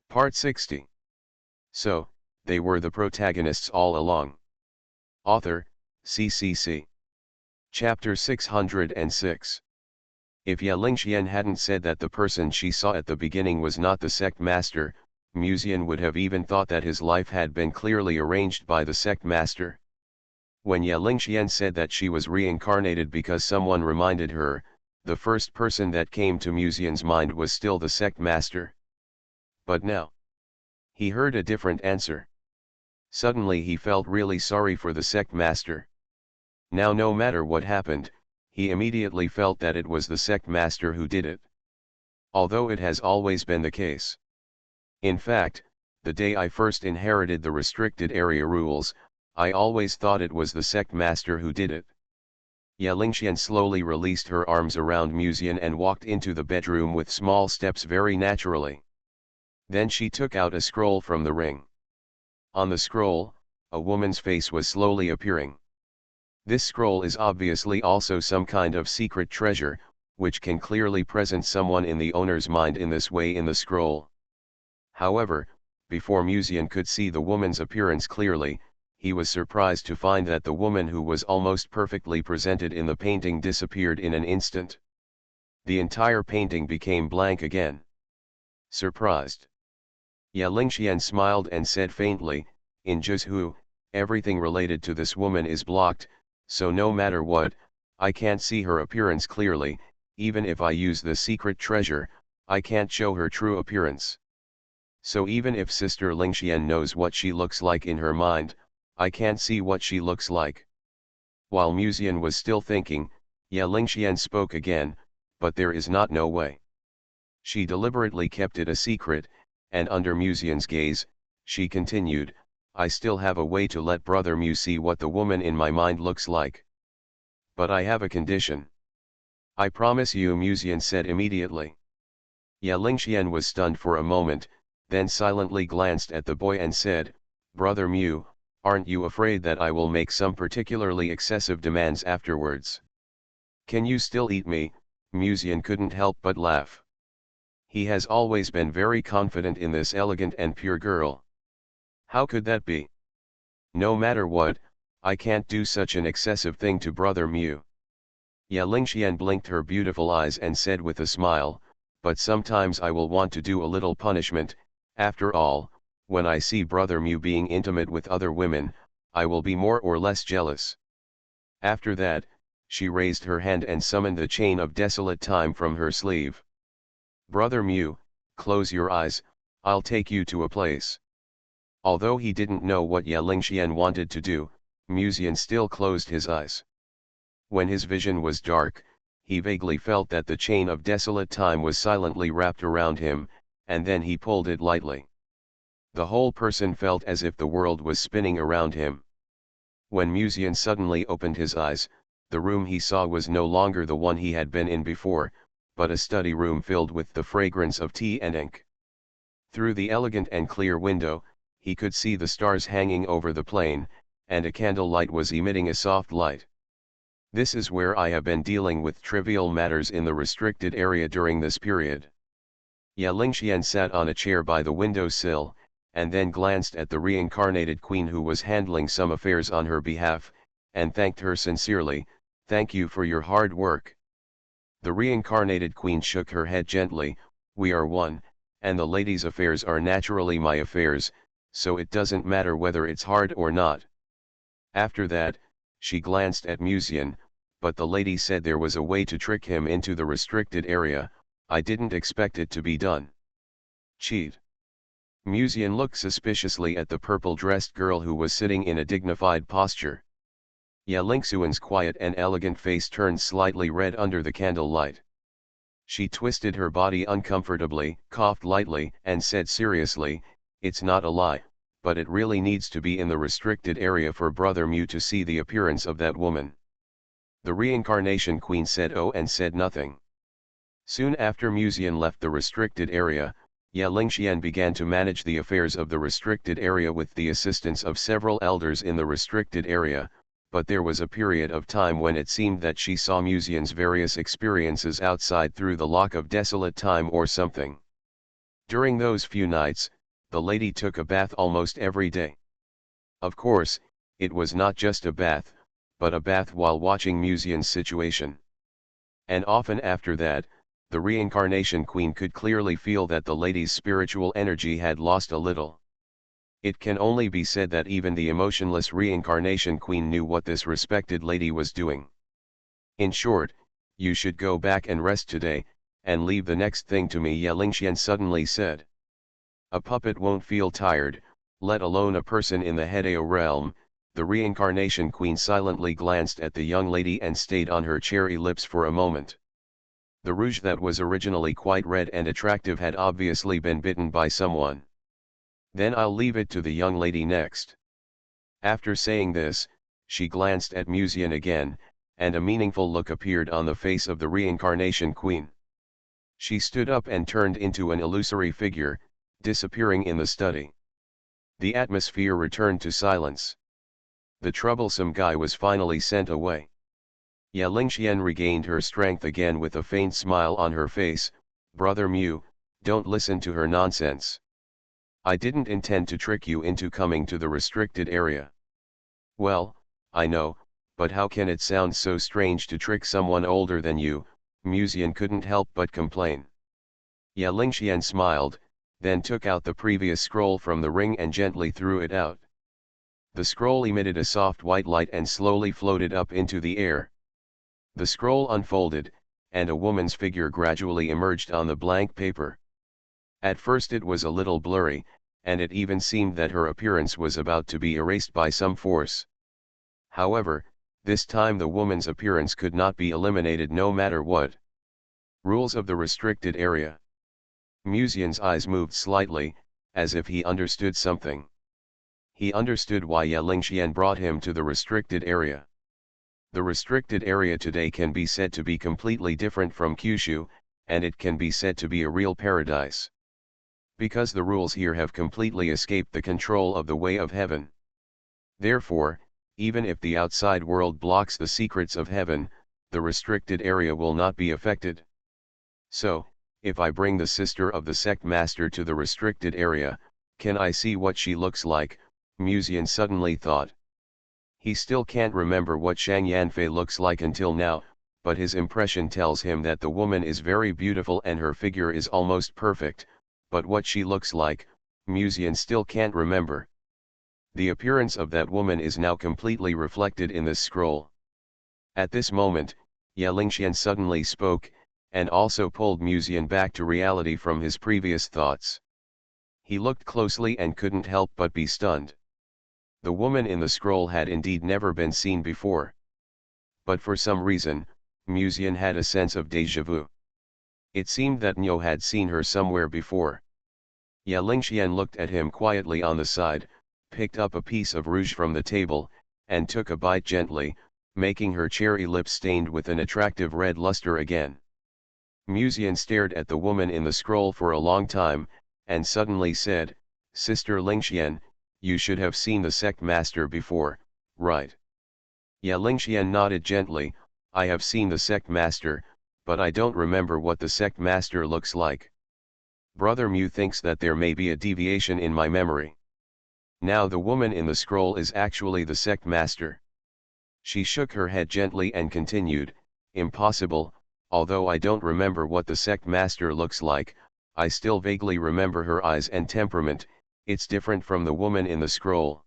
Part 60. So, they were the protagonists all along. Author, CCC. Chapter 606. If Ye Lingxian hadn't said that the person she saw at the beginning was not the sect master, Muzian would have even thought that his life had been clearly arranged by the sect master. When Ye Lingxian said that she was reincarnated because someone reminded her, the first person that came to Muzian's mind was still the sect master. But now, he heard a different answer. Suddenly he felt really sorry for the sect master. Now no matter what happened, he immediately felt that it was the sect master who did it. Although it has always been the case. In fact, the day I first inherited the restricted area rules, I always thought it was the sect master who did it. Ye Lingxian slowly released her arms around Muzian and walked into the bedroom with small steps very naturally. Then she took out a scroll from the ring. On the scroll, a woman's face was slowly appearing. This scroll is obviously also some kind of secret treasure, which can clearly present someone in the owner's mind in this way in the scroll. However, before Muzian could see the woman's appearance clearly, he was surprised to find that the woman who was almost perfectly presented in the painting disappeared in an instant. The entire painting became blank again. Surprised, Ye Lingxian smiled and said faintly, "In Zhu, everything related to this woman is blocked, so no matter what, I can't see her appearance clearly. Even if I use the secret treasure, I can't show her true appearance. So even if Sister Lingxian knows what she looks like in her mind, I can't see what she looks like." While Muzian was still thinking, Ye Lingxian spoke again, "But there is not no way." She deliberately kept it a secret, and under Muzian's gaze, she continued, "I still have a way to let Brother Mu see what the woman in my mind looks like. But I have a condition." "I promise you," Muzian said immediately. Ye Lingxian was stunned for a moment, then silently glanced at the boy and said, "Brother Mu, aren't you afraid that I will make some particularly excessive demands afterwards?" "Can you still eat me?" Muzian couldn't help but laugh. He has always been very confident in this elegant and pure girl. How could that be? "No matter what, I can't do such an excessive thing to Brother Mu." Ye Lingxian blinked her beautiful eyes and said with a smile, "But sometimes I will want to do a little punishment. After all, when I see Brother Mu being intimate with other women, I will be more or less jealous." After that, she raised her hand and summoned the chain of desolate time from her sleeve. "Brother Mu, close your eyes, I'll take you to a place." Although he didn't know what Ye Lingxian wanted to do, Muzian still closed his eyes. When his vision was dark, he vaguely felt that the chain of desolate time was silently wrapped around him, and then he pulled it lightly. The whole person felt as if the world was spinning around him. When Muzian suddenly opened his eyes, the room he saw was no longer the one he had been in before, but a study room filled with the fragrance of tea and ink. Through the elegant and clear window, he could see the stars hanging over the plain, and a candle light was emitting a soft light. "This is where I have been dealing with trivial matters in the restricted area during this period." Ye Lingxian sat on a chair by the window-sill, and then glanced at the reincarnated queen who was handling some affairs on her behalf, and thanked her sincerely, "Thank you for your hard work." The reincarnated queen shook her head gently, "We are one, and the lady's affairs are naturally my affairs, so it doesn't matter whether it's hard or not." After that, she glanced at Muzian, "But the lady said there was a way to trick him into the restricted area. I didn't expect it to be done." "Cheat?" Muzian looked suspiciously at the purple-dressed girl who was sitting in a dignified posture. Ye Lingxian's quiet and elegant face turned slightly red under the candle light. She twisted her body uncomfortably, coughed lightly, and said seriously, "It's not a lie, but it really needs to be in the restricted area for Brother Mu to see the appearance of that woman." The reincarnation queen said "Oh" and said nothing. Soon after Muzian left the restricted area, Ye Lingxian began to manage the affairs of the restricted area with the assistance of several elders in the restricted area, but there was a period of time when it seemed that she saw Muzian's various experiences outside through the lock of desolate time or something. During those few nights, The lady took a bath almost every day. Of course, it was not just a bath, but a bath while watching Musian's situation. And often after that, the reincarnation queen could clearly feel that the lady's spiritual energy had lost a little. It can only be said that even the emotionless reincarnation queen knew what this respected lady was doing. In short, you should go back and rest today, and leave the next thing to me, Ye Lingxian suddenly said. A puppet won't feel tired, let alone a person in the Hedeo realm. The reincarnation queen silently glanced at the young lady and stayed on her cherry lips for a moment. The rouge that was originally quite red and attractive had obviously been bitten by someone. Then I'll leave it to the young lady next. After saying this, she glanced at Musian again, and a meaningful look appeared on the face of the reincarnation queen. She stood up and turned into an illusory figure, disappearing in the study. The atmosphere returned to silence. The troublesome guy was finally sent away. Ye Lingxian regained her strength again with a faint smile on her face. Brother Mu, don't listen to her nonsense. I didn't intend to trick you into coming to the restricted area. Well, I know, but how can it sound so strange to trick someone older than you? Musian couldn't help but complain. Ye Lingxian smiled, then took out the previous scroll from the ring and gently threw it out. The scroll emitted a soft white light and slowly floated up into the air. The scroll unfolded, and a woman's figure gradually emerged on the blank paper. At first it was a little blurry, and it even seemed that her appearance was about to be erased by some force. However, this time the woman's appearance could not be eliminated no matter what. Rules of the restricted area. Musian's eyes moved slightly, as if he understood something. He understood why Ye Lingxian brought him to the restricted area. The restricted area today can be said to be completely different from Kyushu, and it can be said to be a real paradise. Because the rules here have completely escaped the control of the way of heaven. Therefore, even if the outside world blocks the secrets of heaven, the restricted area will not be affected. So, if I bring the sister of the sect master to the restricted area, can I see what she looks like? Musian suddenly thought. He still can't remember what Shang Yanfei looks like until now, but his impression tells him that the woman is very beautiful and her figure is almost perfect, but what she looks like, Musian still can't remember. The appearance of that woman is now completely reflected in this scroll. At this moment, Ye Lingxian suddenly spoke, and also pulled Musian back to reality from his previous thoughts. He looked closely and couldn't help but be stunned. The woman in the scroll had indeed never been seen before. But for some reason, Musian had a sense of déjà vu. It seemed that Nyo had seen her somewhere before. Ye Lingxian looked at him quietly on the side, picked up a piece of rouge from the table, and took a bite gently, making her cherry lips stained with an attractive red luster again. Musian stared at the woman in the scroll for a long time, and suddenly said, Sister Lingxian, you should have seen the sect master before, right? Ye Lingxian nodded gently, I have seen the sect master, but I don't remember what the sect master looks like. Brother Mu thinks that there may be a deviation in my memory. Now the woman in the scroll is actually the sect master. She shook her head gently and continued, impossible, although I don't remember what the sect master looks like, I still vaguely remember her eyes and temperament. It's different from the woman in the scroll.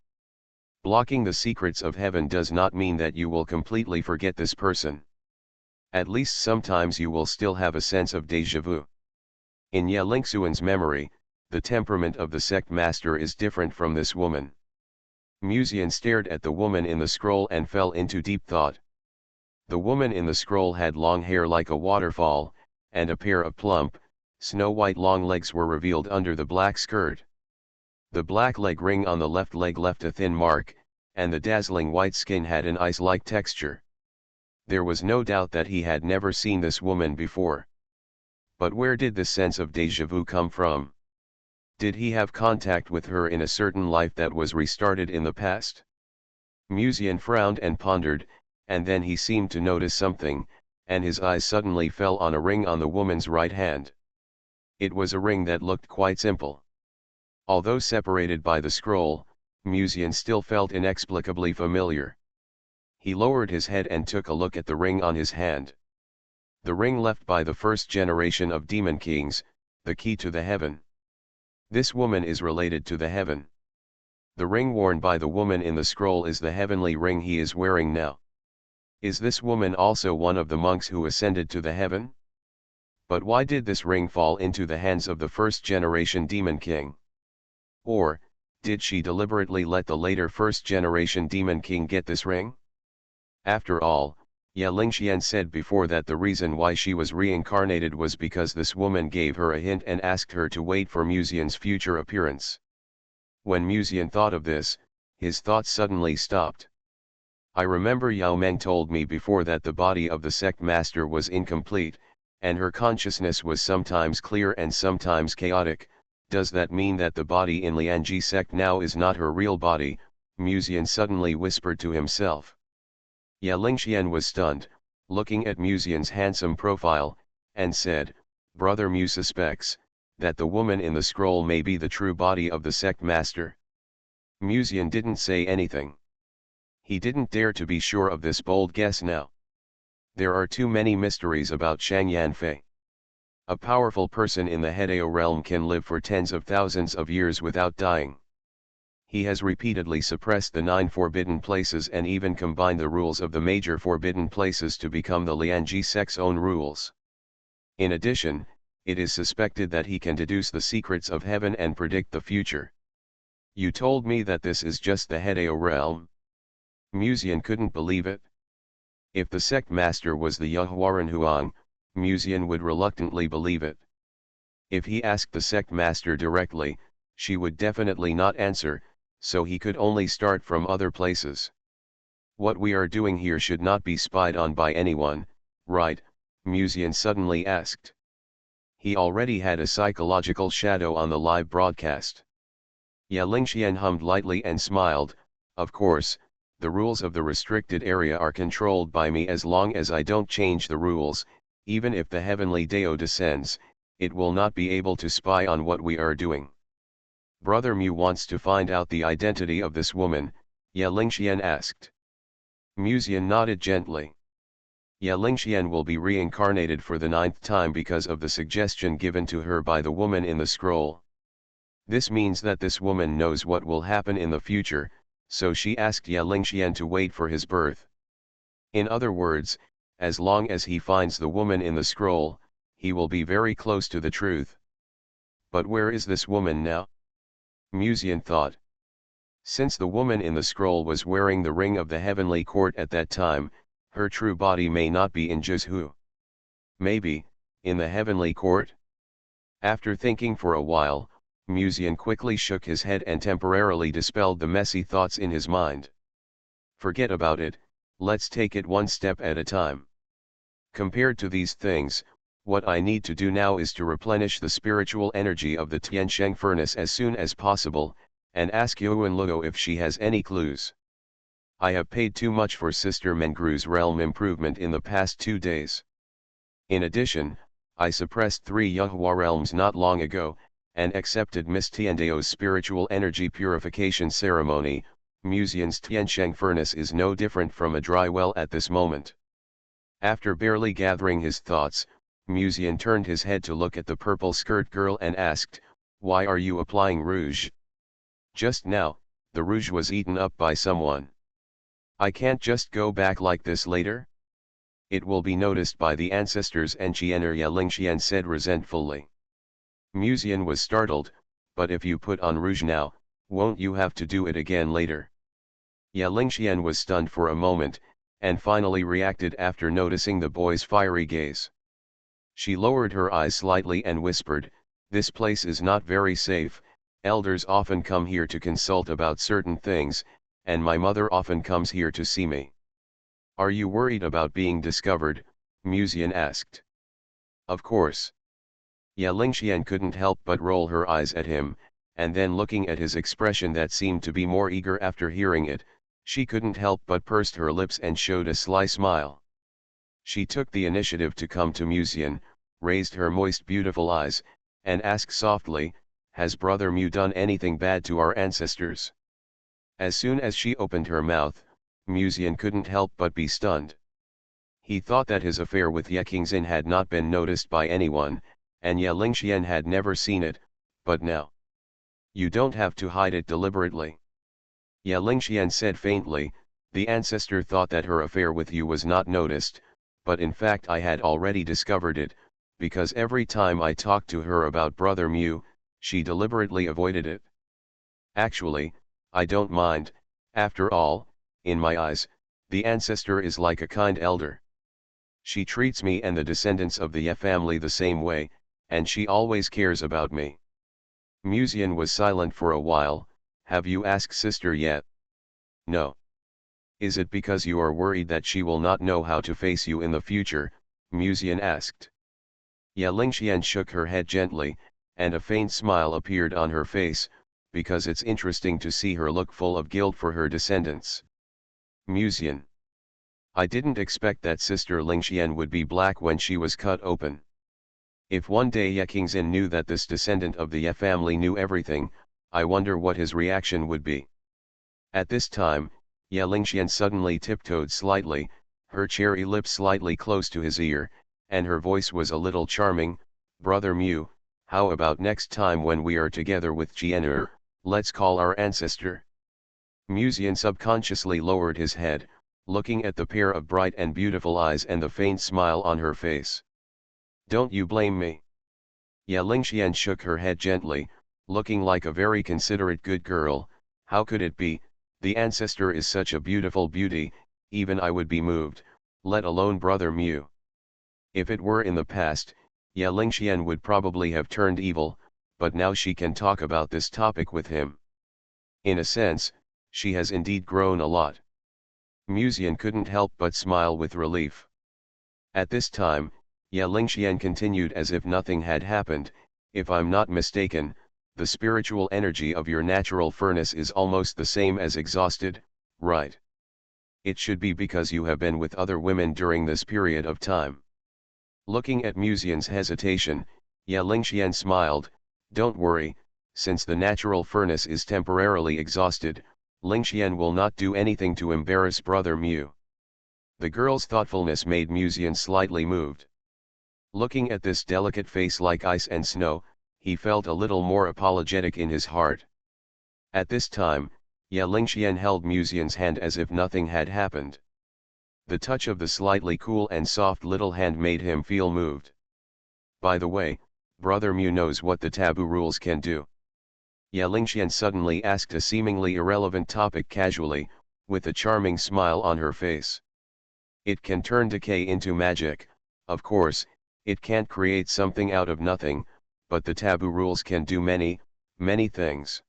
Blocking the secrets of heaven does not mean that you will completely forget this person. At least sometimes you will still have a sense of déjà vu. In Ye Lingxian's memory, the temperament of the sect master is different from this woman. Musian stared at the woman in the scroll and fell into deep thought. The woman in the scroll had long hair like a waterfall, and a pair of plump, snow-white long legs were revealed under the black skirt. The black leg ring on the left leg left a thin mark, and the dazzling white skin had an ice-like texture. There was no doubt that he had never seen this woman before. But where did this sense of déjà vu come from? Did he have contact with her in a certain life that was restarted in the past? Musian frowned and pondered, and then he seemed to notice something, and his eyes suddenly fell on a ring on the woman's right hand. It was a ring that looked quite simple. Although separated by the scroll, Musian still felt inexplicably familiar. He lowered his head and took a look at the ring on his hand. The ring left by the first generation of demon kings, the key to the heaven. This woman is related to the heaven. The ring worn by the woman in the scroll is the heavenly ring he is wearing now. Is this woman also one of the monks who ascended to the heaven? But why did this ring fall into the hands of the first generation demon king? Or, did she deliberately let the later first generation demon king get this ring? After all, Ye Lingxian said before that the reason why she was reincarnated was because this woman gave her a hint and asked her to wait for Musian's future appearance. When Musian thought of this, his thoughts suddenly stopped. I remember Yao Meng told me before that the body of the sect master was incomplete, and her consciousness was sometimes clear and sometimes chaotic. Does that mean that the body in Lianji sect now is not her real body? Musian suddenly whispered to himself. Ye Lingxian was stunned, looking at Musian's handsome profile, and said, "Brother Mu suspects that the woman in the scroll may be the true body of the sect master." Musian didn't say anything. He didn't dare to be sure of this bold guess now. There are too many mysteries about Shang Yanfei. A powerful person in the Hedeo realm can live for tens of thousands of years without dying. He has repeatedly suppressed the 9 forbidden places and even combined the rules of the major forbidden places to become the Lianji sect's own rules. In addition, it is suspected that he can deduce the secrets of heaven and predict the future. You told me that this is just the Hedeo realm? Musian couldn't believe it. If the sect master was the Yahuaran Huang, Musian would reluctantly believe it. If he asked the sect master directly, she would definitely not answer, so he could only start from other places. What we are doing here should not be spied on by anyone, right? Musian suddenly asked. He already had a psychological shadow on the live broadcast. Ye Lingxian hummed lightly and smiled. Of course, the rules of the restricted area are controlled by me as long as I don't change the rules. Even if the heavenly Dao descends, it will not be able to spy on what we are doing. Brother Mu wants to find out the identity of this woman, Ye Lingxian asked. Musian nodded gently. Ye Lingxian will be reincarnated for the 9th time because of the suggestion given to her by the woman in the scroll. This means that this woman knows what will happen in the future, so she asked Ye Lingxian to wait for his birth. In other words, as long as he finds the woman in the scroll, he will be very close to the truth. But where is this woman now? Musian thought. Since the woman in the scroll was wearing the ring of the heavenly court at that time, her true body may not be in Jizhu. Maybe, in the heavenly court? After thinking for a while, Musian quickly shook his head and temporarily dispelled the messy thoughts in his mind. Forget about it, let's take it one step at a time. Compared to these things, what I need to do now is to replenish the spiritual energy of the Tiansheng furnace as soon as possible, and ask Yuan Luo if she has any clues. I have paid too much for Sister Mengru's realm improvement in the past 2 days. In addition, I suppressed 3 Yahua realms not long ago, and accepted Miss Tiandao's spiritual energy purification ceremony. Musian's Tiansheng furnace is no different from a dry well at this moment. After barely gathering his thoughts, Musian turned his head to look at the purple skirt girl and asked, "Why are you applying rouge?" "Just now, the rouge was eaten up by someone. I can't just go back like this later. It will be noticed by the ancestors," and Qianer Ye Lingxian said resentfully. Musian was startled, "But if you put on rouge now, won't you have to do it again later?" Ye Lingxian was stunned for a moment, and finally reacted after noticing the boy's fiery gaze. She lowered her eyes slightly and whispered, "This place is not very safe. Elders often come here to consult about certain things, and my mother often comes here to see me." "Are you worried about being discovered?" Musian asked. "Of course." Ye Lingxian couldn't help but roll her eyes at him, and then looking at his expression that seemed to be more eager after hearing it, she couldn't help but pursed her lips and showed a sly smile. She took the initiative to come to Musian, raised her moist beautiful eyes, and asked softly, has Brother Mu done anything bad to our ancestors? As soon as she opened her mouth, Muzian couldn't help but be stunned. He thought that his affair with Ye Qingxin had not been noticed by anyone, and Ye Lingxian had never seen it, but now. You don't have to hide it deliberately. Ye Lingxian said faintly, the ancestor thought that her affair with you was not noticed, but in fact I had already discovered it, because every time I talked to her about Brother Mu, she deliberately avoided it. Actually, I don't mind, after all, in my eyes, the ancestor is like a kind elder. She treats me and the descendants of the Ye family the same way, and she always cares about me. Muzian was silent for a while. Have you asked sister yet? No. Is it because you are worried that she will not know how to face you in the future? Muzian asked. Ye Lingxian shook her head gently, and a faint smile appeared on her face, because it's interesting to see her look full of guilt for her descendants. Muzian. I didn't expect that Sister Lingxian would be black when she was cut open. If one day Ye Qingxin knew that this descendant of the Ye family knew everything, I wonder what his reaction would be. At this time, Ye Lingxian suddenly tiptoed slightly, her cherry lips slightly close to his ear, and her voice was a little charming. Brother Mu, how about next time when we are together with Jian'er, let's call our ancestor. Muzian subconsciously lowered his head, looking at the pair of bright and beautiful eyes and the faint smile on her face. Don't you blame me. Ye Lingxian shook her head gently, looking like a very considerate good girl. How could it be? The ancestor is such a beautiful beauty, even I would be moved, let alone Brother Mu. If it were in the past, Ye Lingxian would probably have turned evil, but now she can talk about this topic with him. In a sense, she has indeed grown a lot. Muzian couldn't help but smile with relief. At this time, Ye Lingxian continued as if nothing had happened. If I'm not mistaken, the spiritual energy of your natural furnace is almost the same as exhausted, right? It should be because you have been with other women during this period of time. Looking at Muzian's hesitation, Ye Lingxian smiled. Don't worry, since the natural furnace is temporarily exhausted, Lingxian will not do anything to embarrass Brother Mu. The girl's thoughtfulness made Muzian slightly moved. Looking at this delicate face like ice and snow, he felt a little more apologetic in his heart. At this time, Ye Lingxian held Muzian's hand as if nothing had happened. The touch of the slightly cool and soft little hand made him feel moved. By the way, Brother Mu knows what the taboo rules can do. Ye Lingxian suddenly asked a seemingly irrelevant topic casually, with a charming smile on her face. It can turn decay into magic. Of course, it can't create something out of nothing, but the taboo rules can do many, many things.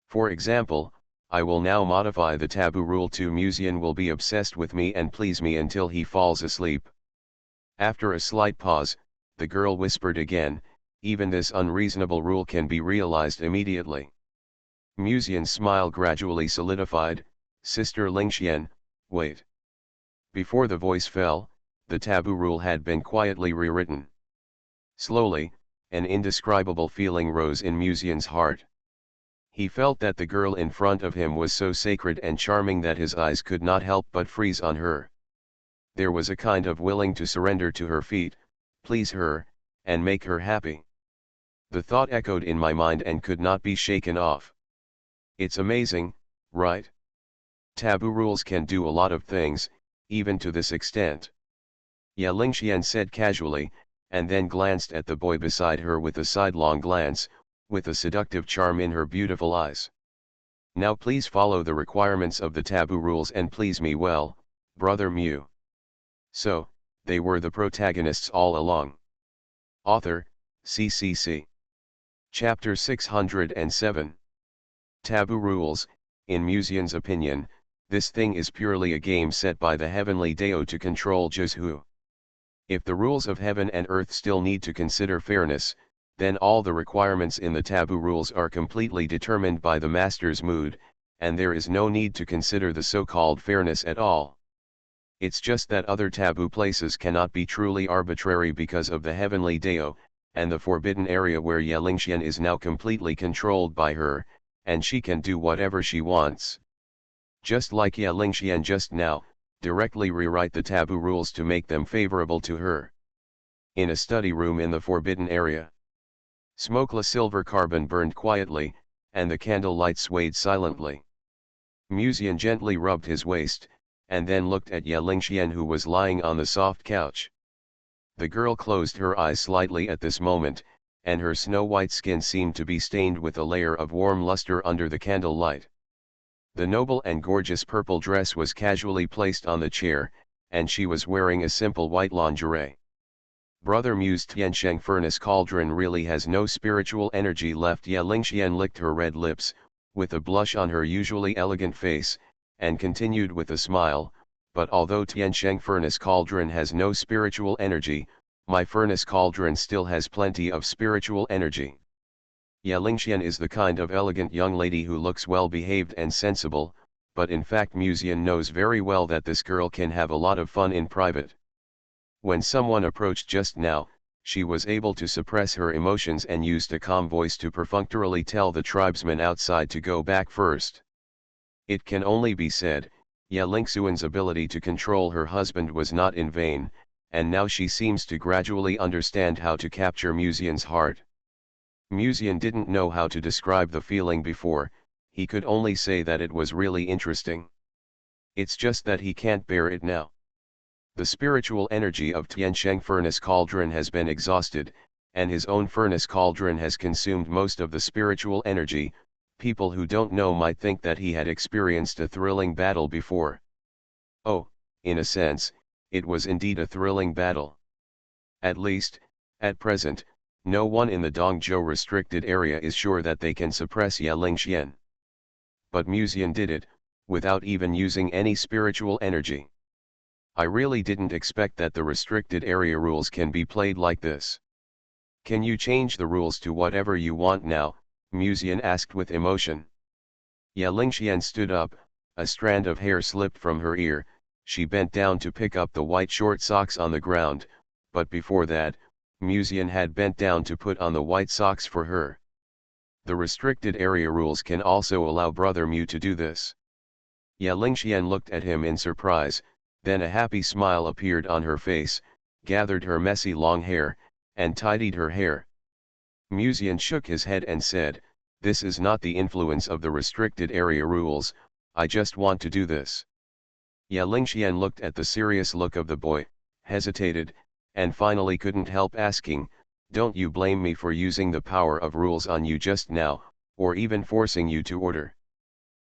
For example, I will now modify the taboo rule to Muzian will be obsessed with me and please me until he falls asleep. After a slight pause, the girl whispered again, even this unreasonable rule can be realized immediately. Muzian's smile gradually solidified. Sister Lingxian, wait. Before the voice fell, the taboo rule had been quietly rewritten. Slowly, an indescribable feeling rose in Muzian's heart. He felt that the girl in front of him was so sacred and charming that his eyes could not help but freeze on her. There was a kind of willing to surrender to her feet, please her, and make her happy. The thought echoed in my mind and could not be shaken off. It's amazing, right? Taboo rules can do a lot of things, even to this extent. Ye Lingxian said casually, and then glanced at the boy beside her with a sidelong glance, with a seductive charm in her beautiful eyes. Now please follow the requirements of the taboo rules and please me well, Brother Mu. So, they were the protagonists all along. Author, CCC. Chapter 607. Taboo Rules. In Muzian's opinion, this thing is purely a game set by the heavenly Dao to control Zhu. If the rules of heaven and earth still need to consider fairness, then all the requirements in the taboo rules are completely determined by the master's mood, and there is no need to consider the so-called fairness at all. It's just that other taboo places cannot be truly arbitrary because of the heavenly Dao, and the forbidden area where Yelingxian is now completely controlled by her, and she can do whatever she wants. Just like Yelingxian just now, directly rewrite the taboo rules to make them favorable to her. In a study room in the forbidden area, smokeless silver carbon burned quietly, and the candle light swayed silently. Musian gently rubbed his waist, and then looked at Yelingxian, who was lying on the soft couch. The girl closed her eyes slightly at this moment, and her snow-white skin seemed to be stained with a layer of warm luster under the candle light. The noble and gorgeous purple dress was casually placed on the chair, and she was wearing a simple white lingerie. Brother Mu's Tiansheng furnace cauldron really has no spiritual energy left. Yelingxian licked her red lips, with a blush on her usually elegant face, and continued with a smile, but although Tiansheng furnace cauldron has no spiritual energy, my furnace cauldron still has plenty of spiritual energy. Yelingxian is the kind of elegant young lady who looks well behaved and sensible, but in fact Musian knows very well that this girl can have a lot of fun in private. When someone approached just now, she was able to suppress her emotions and used a calm voice to perfunctorily tell the tribesmen outside to go back first. It can only be said, Yelingxian's ability to control her husband was not in vain, and now she seems to gradually understand how to capture Musian's heart. Musian didn't know how to describe the feeling before, he could only say that it was really interesting. It's just that he can't bear it now. The spiritual energy of Tiansheng furnace cauldron has been exhausted, and his own furnace cauldron has consumed most of the spiritual energy. People who don't know might think that he had experienced a thrilling battle before. Oh, in a sense, it was indeed a thrilling battle. At least, at present, no one in the Dongzhou restricted area is sure that they can suppress Yelingxian. But Musian did it, without even using any spiritual energy. I really didn't expect that the restricted area rules can be played like this. Can you change the rules to whatever you want now? Musian asked with emotion. Yelingxian stood up, a strand of hair slipped from her ear, she bent down to pick up the white short socks on the ground, but before that, Musian had bent down to put on the white socks for her. The restricted area rules can also allow Brother Mu to do this. Yelingxian looked at him in surprise, then a happy smile appeared on her face, gathered her messy long hair, and tidied her hair. Musian shook his head and said, "This is not the influence of the restricted area rules, I just want to do this." Yelingxian looked at the serious look of the boy, hesitated, and finally couldn't help asking, "Don't you blame me for using the power of rules on you just now, or even forcing you to order?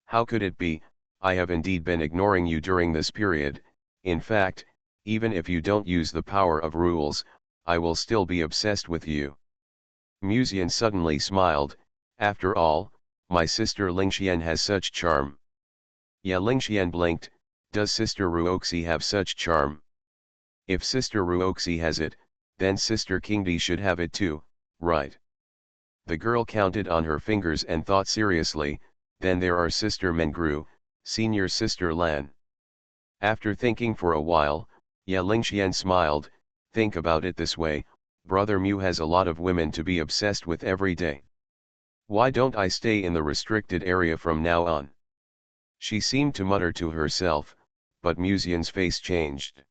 How could it be? I have indeed been ignoring you during this period. In fact, even if you don't use the power of rules, I will still be obsessed with you." Musian suddenly smiled, "After all, my sister Lingxian has such charm." Yelingxian blinked, "Does Sister Ruoxi have such charm? If Sister Ruoxi has it, then Sister Qingdi should have it too, right?" The girl counted on her fingers and thought seriously, "Then there are Sister Mengru, Senior Sister Lan." After thinking for a while, Yelingxian smiled, "Think about it this way, Brother Mu has a lot of women to be obsessed with every day. Why don't I stay in the restricted area from now on?" She seemed to mutter to herself, but Musian's face changed.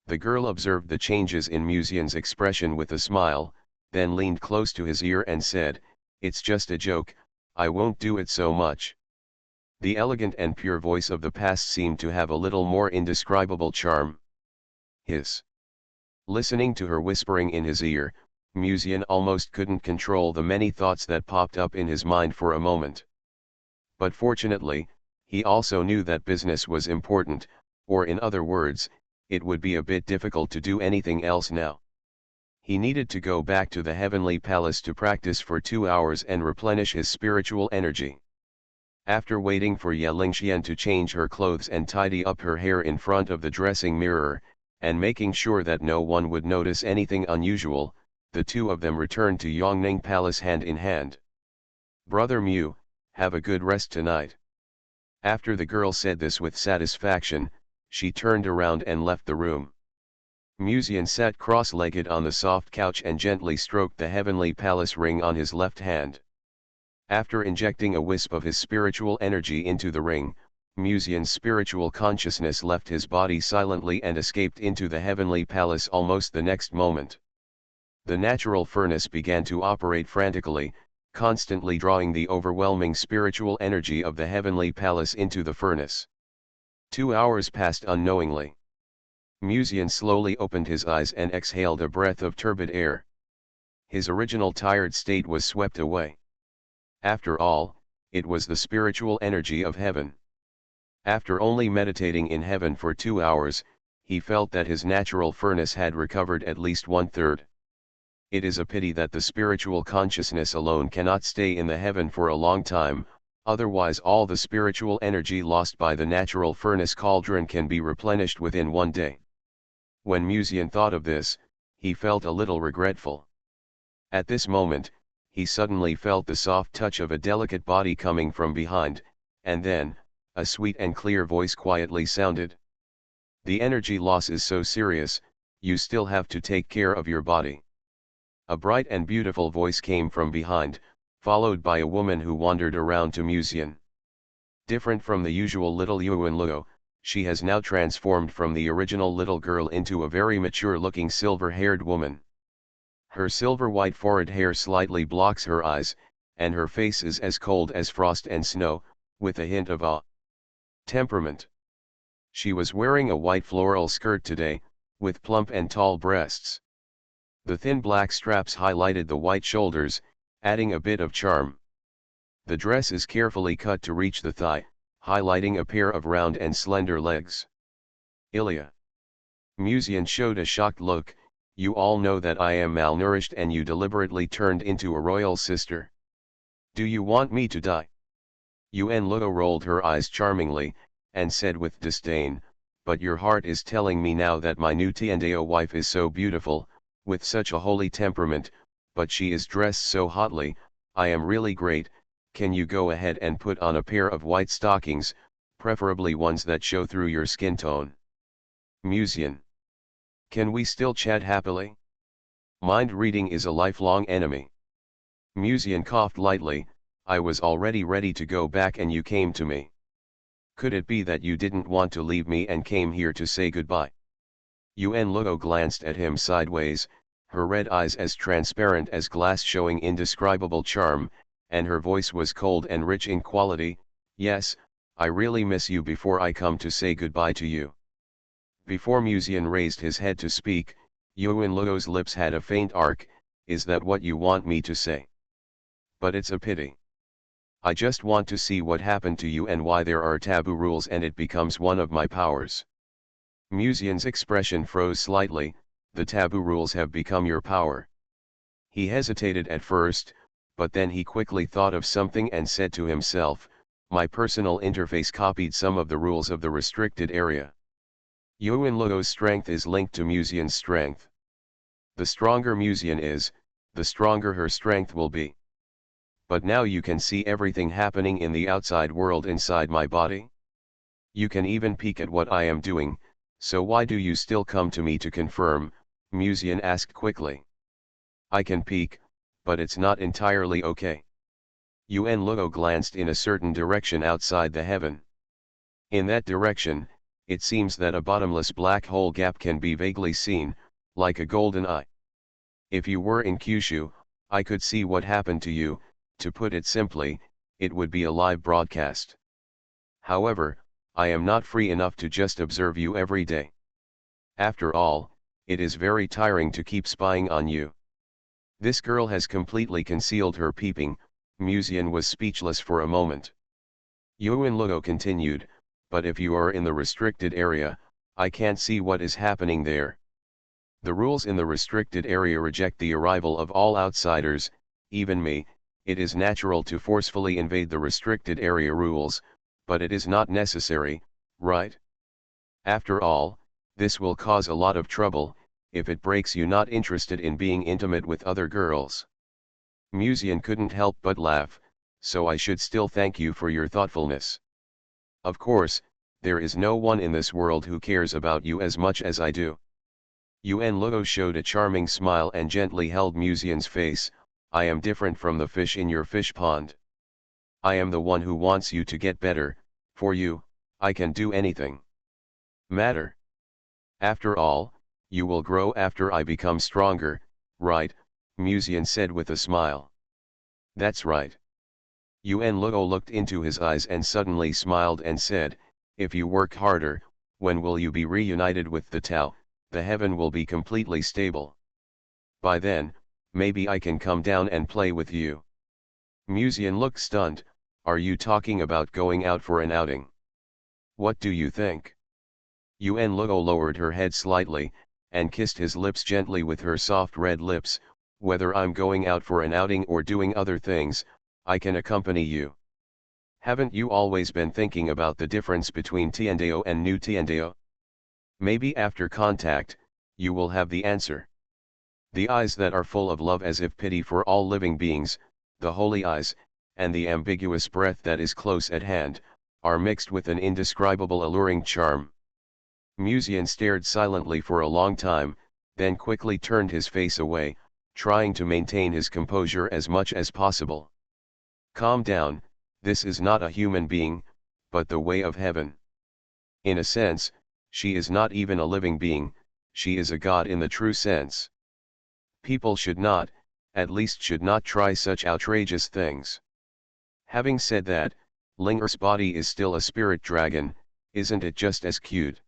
The girl observed the changes in Musian's expression with a smile, then leaned close to his ear and said, "It's just a joke, I won't do it so much." The elegant and pure voice of the past seemed to have a little more indescribable charm. Listening to her whispering in his ear, Musian almost couldn't control the many thoughts that popped up in his mind for a moment. But fortunately, he also knew that business was important, or in other words, it would be a bit difficult to do anything else now. He needed to go back to the heavenly palace to practice for 2 hours and replenish his spiritual energy. After waiting for Yelingxian to change her clothes and tidy up her hair in front of the dressing mirror, and making sure that no one would notice anything unusual, the two of them returned to Yongning Palace hand in hand. "Brother Mu, have a good rest tonight." After the girl said this with satisfaction, she turned around and left the room. Muzian sat cross-legged on the soft couch and gently stroked the heavenly palace ring on his left hand. After injecting a wisp of his spiritual energy into the ring, Muzian's spiritual consciousness left his body silently and escaped into the heavenly palace almost the next moment. The natural furnace began to operate frantically, constantly drawing the overwhelming spiritual energy of the heavenly palace into the furnace. 2 hours passed unknowingly. Muzian slowly opened his eyes and exhaled a breath of turbid air. His original tired state was swept away. After all, it was the spiritual energy of heaven. After only meditating in heaven for 2 hours, he felt that his natural furnace had recovered at least 1/3. It is a pity that the spiritual consciousness alone cannot stay in the heaven for a long time, otherwise all the spiritual energy lost by the natural furnace cauldron can be replenished within 1 day. When Muzian thought of this, he felt a little regretful. At this moment, he suddenly felt the soft touch of a delicate body coming from behind, and then, a sweet and clear voice quietly sounded. "The energy loss is so serious, you still have to take care of your body." A bright and beautiful voice came from behind, followed by a woman who wandered around to Muzian. Different from the usual little Yuan Luo, she has now transformed from the original little girl into a very mature-looking silver-haired woman. Her silver-white forehead hair slightly blocks her eyes, and her face is as cold as frost and snow, with a hint of temperament. She was wearing a white floral skirt today, with plump and tall breasts. The thin black straps highlighted the white shoulders, adding a bit of charm. The dress is carefully cut to reach the thigh, highlighting a pair of round and slender legs. "Ilya." Muzian showed a shocked look. "You all know that I am malnourished and you deliberately turned into a royal sister. Do you want me to die?" Yuan Luo rolled her eyes charmingly, and said with disdain, "But your heart is telling me now that my new Tiandao wife is so beautiful, with such a holy temperament, but she is dressed so hotly. I am really great. Can you go ahead and put on a pair of white stockings, preferably ones that show through your skin tone?" Muzian. "Can we still chat happily? Mind reading is a lifelong enemy." Muzian coughed lightly. "I was already ready to go back and you came to me. Could it be that you didn't want to leave me and came here to say goodbye?" Yuan Luo glanced at him sideways, her red eyes as transparent as glass showing indescribable charm, and her voice was cold and rich in quality. "Yes, I really miss you before I come to say goodbye to you." Before Muzian raised his head to speak, Yuan Luo's lips had a faint arc. "Is that what you want me to say? But it's a pity. I just want to see what happened to you and why there are taboo rules and it becomes one of my powers." Muzian's expression froze slightly. "The taboo rules have become your power." He hesitated at first, but then he quickly thought of something and said to himself, "My personal interface copied some of the rules of the restricted area." Yuan Luo's strength is linked to Muzian's strength. The stronger Muzian is, the stronger her strength will be. But now you can see everything happening in the outside world inside my body. You can even peek at what I am doing, so why do you still come to me to confirm? Muzian asked quickly. "I can peek, but it's not entirely okay." Yuan Luo glanced in a certain direction outside the heaven. In that direction, it seems that a bottomless black hole gap can be vaguely seen, like a golden eye. If you were in Kyushu, I could see what happened to you. To put it simply, it would be a live broadcast. However, I am not free enough to just observe you every day. After all, it is very tiring to keep spying on you. This girl has completely concealed her peeping." Muzian was speechless for a moment. Yuan Luo continued, "But if you are in the restricted area, I can't see what is happening there. The rules in the restricted area reject the arrival of all outsiders, even me. It is natural to forcefully invade the restricted area rules, but it is not necessary, right? After all, this will cause a lot of trouble, if it breaks you not interested in being intimate with other girls." Muzian couldn't help but laugh. "So I should still thank you for your thoughtfulness. Of course, there is no one in this world who cares about you as much as I do." Yuan Luo showed a charming smile and gently held Musian's face. I am different from the fish in your fish pond. I am the one who wants you to get better. For you, I can do anything. Matter. After all, you will grow after I become stronger, right? Musian said with a smile. That's right. Yuan Luo looked into his eyes and suddenly smiled and said, if you work harder, when will you be reunited with the Tao? The heaven will be completely stable. By then, maybe I can come down and play with you. Musian looked stunned. Are you talking about going out for an outing? What do you think? Yuan Luo lowered her head slightly, and kissed his lips gently with her soft red lips. Whether I'm going out for an outing or doing other things, I can accompany you. Haven't you always been thinking about the difference between Tiandao and New Tiandao? Maybe after contact, you will have the answer. The eyes that are full of love as if pity for all living beings, the holy eyes, and the ambiguous breath that is close at hand, are mixed with an indescribable alluring charm. Musian stared silently for a long time, then quickly turned his face away, trying to maintain his composure as much as possible. Calm down, this is not a human being, but the way of heaven. In a sense, she is not even a living being, she is a god in the true sense. People should not, at least should not try such outrageous things. Having said that, Linger's body is still a spirit dragon, isn't it just as cute?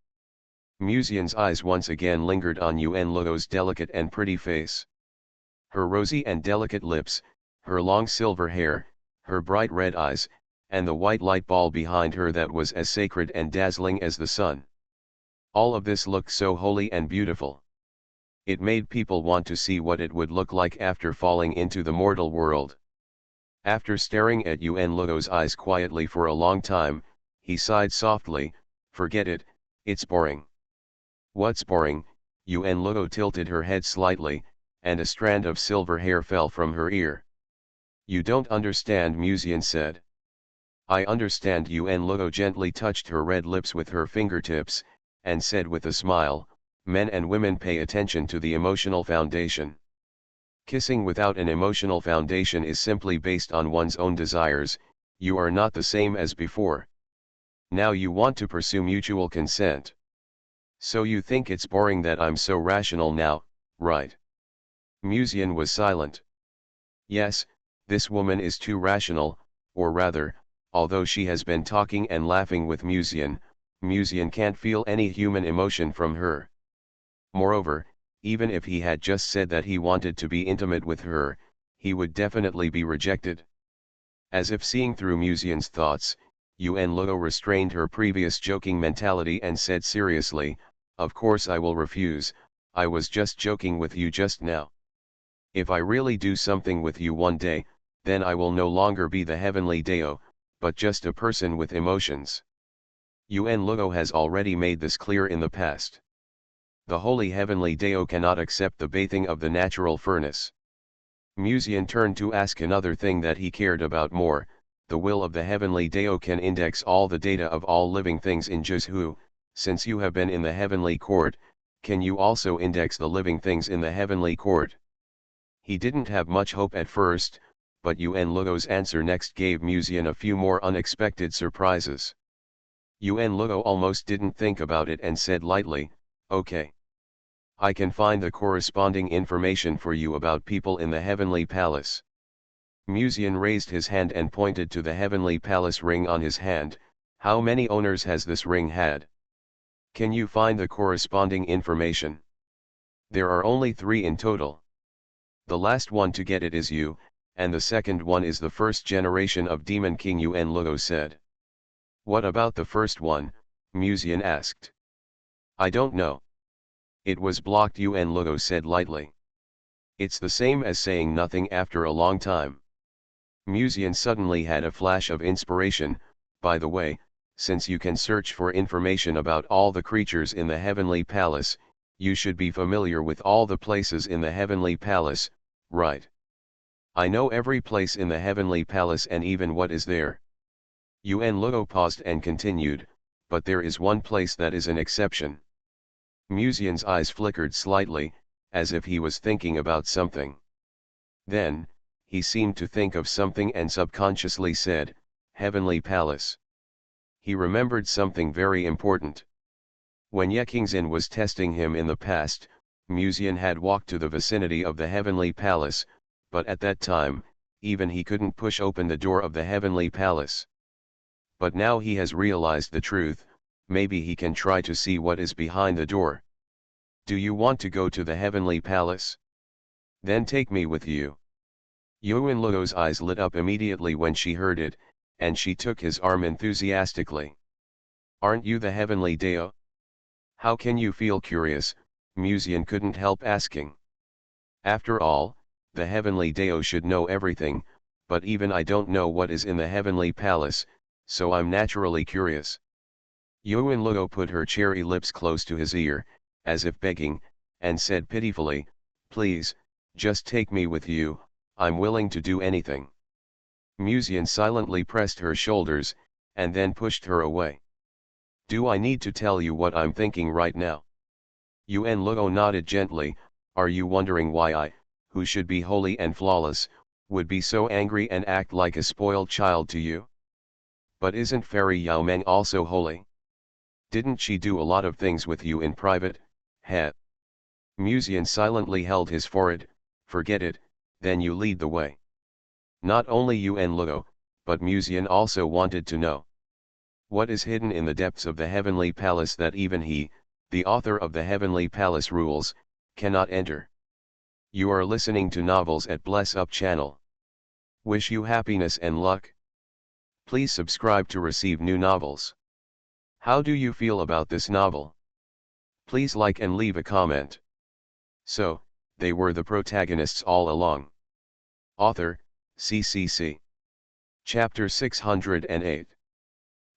Musian's eyes once again lingered on Yuan Luo's delicate and pretty face. Her rosy and delicate lips, her long silver hair, her bright red eyes, and the white light ball behind her that was as sacred and dazzling as the sun. All of this looked so holy and beautiful. It made people want to see what it would look like after falling into the mortal world. After staring at Yuan Luo's eyes quietly for a long time, he sighed softly, forget it, it's boring. What's boring? Yuan Luo tilted her head slightly, and a strand of silver hair fell from her ear. You don't understand, Musian said. I understand. Yuan Luo gently touched her red lips with her fingertips, and said with a smile, men and women pay attention to the emotional foundation. Kissing without an emotional foundation is simply based on one's own desires. You are not the same as before. Now you want to pursue mutual consent. So you think it's boring that I'm so rational now, right? Musian was silent. Yes, this woman is too rational, or rather, although she has been talking and laughing with Musian, Musian can't feel any human emotion from her. Moreover, even if he had just said that he wanted to be intimate with her, he would definitely be rejected. As if seeing through Musian's thoughts, Yuan Luo restrained her previous joking mentality and said seriously, of course I will refuse, I was just joking with you just now. If I really do something with you one day, then I will no longer be the heavenly Dao, but just a person with emotions. Yuan Luo has already made this clear in the past. The holy heavenly Dao cannot accept the bathing of the natural furnace. Musian turned to ask another thing that he cared about more. The will of the heavenly Dao can index all the data of all living things in Jizhu. Since you have been in the heavenly court, can you also index the living things in the heavenly court? He didn't have much hope at first, but Yuan Luo's answer next gave Musian a few more unexpected surprises. Yuan Luo almost didn't think about it and said lightly, okay. I can find the corresponding information for you about people in the heavenly palace. Musian raised his hand and pointed to the heavenly palace ring on his hand. How many owners has this ring had? Can you find the corresponding information? There are only 3 in total. The last one to get it is you, and the second one is the first generation of Demon King, Yuan Luo said. What about the first one? Musian asked. I don't know. It was blocked, Yuan Luo said lightly. It's the same as saying nothing after a long time. Musian suddenly had a flash of inspiration. By the way, since you can search for information about all the creatures in the heavenly palace, you should be familiar with all the places in the heavenly palace, right? I know every place in the heavenly palace and even what is there. Yuan Luo paused and continued, but there is one place that is an exception. Musian's eyes flickered slightly, as if he was thinking about something. Then, he seemed to think of something and subconsciously said, "Heavenly Palace." He remembered something very important. When Yekingzin was testing him in the past, Musian had walked to the vicinity of the Heavenly Palace, but at that time, even he couldn't push open the door of the Heavenly Palace. But now he has realized the truth, maybe he can try to see what is behind the door. "Do you want to go to the Heavenly Palace? Then take me with you." Yuan Luo's eyes lit up immediately when she heard it, and she took his arm enthusiastically. "Aren't you the Heavenly Dao? How can you feel curious?" Musian couldn't help asking. "After all, the Heavenly Dao should know everything, but even I don't know what is in the Heavenly Palace, so I'm naturally curious." Yuan Luo put her cherry lips close to his ear, as if begging, and said pitifully, "Please, just take me with you, I'm willing to do anything." Musian silently pressed her shoulders, and then pushed her away. "Do I need to tell you what I'm thinking right now?" Yuan Luo nodded gently. "Are you wondering why I, who should be holy and flawless, would be so angry and act like a spoiled child to you? But isn't Fairy Yao Meng also holy? Didn't she do a lot of things with you in private, heh?" Musian silently held his forehead. "Forget it, then you lead the way." Not only Yuan Luo, but Musian also wanted to know. What is hidden in the depths of the Heavenly Palace that even he, the author of the Heavenly Palace rules, cannot enter? You are listening to Novels at Bless Up channel. Wish you happiness and luck. Please subscribe to receive new novels. How do you feel about this novel? Please like and leave a comment. So, they were the protagonists all along. Author, CCC. Chapter 608.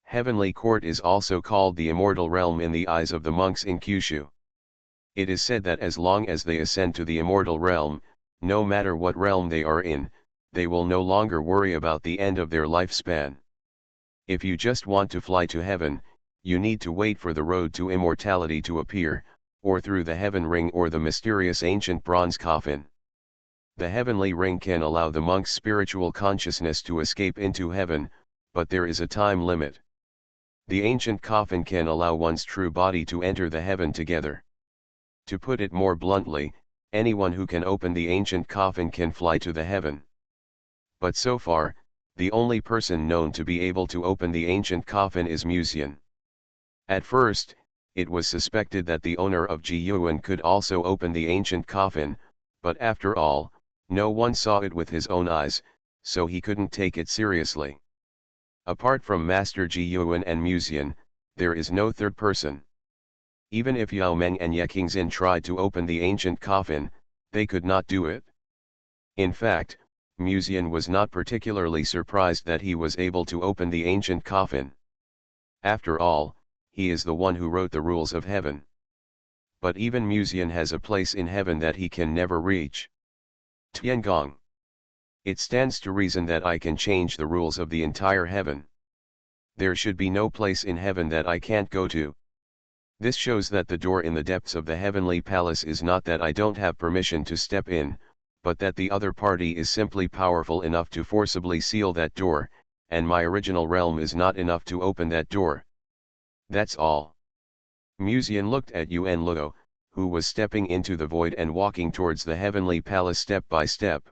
Heavenly Court is also called the immortal realm in the eyes of the monks in Kyushu. It is said that as long as they ascend to the immortal realm, no matter what realm they are in, they will no longer worry about the end of their lifespan. If you just want to fly to heaven, you need to wait for the road to immortality to appear, or through the heaven ring or the mysterious ancient bronze coffin. The heavenly ring can allow the monk's spiritual consciousness to escape into heaven, but there is a time limit. The ancient coffin can allow one's true body to enter the heaven together. To put it more bluntly, anyone who can open the ancient coffin can fly to the heaven. But so far, the only person known to be able to open the ancient coffin is Musian. At first, it was suspected that the owner of Ji Yuan could also open the ancient coffin, but after all, no one saw it with his own eyes, so he couldn't take it seriously. Apart from Master Ji Yuan and Musian, there is no third person. Even if Yao Meng and Yekingzin tried to open the ancient coffin, they could not do it. In fact, Musian was not particularly surprised that he was able to open the ancient coffin. After all, he is the one who wrote the rules of heaven. But even Musian has a place in heaven that he can never reach. Tiangong. It stands to reason that I can change the rules of the entire heaven. There should be no place in heaven that I can't go to. This shows that the door in the depths of the heavenly palace is not that I don't have permission to step in, but that the other party is simply powerful enough to forcibly seal that door, and my original realm is not enough to open that door. That's all. Musian looked at Yuan Luo, who was stepping into the void and walking towards the heavenly palace step by step.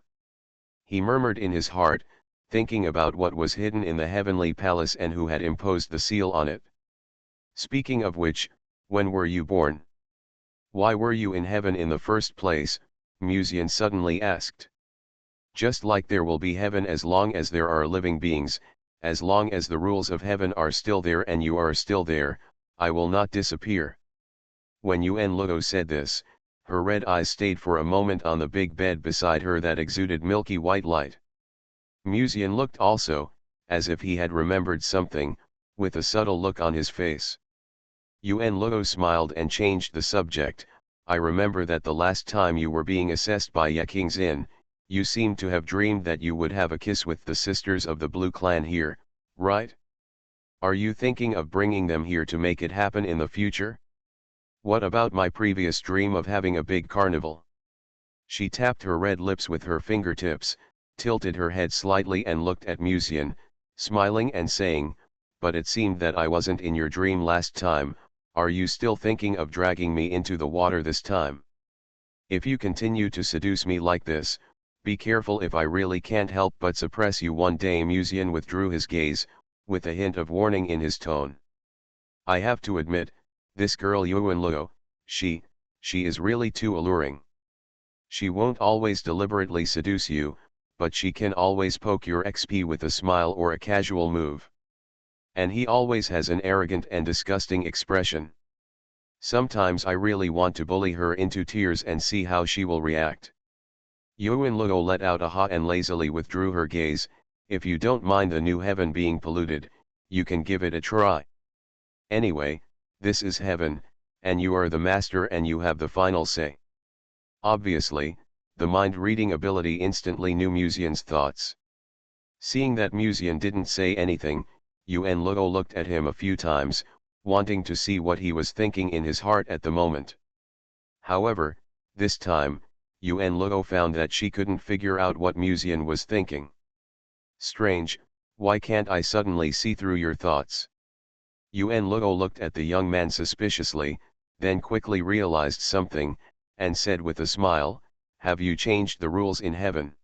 He murmured in his heart, thinking about what was hidden in the heavenly palace and who had imposed the seal on it. Speaking of which, when were you born? Why were you in heaven in the first place? Musian suddenly asked. Just like there will be heaven as long as there are living beings, as long as the rules of heaven are still there and you are still there, I will not disappear. When Yuan Luo said this, her red eyes stayed for a moment on the big bed beside her that exuded milky white light. Musian looked also, as if he had remembered something, with a subtle look on his face. Yuan Luo smiled and changed the subject. I remember that the last time you were being assessed by Yekingzin, you seemed to have dreamed that you would have a kiss with the sisters of the Blue Clan here, right? Are you thinking of bringing them here to make it happen in the future? What about my previous dream of having a big carnival? She tapped her red lips with her fingertips, tilted her head slightly and looked at Musian, smiling and saying, "But it seemed that I wasn't in your dream last time, are you still thinking of dragging me into the water this time? If you continue to seduce me like this, be careful if I really can't help but suppress you one day." Musian withdrew his gaze, with a hint of warning in his tone. "I have to admit, this girl Yuan Luo, she is really too alluring. She won't always deliberately seduce you, but she can always poke your XP with a smile or a casual move. And he always has an arrogant and disgusting expression. Sometimes I really want to bully her into tears and see how she will react." Yuan Luo let out a ha and lazily withdrew her gaze. "If you don't mind the new heaven being polluted, you can give it a try. Anyway, this is heaven, and you are the master and you have the final say." Obviously, the mind-reading ability instantly knew Musian's thoughts. Seeing that Musian didn't say anything, Yuan Luo looked at him a few times, wanting to see what he was thinking in his heart at the moment. However, this time, Yuan Luo found that she couldn't figure out what Musian was thinking. "Strange, why can't I suddenly see through your thoughts?" Yuan Luo looked at the young man suspiciously, then quickly realized something, and said with a smile, "Have you changed the rules in heaven?"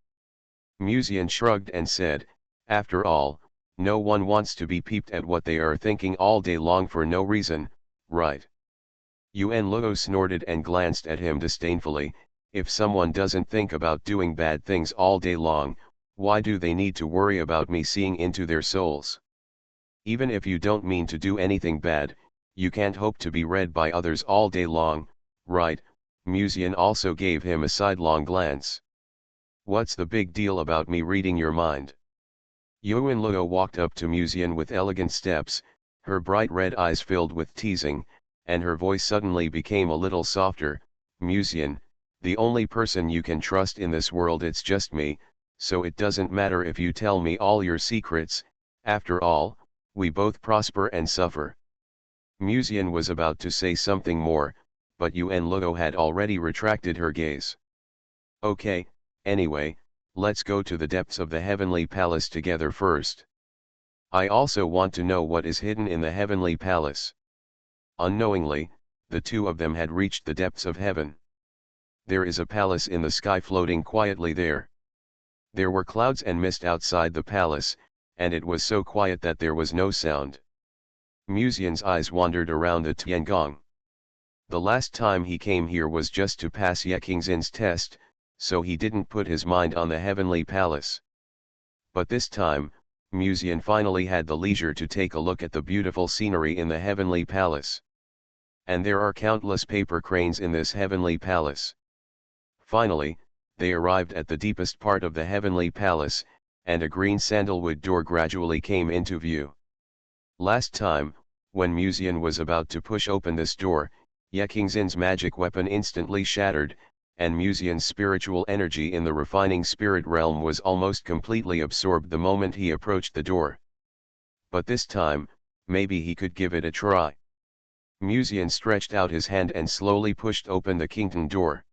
Musian shrugged and said, "After all, no one wants to be peeped at what they are thinking all day long for no reason, right?" Yuan Luo snorted and glanced at him disdainfully. If someone doesn't think about doing bad things all day long, why do they need to worry about me seeing into their souls? Even if you don't mean to do anything bad, you can't hope to be read by others all day long, right? Musian also gave him a sidelong glance. "What's the big deal about me reading your mind?" Yuan Luo walked up to Musian with elegant steps, her bright red eyes filled with teasing, and her voice suddenly became a little softer. "Musian, the only person you can trust in this world, it's just me, so it doesn't matter if you tell me all your secrets, after all, we both prosper and suffer." Musian was about to say something more, but Yuan Luo had already retracted her gaze. "Okay, anyway, let's go to the depths of the heavenly palace together first. I also want to know what is hidden in the heavenly palace." Unknowingly, the two of them had reached the depths of heaven. There is a palace in the sky floating quietly there. There were clouds and mist outside the palace, and it was so quiet that there was no sound. Musian's eyes wandered around the Tiangong. The last time he came here was just to pass Ye Qingxin's test, so he didn't put his mind on the heavenly palace. But this time, Musian finally had the leisure to take a look at the beautiful scenery in the heavenly palace. And there are countless paper cranes in this heavenly palace. Finally, they arrived at the deepest part of the heavenly palace, and a green sandalwood door gradually came into view. Last time, when Musian was about to push open this door, Ye Qingxin's magic weapon instantly shattered, and Musian's spiritual energy in the refining spirit realm was almost completely absorbed the moment he approached the door. But this time, maybe he could give it a try. Musian stretched out his hand and slowly pushed open the Qington door.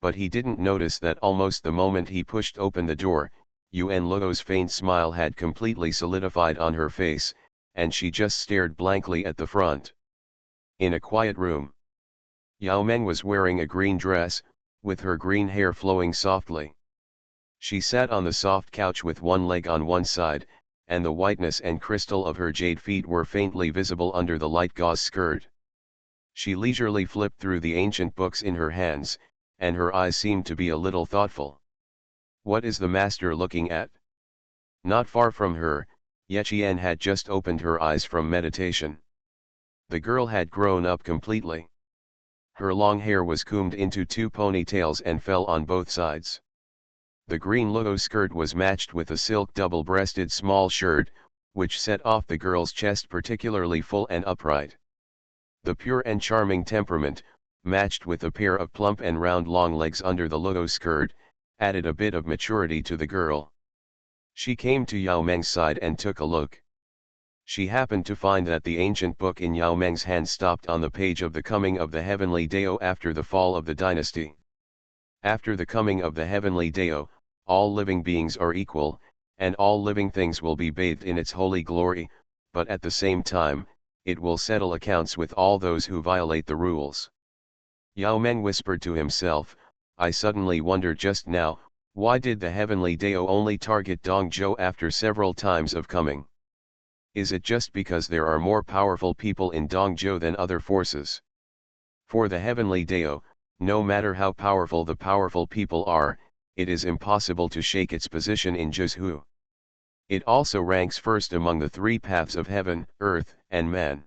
But he didn't notice that almost the moment he pushed open the door, Yuan Luo's faint smile had completely solidified on her face, and she just stared blankly at the front. In a quiet room, Yao Meng was wearing a green dress, with her green hair flowing softly. She sat on the soft couch with one leg on one side, and the whiteness and crystal of her jade feet were faintly visible under the light gauze skirt. She leisurely flipped through the ancient books in her hands, and her eyes seemed to be a little thoughtful. "What is the master looking at?" Not far from her, Ye Qian had just opened her eyes from meditation. The girl had grown up completely. Her long hair was combed into two ponytails and fell on both sides. The green Luo skirt was matched with a silk double-breasted small shirt, which set off the girl's chest particularly full and upright. The pure and charming temperament, matched with a pair of plump and round long legs under the Luo skirt, added a bit of maturity to the girl. She came to Yao Meng's side and took a look. She happened to find that the ancient book in Yao Meng's hand stopped on the page of the coming of the heavenly Dao after the fall of the dynasty. After the coming of the heavenly Dao, all living beings are equal, and all living things will be bathed in its holy glory, but at the same time, it will settle accounts with all those who violate the rules. Yao Meng whispered to himself, I suddenly wonder just now, why did the heavenly Dao only target Dongzhou after several times of coming? Is it just because there are more powerful people in Dongzhou than other forces? For the heavenly Dao, no matter how powerful the powerful people are, it is impossible to shake its position in Zhuzhou. It also ranks first among the three paths of heaven, earth, and man.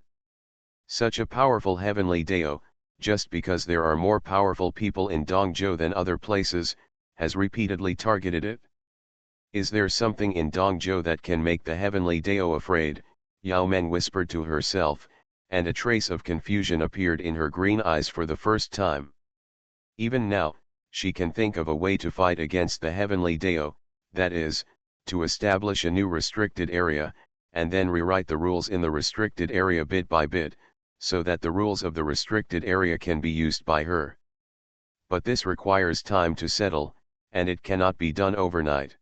Such a powerful heavenly Dao, just because there are more powerful people in Dongzhou than other places, has repeatedly targeted it. Is there something in Dongzhou that can make the heavenly Dao afraid? Yao Meng whispered to herself, and a trace of confusion appeared in her green eyes for the first time. Even now, she can think of a way to fight against the heavenly Dao, that is, to establish a new restricted area, and then rewrite the rules in the restricted area bit by bit, so that the rules of the restricted area can be used by her. But this requires time to settle, and it cannot be done overnight.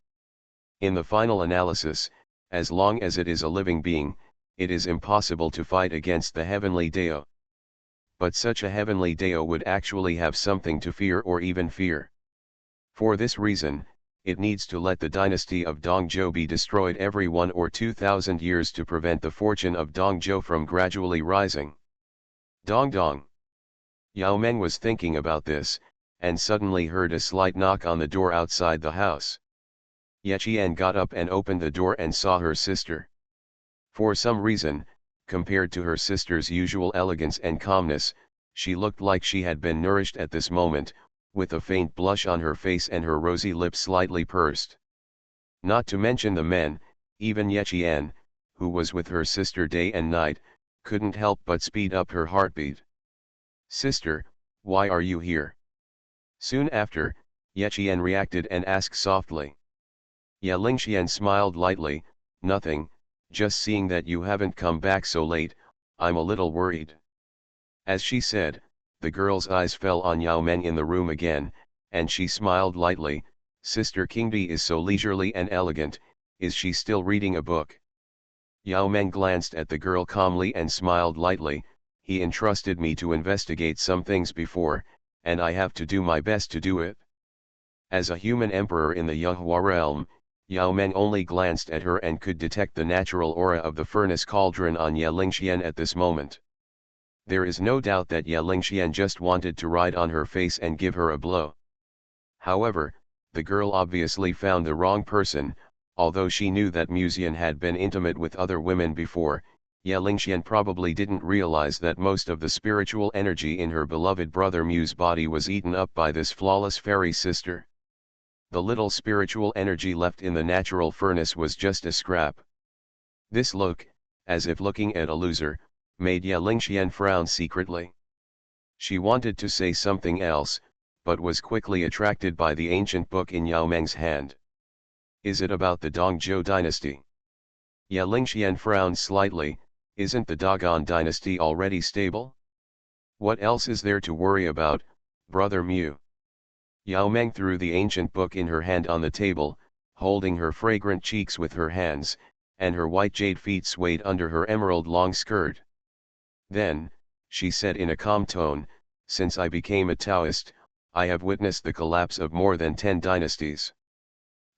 In the final analysis, as long as it is a living being, it is impossible to fight against the heavenly Dao. But such a heavenly Dao would actually have something to fear or even fear. For this reason, it needs to let the dynasty of Dongzhou be destroyed every 1 or 2,000 years to prevent the fortune of Dongzhou from gradually rising. Dong dong. Yao Meng was thinking about this, and suddenly heard a slight knock on the door outside the house. Ye Qian got up and opened the door and saw her sister. For some reason, compared to her sister's usual elegance and calmness, she looked like she had been nourished at this moment, with a faint blush on her face and her rosy lips slightly pursed. Not to mention the men, even Ye Qian, who was with her sister day and night, couldn't help but speed up her heartbeat. Sister, why are you here? Soon after, Ye Qian reacted and asked softly. Ye Lingxian smiled lightly, nothing, just seeing that you haven't come back so late, I'm a little worried. As she said, the girl's eyes fell on Yao Meng in the room again, and she smiled lightly, Sister Qingdi is so leisurely and elegant, is she still reading a book? Yao Meng glanced at the girl calmly and smiled lightly, he entrusted me to investigate some things before, and I have to do my best to do it. As a human emperor in the Yehua realm, Yao Meng only glanced at her and could detect the natural aura of the furnace cauldron on Ye Lingxian at this moment. There is no doubt that Ye Lingxian just wanted to ride on her face and give her a blow. However, the girl obviously found the wrong person, although she knew that Muzian had been intimate with other women before. Ye Lingxian probably didn't realize that most of the spiritual energy in her beloved brother Mu's body was eaten up by this flawless fairy sister. The little spiritual energy left in the natural furnace was just a scrap. This look, as if looking at a loser, made Ye Lingxian frown secretly. She wanted to say something else, but was quickly attracted by the ancient book in Yao Meng's hand. Is it about the Dongzhou dynasty? Ye Lingxian frowned slightly, isn't the Dagon dynasty already stable? What else is there to worry about, brother Mu? Yao Meng threw the ancient book in her hand on the table, holding her fragrant cheeks with her hands, and her white jade feet swayed under her emerald long skirt. Then, she said in a calm tone, since I became a Taoist, I have witnessed the collapse of more than 10 dynasties.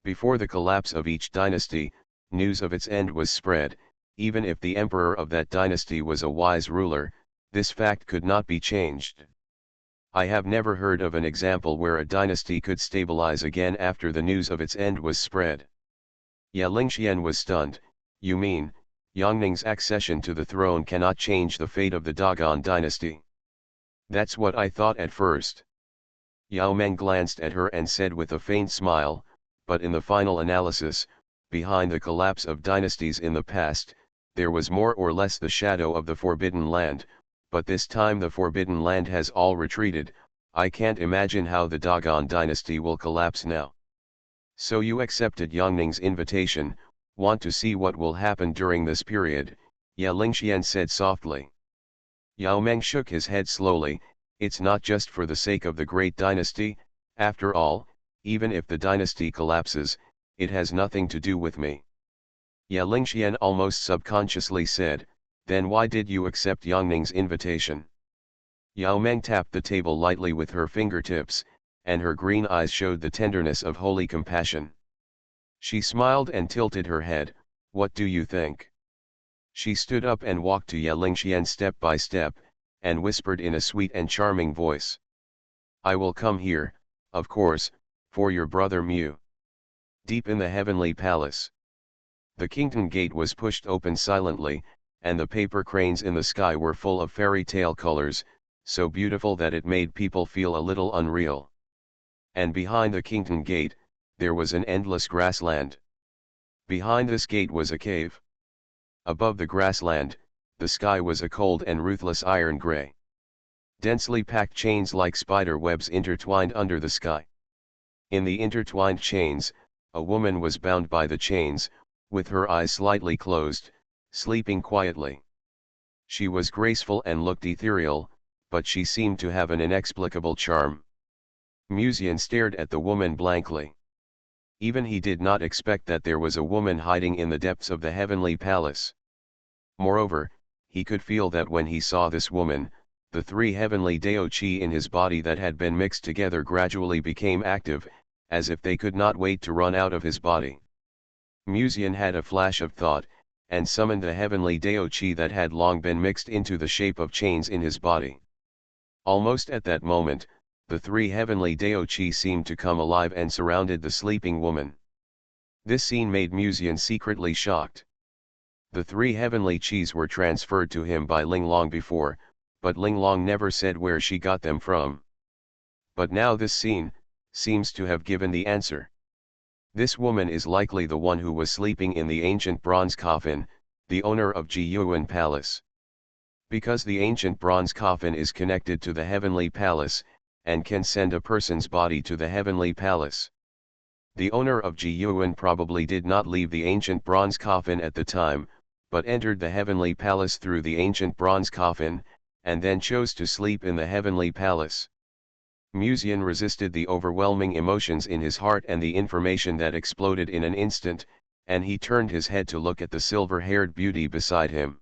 Before the collapse of each dynasty, news of its end was spread, even if the emperor of that dynasty was a wise ruler, this fact could not be changed. I have never heard of an example where a dynasty could stabilize again after the news of its end was spread. Ye Lingxian was stunned. You mean, Yangning's accession to the throne cannot change the fate of the Dagon dynasty? That's what I thought at first. Yao Meng glanced at her and said with a faint smile, but in the final analysis, behind the collapse of dynasties in the past, there was more or less the shadow of the Forbidden Land, but this time the Forbidden Land has all retreated. I can't imagine how the Dagon dynasty will collapse now. So you accepted Yangning's invitation, want to see what will happen during this period, Ya Lingxian said softly. Yao Meng shook his head slowly. It's not just for the sake of the great dynasty. After all, even if the dynasty collapses, it has nothing to do with me. Ya Lingxian almost subconsciously said, then why did you accept Yang Ning's invitation? Yao Meng tapped the table lightly with her fingertips, and her green eyes showed the tenderness of holy compassion. She smiled and tilted her head. What do you think? She stood up and walked to Ya Lingxian step by step, and whispered in a sweet and charming voice. I will come here, of course, for your brother Mu. Deep in the heavenly palace. The kingdom gate was pushed open silently, and the paper cranes in the sky were full of fairy tale colors, so beautiful that it made people feel a little unreal. And behind the kingdom gate, there was an endless grassland. Behind this gate was a cave. Above the grassland, the sky was a cold and ruthless iron gray. Densely packed chains like spider webs intertwined under the sky. In the intertwined chains, a woman was bound by the chains, with her eyes slightly closed, sleeping quietly. She was graceful and looked ethereal, but she seemed to have an inexplicable charm. Muzian stared at the woman blankly. Even he did not expect that there was a woman hiding in the depths of the heavenly palace. Moreover, he could feel that when he saw this woman, the three heavenly Dao Qi in his body that had been mixed together gradually became active, as if they could not wait to run out of his body. Muzian had a flash of thought, and summoned the heavenly Dao Qi that had long been mixed into the shape of chains in his body. Almost at that moment, the three heavenly Dao Qi seemed to come alive and surrounded the sleeping woman. This scene made Muzian secretly shocked. The three heavenly Qis were transferred to him by Ling long before, but Ling long never said where she got them from. But now this scene seems to have given the answer. This woman is likely the one who was sleeping in the ancient bronze coffin, the owner of Jiyuan Palace. Because the ancient bronze coffin is connected to the heavenly palace, and can send a person's body to the heavenly palace. The owner of Jiyuan probably did not leave the ancient bronze coffin at the time, but entered the heavenly palace through the ancient bronze coffin, and then chose to sleep in the heavenly palace. Muzian resisted the overwhelming emotions in his heart and the information that exploded in an instant, and he turned his head to look at the silver-haired beauty beside him.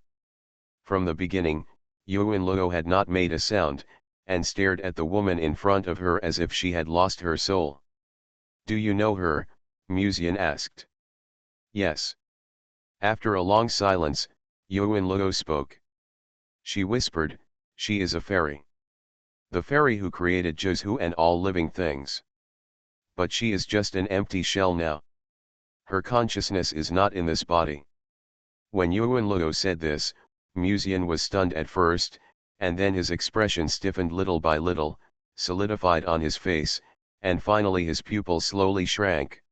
From the beginning, Yuan Luo had not made a sound, and stared at the woman in front of her as if she had lost her soul. Do you know her? Muzian asked. Yes. After a long silence, Yuan Luo spoke. She whispered, she is a fairy. The fairy who created Zhu and all living things. But she is just an empty shell now. Her consciousness is not in this body. When Yuan Luo said this, Muzian was stunned at first, and then his expression stiffened little by little, solidified on his face, and finally his pupils slowly shrank.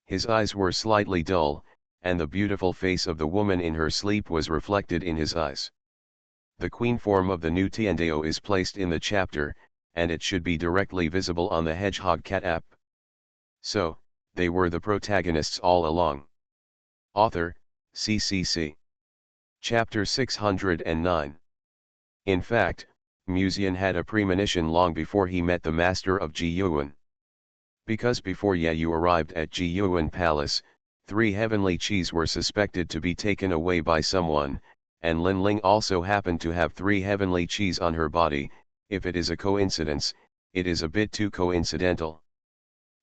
His eyes were slightly dull, and the beautiful face of the woman in her sleep was reflected in his eyes. The queen form of the new Tiandao is placed in the chapter, and it should be directly visible on the Hedgehog Cat app. So, they were the protagonists all along. Author, CCC. Chapter 609. In fact, Muzian had a premonition long before he met the master of Jiyuan. Because before Yu arrived at Jiyuan Palace, three heavenly Qis were suspected to be taken away by someone, and Lin Ling also happened to have three heavenly Qis on her body. If it is a coincidence, it is a bit too coincidental.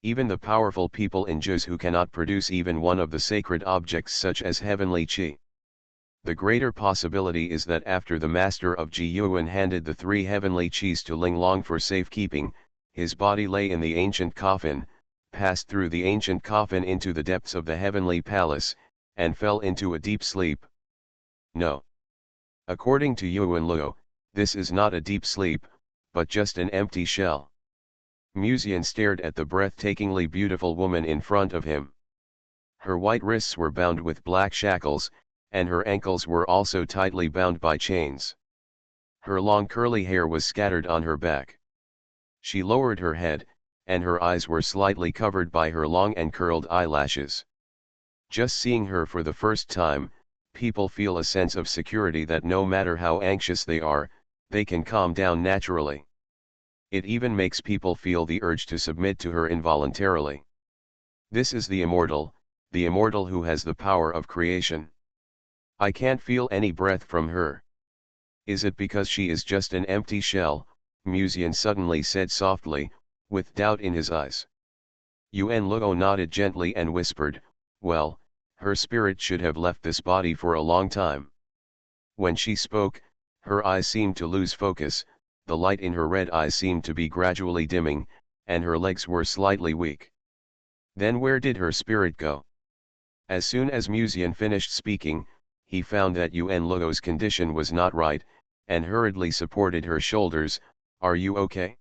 Even the powerful people in Zhu who cannot produce even one of the sacred objects such as heavenly Qi. The greater possibility is that after the master of Jiyuan handed the three heavenly Qis to Ling Long for safekeeping, his body lay in the ancient coffin, passed through the ancient coffin into the depths of the heavenly palace, and fell into a deep sleep. No. According to Yuan Luo, this is not a deep sleep, but just an empty shell. Muzian stared at the breathtakingly beautiful woman in front of him. Her white wrists were bound with black shackles, and her ankles were also tightly bound by chains. Her long curly hair was scattered on her back. She lowered her head, and her eyes were slightly covered by her long and curled eyelashes. Just seeing her for the first time, people feel a sense of security that no matter how anxious they are, they can calm down naturally. It even makes people feel the urge to submit to her involuntarily. This is the immortal who has the power of creation. I can't feel any breath from her. Is it because she is just an empty shell? Musian suddenly said softly, with doubt in his eyes. Yuen Luo nodded gently and whispered, well, her spirit should have left this body for a long time. When she spoke, her eyes seemed to lose focus, the light in her red eyes seemed to be gradually dimming, and her legs were slightly weak. Then where did her spirit go? As soon as Musian finished speaking, he found that Yuen Luo's condition was not right, and hurriedly supported her shoulders. Are you okay?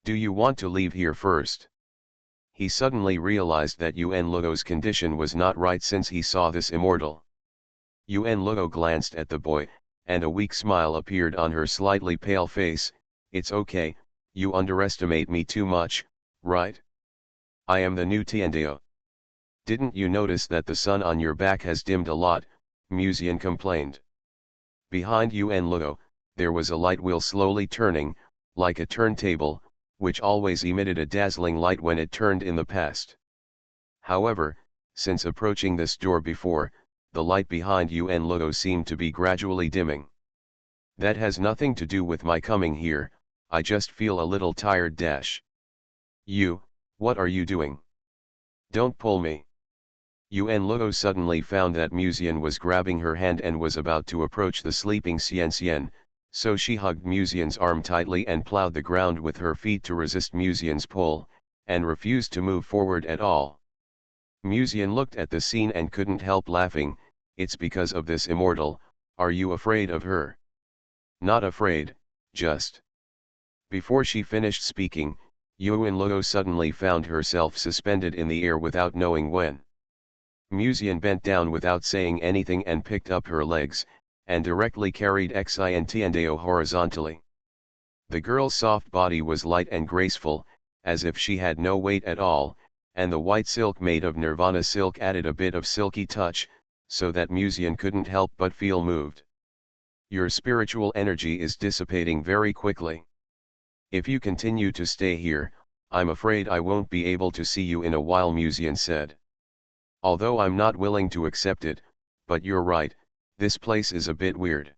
Do you want to leave here first? He suddenly realized that Yuen Luo's condition was not right since he saw this immortal. Yuen Luo glanced at the boy, and a weak smile appeared on her slightly pale face. It's okay, you underestimate me too much, right? I am the new Tiandeo. Didn't you notice that the sun on your back has dimmed a lot? Musian complained. Behind Yuen Luo, there was a light wheel slowly turning, like a turntable, which always emitted a dazzling light when it turned in the past. However, since approaching this door before, the light behind Yuen Luo seemed to be gradually dimming. That has nothing to do with my coming here, I just feel a little tired. You, what are you doing? Don't pull me. Yuen Luo suddenly found that Musian was grabbing her hand and was about to approach the sleeping Xian, so she hugged Musian's arm tightly and plowed the ground with her feet to resist Musian's pull, and refused to move forward at all. Musian looked at the scene and couldn't help laughing. It's because of this immortal. Are you afraid of her? Not afraid, just. Before she finished speaking, Yuen Luo suddenly found herself suspended in the air without knowing when. Musian bent down without saying anything and picked up her legs, and directly carried Xian Tiandeo horizontally. The girl's soft body was light and graceful, as if she had no weight at all, and the white silk made of nirvana silk added a bit of silky touch, so that Musian couldn't help but feel moved. Your spiritual energy is dissipating very quickly. If you continue to stay here, I'm afraid I won't be able to see you in a while, Musian said. Although I'm not willing to accept it, but you're right, this place is a bit weird.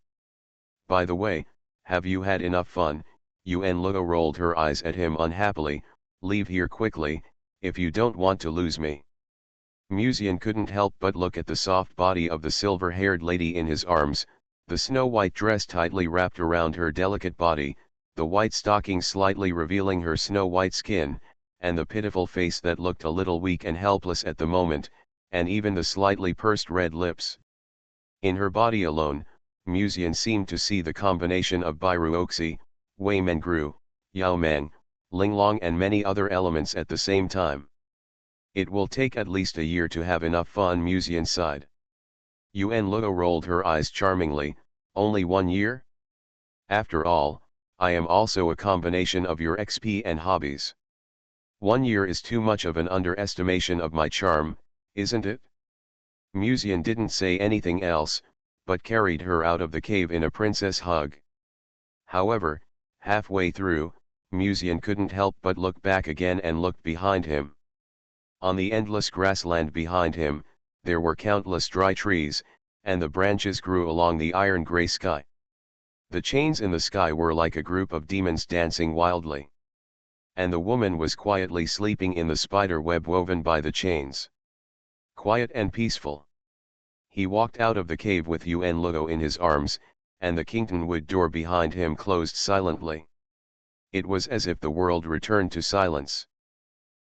By the way, have you had enough fun? Yuen Luo rolled her eyes at him unhappily. Leave here quickly, if you don't want to lose me. Musian couldn't help but look at the soft body of the silver-haired lady in his arms, the snow-white dress tightly wrapped around her delicate body, the white stockings slightly revealing her snow-white skin, and the pitiful face that looked a little weak and helpless at the moment, and even the slightly pursed red lips. In her body alone, Musian seemed to see the combination of Bairuoxi, Wei Mengru, Yao Mang, Linglong and many other elements at the same time. It will take at least a year to have enough fun, Musian sighed. Yuen Luo rolled her eyes charmingly. Only 1 year? After all, I am also a combination of your XP and hobbies. 1 year is too much of an underestimation of my charm, isn't it? Musian didn't say anything else, but carried her out of the cave in a princess hug. However, halfway through, Musian couldn't help but look back again and looked behind him. On the endless grassland behind him, there were countless dry trees, and the branches grew along the iron-gray sky. The chains in the sky were like a group of demons dancing wildly. And the woman was quietly sleeping in the spider web woven by the chains. Quiet and peaceful. He walked out of the cave with Yuen Luo in his arms, and the Kingtonwood door behind him closed silently. It was as if the world returned to silence.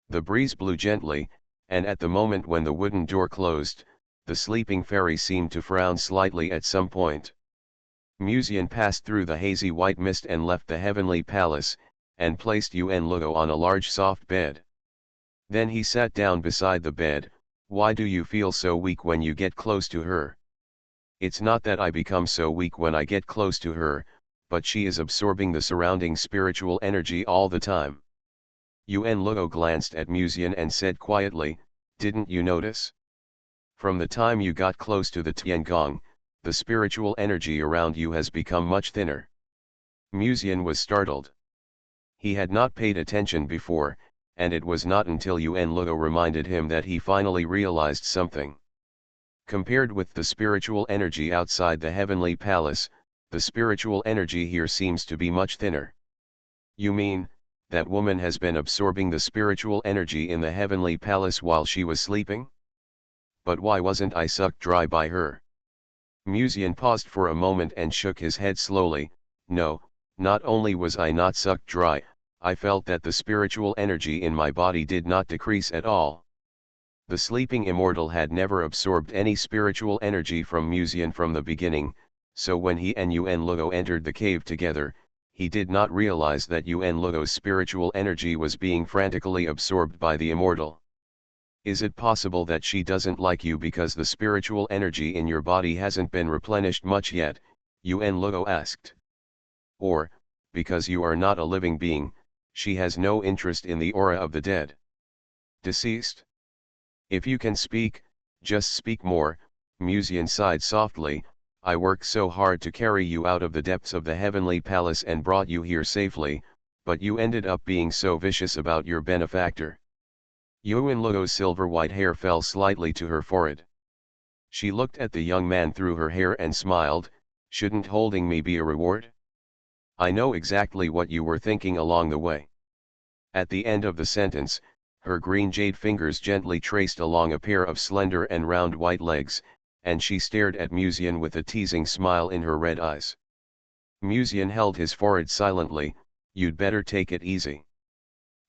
The breeze blew gently, and at the moment when the wooden door closed, the sleeping fairy seemed to frown slightly at some point. Musian passed through the hazy white mist and left the heavenly palace, and placed Yuen Luo on a large soft bed. Then he sat down beside the bed. Why do you feel so weak when you get close to her? It's not that I become so weak when I get close to her, but she is absorbing the surrounding spiritual energy all the time. Yuen Luo glanced at Musian and said quietly, didn't you notice? From the time you got close to the Tiangong, the spiritual energy around you has become much thinner. Musian was startled. He had not paid attention before, and it was not until Yuen Luo reminded him that he finally realized something. Compared with the spiritual energy outside the heavenly palace, the spiritual energy here seems to be much thinner. You mean, that woman has been absorbing the spiritual energy in the heavenly palace while she was sleeping? But why wasn't I sucked dry by her? Musian paused for a moment and shook his head slowly. No, not only was I not sucked dry, I felt that the spiritual energy in my body did not decrease at all. The sleeping immortal had never absorbed any spiritual energy from Musian from the beginning, so when he and Yuen Luo entered the cave together, he did not realize that Yuen Luo's spiritual energy was being frantically absorbed by the immortal. Is it possible that she doesn't like you because the spiritual energy in your body hasn't been replenished much yet? Yuen Luo asked. Or, because you are not a living being, she has no interest in the aura of the dead? Deceased? If you can speak, just speak more. Musian sighed softly. I worked so hard to carry you out of the depths of the heavenly palace and brought you here safely, but you ended up being so vicious about your benefactor. Yuen Luo's silver-white hair fell slightly to her forehead. She looked at the young man through her hair and smiled. Shouldn't holding me be a reward? I know exactly what you were thinking along the way. At the end of the sentence, her green jade fingers gently traced along a pair of slender and round white legs, and she stared at Musian with a teasing smile in her red eyes. Musian held his forehead silently. You'd better take it easy.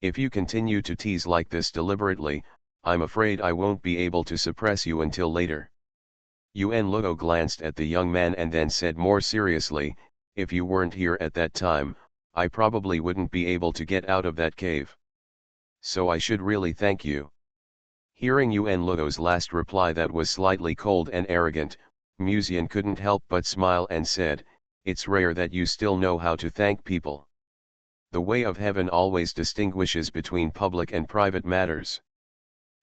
If you continue to tease like this deliberately, I'm afraid I won't be able to suppress you until later. Yuen Luo glanced at the young man and then said more seriously, if you weren't here at that time, I probably wouldn't be able to get out of that cave. So I should really thank you. Hearing Yuen Luo's last reply that was slightly cold and arrogant, Musian couldn't help but smile and said, it's rare that you still know how to thank people. The way of heaven always distinguishes between public and private matters.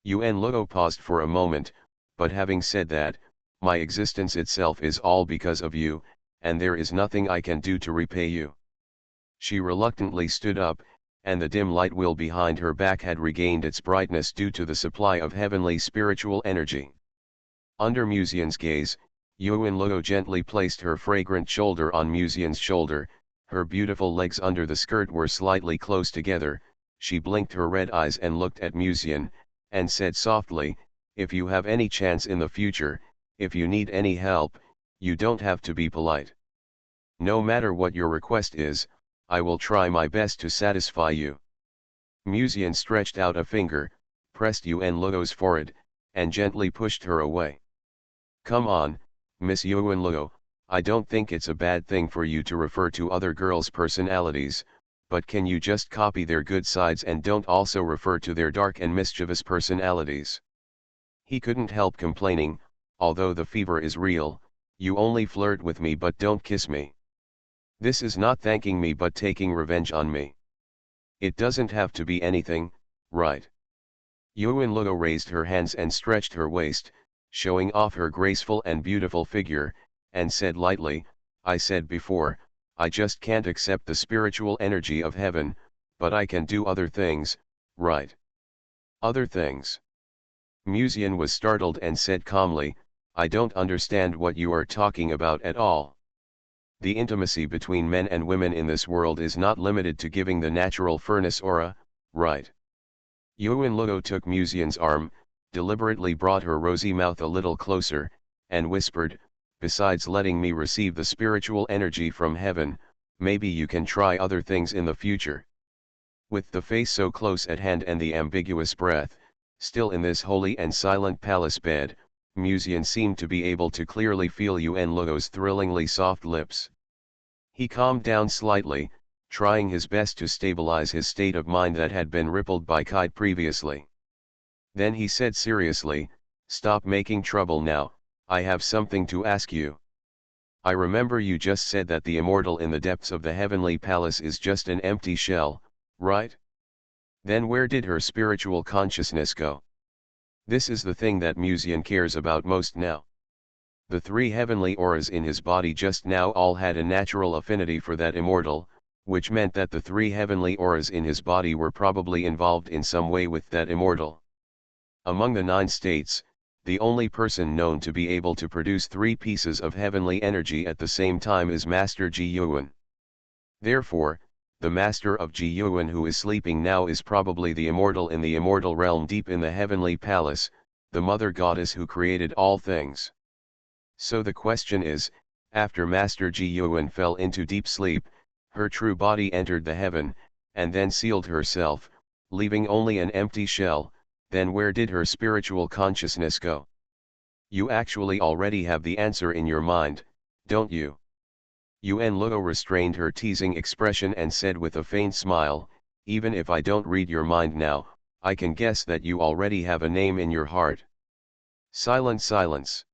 Yuen Luo paused for a moment, but having said that, my existence itself is all because of you, and there is nothing I can do to repay you. She reluctantly stood up, and the dim light wheel behind her back had regained its brightness due to the supply of heavenly spiritual energy. Under Musian's gaze, Yuen Luo gently placed her fragrant shoulder on Musian's shoulder. Her beautiful legs under the skirt were slightly close together. She blinked her red eyes and looked at Musian, and said softly, if you have any chance in the future, if you need any help, you don't have to be polite. No matter what your request is, I will try my best to satisfy you. Musian stretched out a finger, pressed Yuen Luo's forehead, and gently pushed her away. Come on, Miss Yuen Luo, I don't think it's a bad thing for you to refer to other girls' personalities, but can you just copy their good sides and don't also refer to their dark and mischievous personalities? He couldn't help complaining, although the fever is real, you only flirt with me but don't kiss me. This is not thanking me but taking revenge on me. It doesn't have to be anything, right? Yuen Luo raised her hands and stretched her waist, showing off her graceful and beautiful figure, and said lightly, I said before, I just can't accept the spiritual energy of heaven, but I can do other things, right? Other things? Musian was startled and said calmly, I don't understand what you are talking about at all. The intimacy between men and women in this world is not limited to giving the natural furnace aura, right? Yuen Luo took Musian's arm, deliberately brought her rosy mouth a little closer, and whispered, besides letting me receive the spiritual energy from heaven, maybe you can try other things in the future. With the face so close at hand and the ambiguous breath, still in this holy and silent palace bed, Musian seemed to be able to clearly feel Yuen Luo's thrillingly soft lips. He calmed down slightly, trying his best to stabilize his state of mind that had been rippled by Kite previously. Then he said seriously, stop making trouble now, I have something to ask you. I remember you just said that the immortal in the depths of the heavenly palace is just an empty shell, right? Then where did her spiritual consciousness go? This is the thing that Musian cares about most now. The three heavenly auras in his body just now all had a natural affinity for that immortal, which meant that the three heavenly auras in his body were probably involved in some way with that immortal. Among the 9 states, the only person known to be able to produce 3 pieces of heavenly energy at the same time is Master Ji Yuan. Therefore, the Master of Ji Yuan who is sleeping now is probably the immortal in the immortal realm deep in the heavenly palace, the mother goddess who created all things. So the question is, after Master Ji Yuan fell into deep sleep, her true body entered the heaven, and then sealed herself, leaving only an empty shell, then where did her spiritual consciousness go? You actually already have the answer in your mind, don't you? Yuan Luo restrained her teasing expression and said with a faint smile, even if I don't read your mind now, I can guess that you already have a name in your heart. Silence.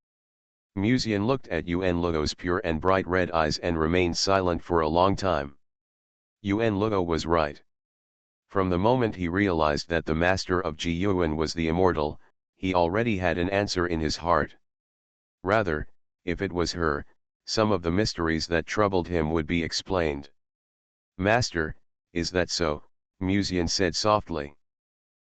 Musian looked at Yuan Luo's pure and bright red eyes and remained silent for a long time. Yuan Luo was right. From the moment he realized that the master of Ji Yuan was the immortal, he already had an answer in his heart. Rather, if it was her, some of the mysteries that troubled him would be explained. Master, is that so? Musian said softly.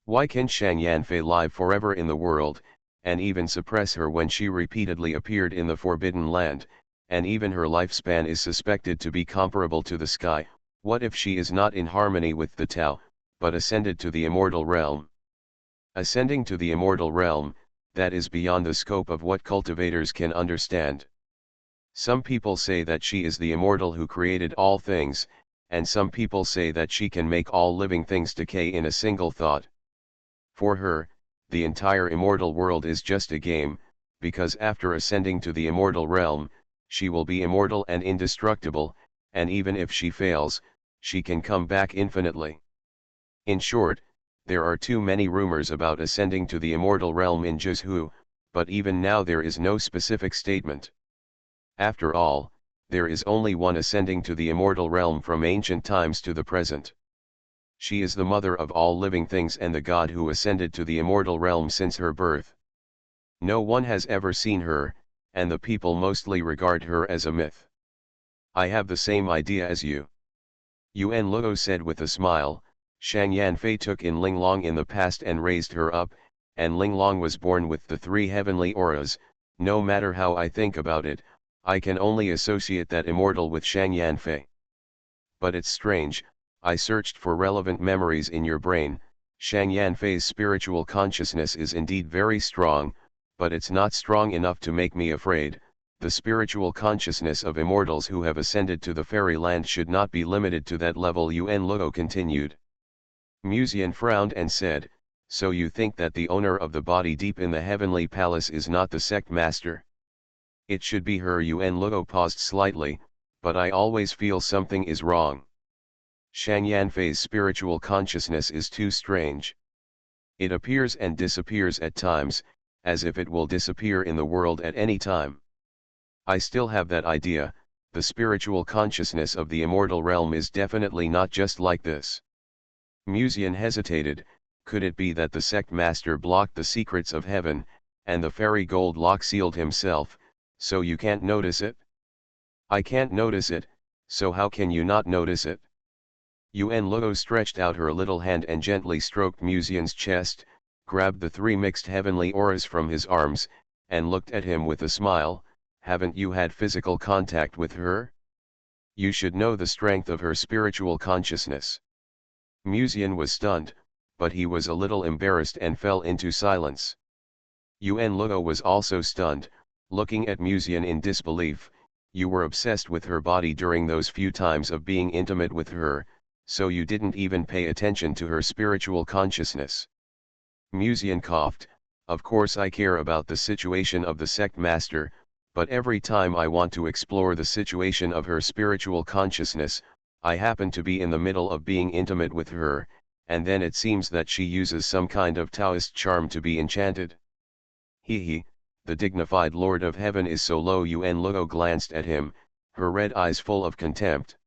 Why can Shang Yanfei live forever in the world, and even suppress her when she repeatedly appeared in the Forbidden Land, and even her lifespan is suspected to be comparable to the sky? What if she is not in harmony with the Tao, but ascended to the immortal realm? Ascending to the immortal realm, that is beyond the scope of what cultivators can understand. Some people say that she is the immortal who created all things, and some people say that she can make all living things decay in a single thought. For her, the entire immortal world is just a game, because after ascending to the immortal realm, she will be immortal and indestructible, and even if she fails, she can come back infinitely. In short, there are too many rumors about ascending to the immortal realm in Zhuzhou, but even now there is no specific statement. After all, there is only one ascending to the immortal realm from ancient times to the present. She is the mother of all living things and the god who ascended to the immortal realm since her birth. No one has ever seen her, and the people mostly regard her as a myth. I have the same idea as you. Yuan Luo said with a smile. Shang Yanfei took in Linglong in the past and raised her up, and Linglong was born with the 3 heavenly auras. No matter how I think about it, I can only associate that immortal with Shang Yanfei. But it's strange, I searched for relevant memories in your brain. Shang Yanfei's spiritual consciousness is indeed very strong, but it's not strong enough to make me afraid. The spiritual consciousness of immortals who have ascended to the fairyland should not be limited to that level, Yuan Luo continued. Musian frowned and said, so you think that the owner of the body deep in the heavenly palace is not the sect master? It should be her. Yuan Luo paused slightly, but I always feel something is wrong. Shang Yanfei's spiritual consciousness is too strange. It appears and disappears at times, as if it will disappear in the world at any time. I still have that idea, the spiritual consciousness of the immortal realm is definitely not just like this. Musian hesitated. Could it be that the sect master blocked the secrets of heaven, and the fairy gold lock sealed himself, so you can't notice it? I can't notice it, so how can you not notice it? Yuan Luo stretched out her little hand and gently stroked Musian's chest, grabbed the 3 mixed heavenly auras from his arms, and looked at him with a smile. Haven't you had physical contact with her? You should know the strength of her spiritual consciousness. Musian was stunned, but he was a little embarrassed and fell into silence. Yuan Luo was also stunned, looking at Musian in disbelief. You were obsessed with her body during those few times of being intimate with her, so you didn't even pay attention to her spiritual consciousness. Musian coughed. Of course I care about the situation of the sect master, but every time I want to explore the situation of her spiritual consciousness, I happen to be in the middle of being intimate with her, and then it seems that she uses some kind of Taoist charm to be enchanted. He, the dignified Lord of Heaven is so low. Yuan Luo glanced at him, her red eyes full of contempt.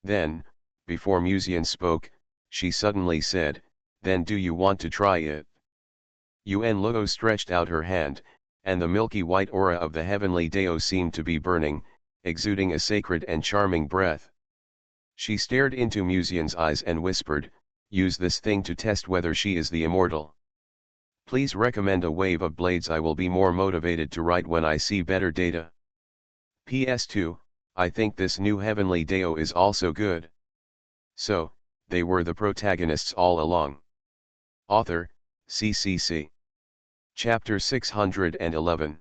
Then, before Musian spoke, she suddenly said, then do you want to try it? Yuan Luo stretched out her hand, and the milky white aura of the heavenly Deo seemed to be burning, exuding a sacred and charming breath. She stared into Musian's eyes and whispered, "Use this thing to test whether she is the immortal. Please recommend a wave of blades. I will be more motivated to write when I see better data. PS2, I think this new heavenly Deo is also good." So, they were the protagonists all along. Author, CCC. Chapter 611.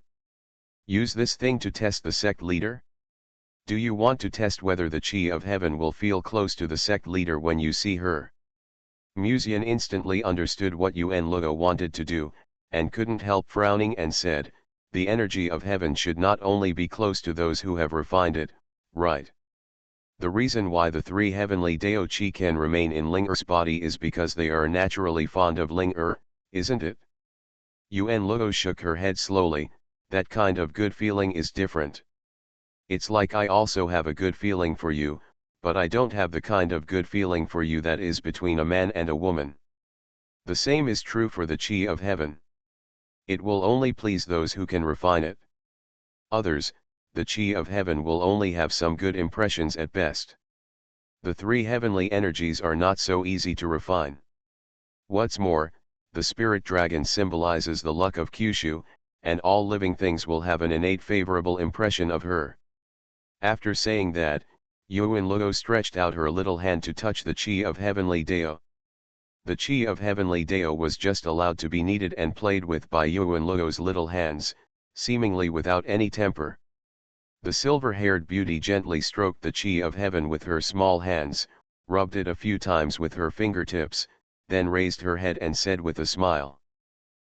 Use this thing to test the sect leader? Do you want to test whether the Chi of Heaven will feel close to the sect leader when you see her? Musian instantly understood what Yuen Luo wanted to do, and couldn't help frowning and said, "The energy of heaven should not only be close to those who have refined it, right? The reason why the three heavenly Dao Chi can remain in Ling Er's body is because they are naturally fond of Ling Er, isn't it?" Yuen Luo shook her head slowly. "That kind of good feeling is different. It's like I also have a good feeling for you, but I don't have the kind of good feeling for you that is between a man and a woman. The same is true for the Chi of Heaven. It will only please those who can refine it. Others, the Chi of Heaven will only have some good impressions at best. The three heavenly energies are not so easy to refine. What's more, the spirit dragon symbolizes the luck of Kyushu, and all living things will have an innate favorable impression of her." After saying that, Yuen Luo stretched out her little hand to touch the Chi of Heavenly Dao. The Chi of Heavenly Dao was just allowed to be kneaded and played with by Yuen Luo's little hands, seemingly without any temper. The silver-haired beauty gently stroked the Chi of Heaven with her small hands, rubbed it a few times with her fingertips, then raised her head and said with a smile,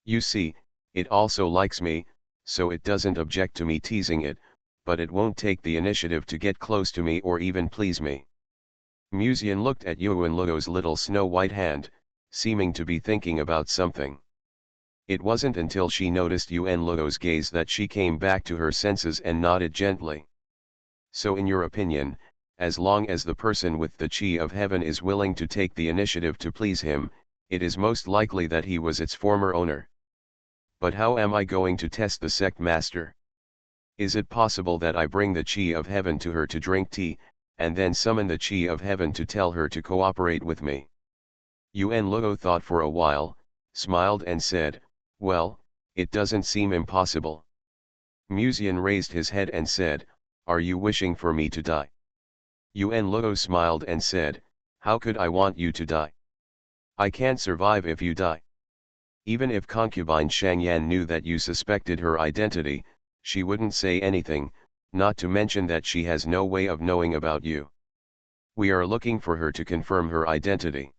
"You see, it also likes me, so it doesn't object to me teasing it, but it won't take the initiative to get close to me or even please me." Musian looked at Yuen Luo's little snow-white hand, seeming to be thinking about something. It wasn't until she noticed Yuen Luo's gaze that she came back to her senses and nodded gently. "So in your opinion, as long as the person with the Chi of Heaven is willing to take the initiative to please him, it is most likely that he was its former owner. But how am I going to test the sect master? Is it possible that I bring the Chi of Heaven to her to drink tea, and then summon the Chi of Heaven to tell her to cooperate with me?" Yuen Luo thought for a while, smiled and said, "Well, it doesn't seem impossible." Musian raised his head and said, "Are you wishing for me to die?" Yuen Luo smiled and said, "How could I want you to die? I can't survive if you die. Even if concubine Shangyan knew that you suspected her identity, she wouldn't say anything, not to mention that she has no way of knowing about you. We are looking for her to confirm her identity."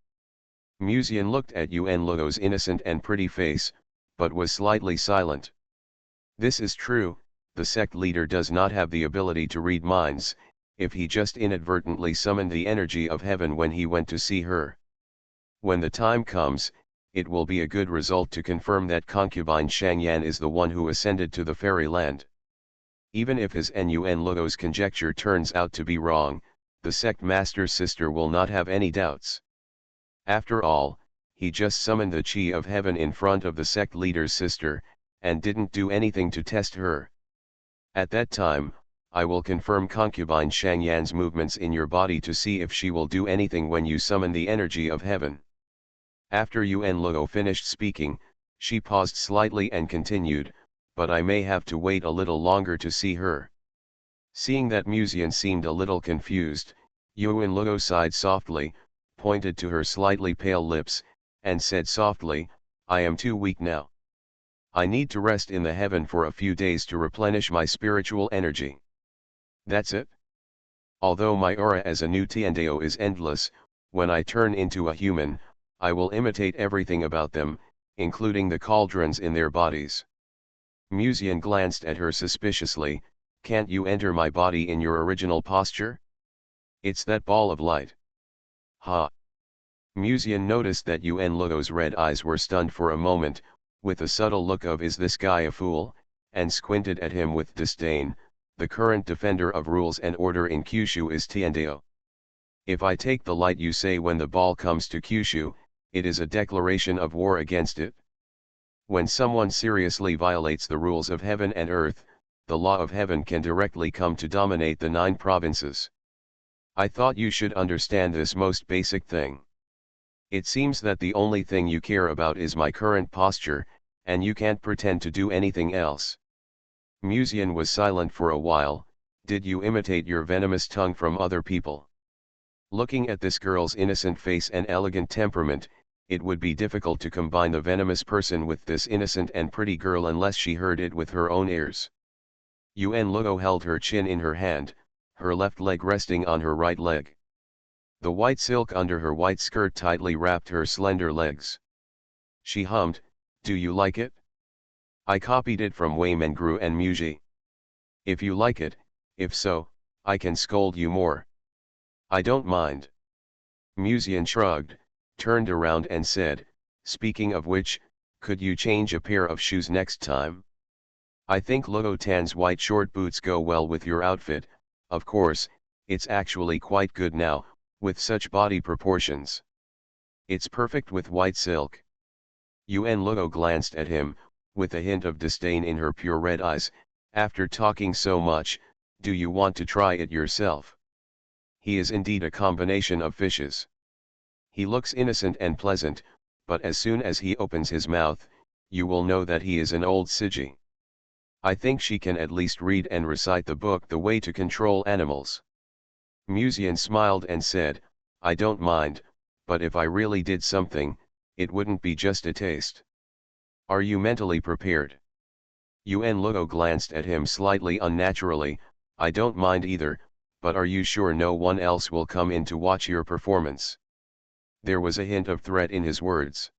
Musian looked at Yuen Luo's innocent and pretty face, but was slightly silent. This is true, the sect leader does not have the ability to read minds. If he just inadvertently summoned the energy of heaven when he went to see her. When the time comes, it will be a good result to confirm that concubine Shangyan is the one who ascended to the fairyland. Even if his and Yuen Luo's conjecture turns out to be wrong, the sect master's sister will not have any doubts. After all, he just summoned the Chi of Heaven in front of the sect leader's sister, and didn't do anything to test her. At that time, I will confirm concubine Shangyan's movements in your body to see if she will do anything when you summon the energy of heaven. After Yuen Luo finished speaking, she paused slightly and continued, "But I may have to wait a little longer to see her." Seeing that Musian seemed a little confused, Yuen Luo sighed softly, pointed to her slightly pale lips, and said softly, "I am too weak now. I need to rest in the heaven for a few days to replenish my spiritual energy. That's it. Although my aura as a new Tiandeo is endless, when I turn into a human, I will imitate everything about them, including the cauldrons in their bodies." Musian glanced at her suspiciously. "Can't you enter my body in your original posture? It's that ball of light." "Ha!" Musian noticed that Yuen Luo's red eyes were stunned for a moment, with a subtle look of "is this guy a fool?" and squinted at him with disdain. "The current defender of rules and order in Kyushu is Tiandeo. If I take the light you say when the ball comes to Kyushu, it is a declaration of war against it. When someone seriously violates the rules of heaven and earth, the law of heaven can directly come to dominate the 9 provinces. I thought you should understand this most basic thing. It seems that the only thing you care about is my current posture, and you can't pretend to do anything else. Musian was silent for a while. Did you imitate your venomous tongue from other people? Looking at this girl's innocent face and elegant temperament, it would be difficult to combine the venomous person with this innocent and pretty girl unless she heard it with her own ears. Yuen Luo held her chin in her hand, her left leg resting on her right leg. The white silk under her white skirt tightly wrapped her slender legs. She hummed, "Do you like it?" I copied it from Wei Mengru and Muji. If you like it, if so, I can scold you more. I don't mind. Musian shrugged, turned around and said, "Speaking of which, could you change a pair of shoes next time? I think Luo Tan's white short boots go well with your outfit. Of course, it's actually quite good now, with such body proportions. It's perfect with white silk." Yuen Luo glanced at him, with a hint of disdain in her pure red eyes. "After talking so much, do you want to try it yourself? He is indeed a combination of fishes. He looks innocent and pleasant, but as soon as he opens his mouth, you will know that he is an old Siji. I think she can at least read and recite the book The Way to Control Animals." Musian smiled and said, "I don't mind, but if I really did something, it wouldn't be just a taste. Are you mentally prepared?" Yuen Luo glanced at him slightly unnaturally. "I don't mind either, but are you sure no one else will come in to watch your performance?" There was a hint of threat in his words.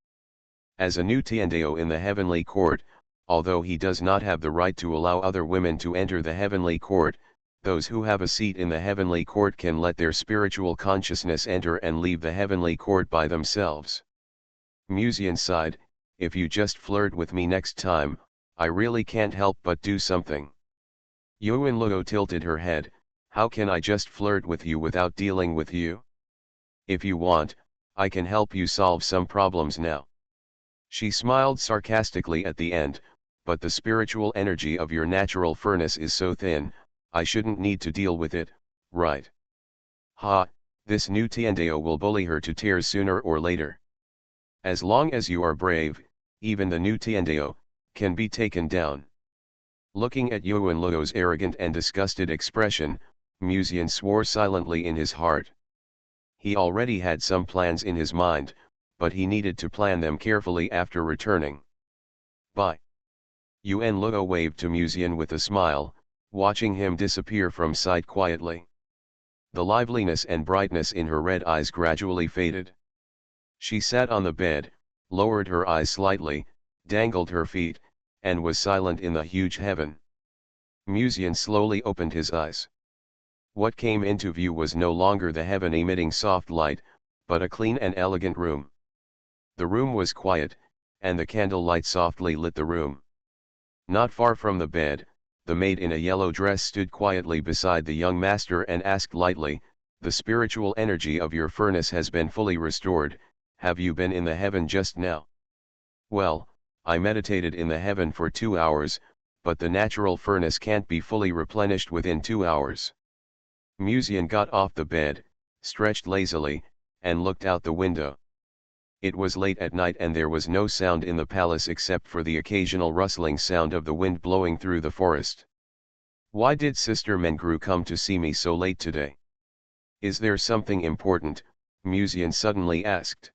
As a new Tiandao in the heavenly court, although he does not have the right to allow other women to enter the heavenly court, those who have a seat in the heavenly court can let their spiritual consciousness enter and leave the heavenly court by themselves. Musian sighed, "If you just flirt with me next time, I really can't help but do something." Yuen Luo tilted her head, "How can I just flirt with you without dealing with you? If you want, I can help you solve some problems now." She smiled sarcastically at the end, "But the spiritual energy of your natural furnace is so thin, I shouldn't need to deal with it, right? Ha, this new Tiandao will bully her to tears sooner or later. As long as you are brave, even the new Tiandao can be taken down." Looking at Yuen Luo's arrogant and disgusted expression, Musian swore silently in his heart. He already had some plans in his mind, but he needed to plan them carefully after returning. "Bye." Yuen Luo waved to Musian with a smile, watching him disappear from sight quietly. The liveliness and brightness in her red eyes gradually faded. She sat on the bed, lowered her eyes slightly, dangled her feet, and was silent in the huge heaven. Musian slowly opened his eyes. What came into view was no longer the heaven emitting soft light, but a clean and elegant room. The room was quiet, and the candlelight softly lit the room. Not far from the bed, the maid in a yellow dress stood quietly beside the young master and asked lightly, "The spiritual energy of your furnace has been fully restored. Have you been in the heaven just now?" "Well, I meditated in the heaven for 2 hours, but the natural furnace can't be fully replenished within 2 hours." Musian got off the bed, stretched lazily, and looked out the window. It was late at night and there was no sound in the palace except for the occasional rustling sound of the wind blowing through the forest. "Why did Sister Mengru come to see me so late today? Is there something important?" Musian suddenly asked.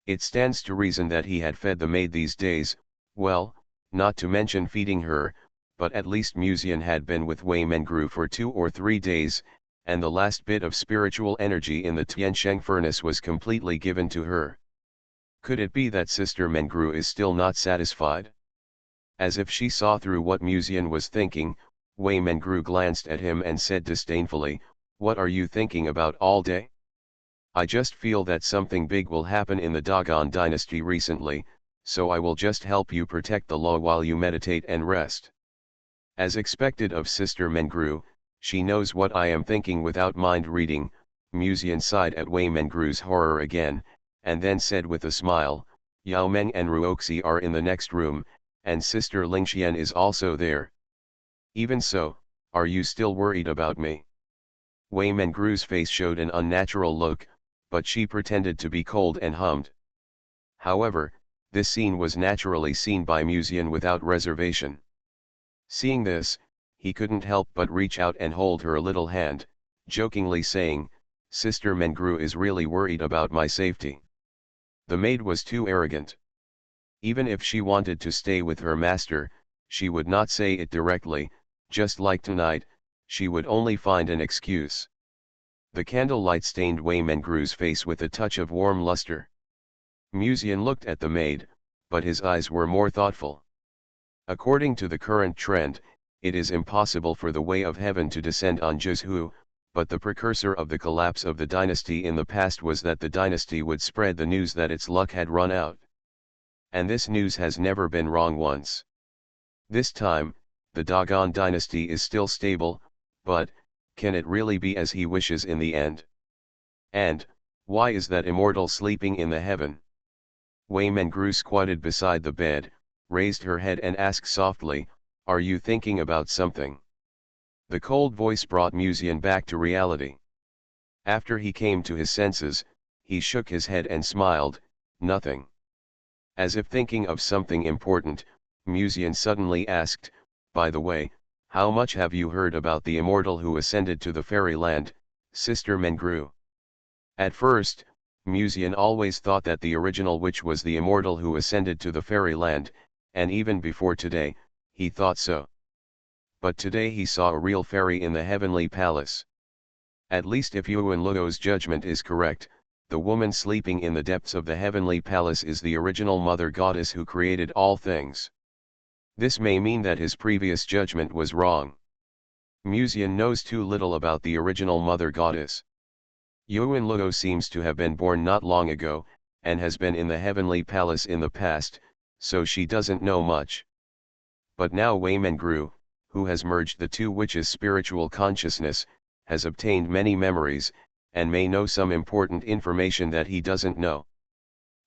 It stands to reason that he had fed the maid these days, well, not to mention feeding her, but at least Musian had been with Wei Mengru for 2 or 3 days, and the last bit of spiritual energy in the Tiansheng furnace was completely given to her. Could it be that Sister Mengru is still not satisfied? As if she saw through what Musian was thinking, Wei Mengru glanced at him and said disdainfully, "What are you thinking about all day?" "I just feel that something big will happen in the Dogon dynasty recently, so I will just help you protect the law while you meditate and rest." As expected of Sister Mengru, she knows what I am thinking without mind reading. Musian sighed at Wei Mengru's horror again, and then said with a smile, Yao Meng and Ruoxi are in the next room, and Sister Lingxian is also there. Even so, are you still worried about me? Wei Mengru's face showed an unnatural look, but she pretended to be cold and hummed. However, this scene was naturally seen by Musian without reservation. Seeing this, he couldn't help but reach out and hold her little hand, jokingly saying, "Sister Mengru is really worried about my safety." The maid was too arrogant. Even if she wanted to stay with her master, she would not say it directly, just like tonight, she would only find an excuse. The candlelight stained Wei Mengru's face with a touch of warm luster. Musian looked at the maid, but his eyes were more thoughtful. According to the current trend, it is impossible for the way of heaven to descend on Jizhu, but the precursor of the collapse of the dynasty in the past was that the dynasty would spread the news that its luck had run out. And this news has never been wrong once. This time, the Dogon dynasty is still stable, but, can it really be as he wishes in the end? And, why is that immortal sleeping in the heaven? Wei Mengru squatted beside the bed, raised her head and asked softly, "Are you thinking about something?" The cold voice brought Musian back to reality. After he came to his senses, he shook his head and smiled, "Nothing." As if thinking of something important, Musian suddenly asked, "By the way, how much have you heard about the immortal who ascended to the fairyland, Sister Mengru?" At first, Musian always thought that the original witch was the immortal who ascended to the fairyland, and even before today, he thought so. But today he saw a real fairy in the heavenly palace. At least if Yuan Luo's judgment is correct, the woman sleeping in the depths of the heavenly palace is the original mother goddess who created all things. This may mean that his previous judgment was wrong. Musian knows too little about the original mother goddess. Yuan Luo seems to have been born not long ago, and has been in the heavenly palace in the past, so she doesn't know much. But now Wei Mengru, who has merged the two witches' spiritual consciousness, has obtained many memories, and may know some important information that he doesn't know.